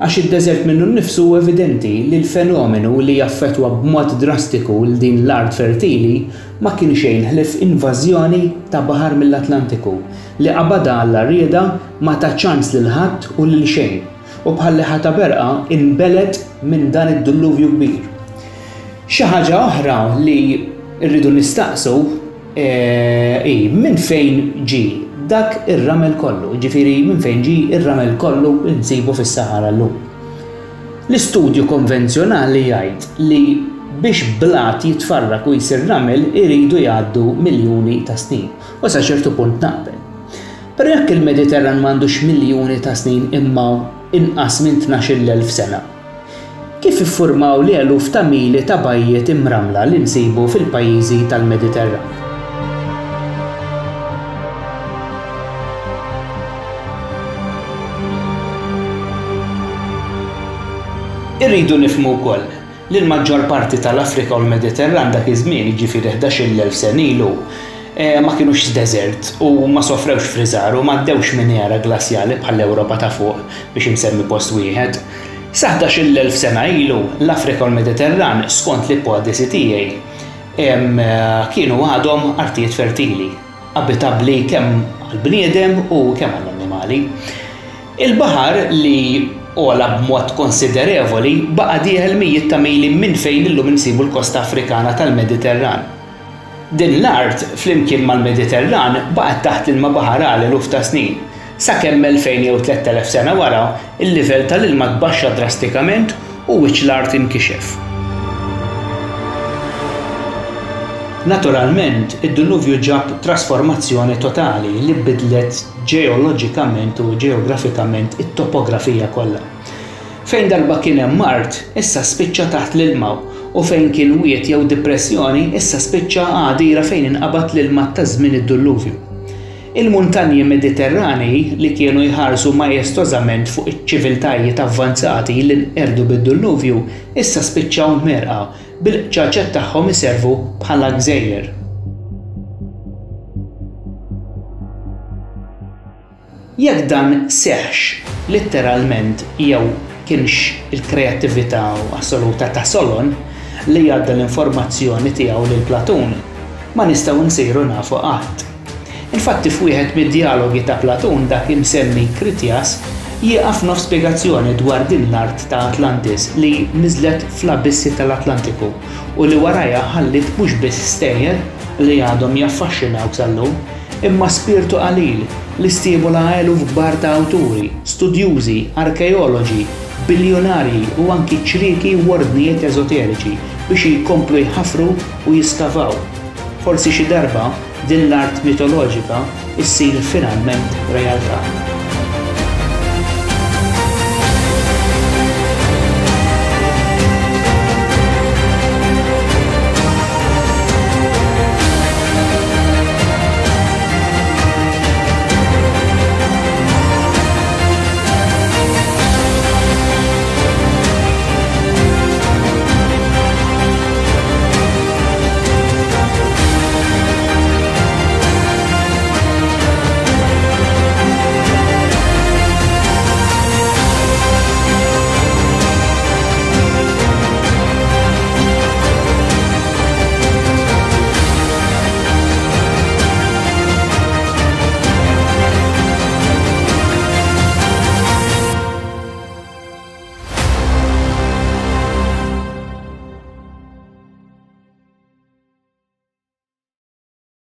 għax id-deżert minnu nnifsu evidenti li l-fenomenu li jaffettwa b'mod drastiku l din l-art fertili ma kien xejn ħlief invażjoni ta' baħar mill-Atlantiku li qabada alla rieda ma ta' ċans lil ħadd u lil xejn. U bħalli ħata berqa inbelet minn dan id-dilluvju kbir. Xi ħaġa oħra li rridu nistaqsu minn fejn ġi dak ir-ramel kollu, ġifieri minn fejn ġi ir-ramel kollu nsibu fis-Sahara llum. L-istudju konvenzjonali jgħid li biex blat jitfarrak u jsir ramel iridu jgħaddu miljuni ta' snin u sa ċertu punt naqbel. Però jekk il-Mediterran m'għandux miljuni ta' snin imma inqas minn 12,000 sena, kif iffurmaw li eluf ta' mili ta' bajjiet imramla li nsibu fil-pajjiżi tal-Mediterran? Irridu nifhmu wkoll li l-maġġor parti tal-Afrika u l-Mediterran dak iż-żmien, jiġifieri 11,000 sen ilu, ma kienux deżert u ma sofrewx friżar u ma ddewx minn era glassjali bħall-Ewropa ta' fuq biex insemmi post wieħed. Sa 11,000 sena ilu l-Afrika u l-Mediterran skont l-ipotesi tiegħi kienu għadhom artijiet fertili, abitabbli kemm għall-bniedem u kemm għall-annimali. Il-baħar li ola b'mod konsiderevoli baqa' dieħel mijiet ta' mili minn fejn illum insibu l-kosta Afrikana tal-Mediterran. Din l-art flimkien mal-Mediterran baqgħet taħt l-ilma baħarali eluf ta' snin, sakemm 2000 jew 3000 sena wara il-livell tal-ilma tbaxxa drastikament u wiċċ l-art inkixef. Naturalment, id-Diluvju ġab trasformazzjoni totali li bidlet ġeoloġikament u ġeografikament it-topografija kollha. Fejn darba kien hemm mart, issa spiċċa taħt l-ilma u fejn kien wiet jew depressjoni, issa spiċċa għadira fejn inqabad l-ilma ta' żmien id-Diluvju. Il-muntanji Mediterranei li kienu jħarsu majestożament fuq iċ-ċiviltajiet avvanzati li nqerdu bid-Diluvju issa spiċċaw merqa bil-ċaċet tagħhom iservu bħala gżejjer. Jekk dan seħħx letteralment jew kienx il-kreattività assoluta ta' Solon li għadda l-informazzjoni tiegħu lil Platun, ma nistgħu nsejru nafu qatt. Infatti f'wieħed mid-dialogi ta' Platun dak imsemmi Kritias jieqaf nofs spjegazzjoni dwar din l-art ta' Atlantis li niżlet fl-abissi tal-Atlantiku u li warajha ħallit mhux biss stejjer li għadhom jaffaxxinaw sal-lum, imma spirtu qalil li stimola eluf kbar ta' awturi, studjużi, arkeoloġi, biljonarji u anki ċrieki u ordnijiet eżoteriċi biex jkomplu jħafru u jiskavaw. Forsi xi darba din l-art mitoloġika issir finalment realtà.